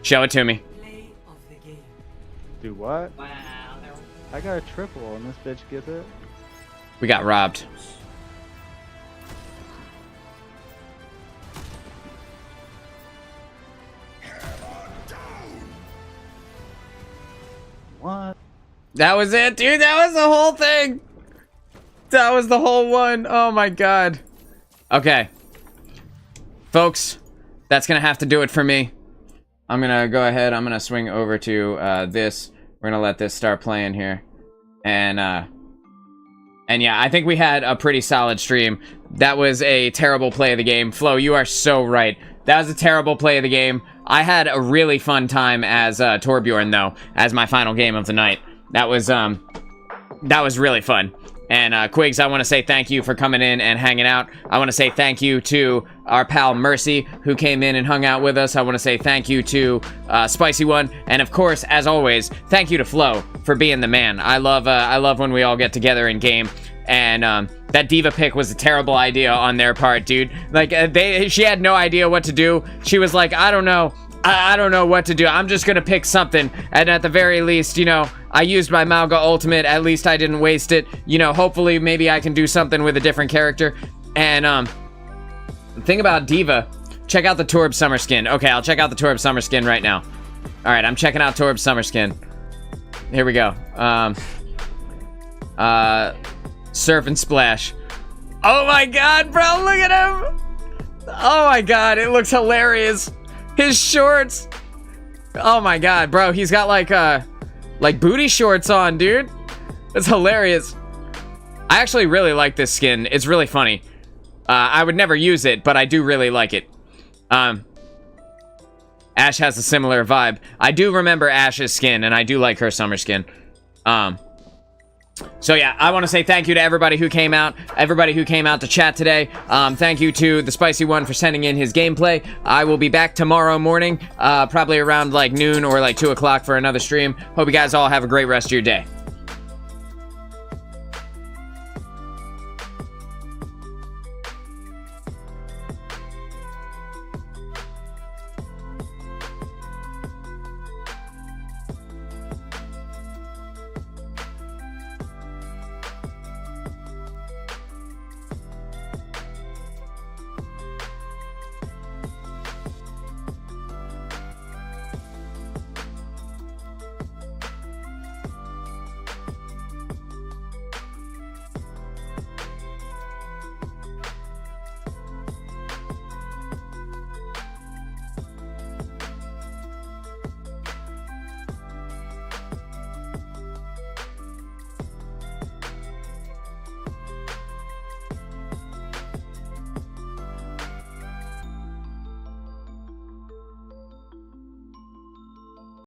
Show it to me. Do what? Wow. I got a triple and this bitch gets it. We got robbed. What? That was it, dude. That was the whole thing. That was the whole one. Oh my god. Okay. Folks, that's gonna have to do it for me. I'm gonna go ahead. I'm gonna swing over to this. We're gonna let this start playing here. And yeah, I think we had a pretty solid stream. That was a terrible play of the game. Flo, you are so right. That was a terrible play of the game. I had a really fun time as Torbjorn, though, as my final game of the night. That was really fun. And Quigs, I want to say thank you for coming in and hanging out. I want to say thank you to our pal Mercy, who came in and hung out with us. I want to say thank you to Spicy One, and of course, as always, thank you to Flo for being the man. I love when we all get together in game. And that diva pick was a terrible idea on their part, dude. Like she had no idea what to do. She was like, I don't know. I don't know what to do. I'm just gonna pick something. And at the very least, you know, I used my Malga ultimate. At least I didn't waste it. You know, hopefully maybe I can do something with a different character. And the thing about Diva, check out the Torb summer skin. Okay, I'll check out the Torb summer skin right now. All right, I'm checking out Torb's summer skin. Here we go. Surf and splash. Oh my god, bro, look at him. Oh my god, it looks hilarious. His shorts. Oh my god, bro, he's got like booty shorts on, dude. It's hilarious. I actually really like this skin. It's really funny. I would never use it, but I do really like it. Ash has a similar vibe. I do remember Ash's skin, and I do like her summer skin. So yeah, I want to say thank you to everybody who came out to chat today. Thank you to the Spicy One for sending in his gameplay. I will be back tomorrow morning, probably around like noon or like 2 o'clock for another stream. Hope you guys all have a great rest of your day.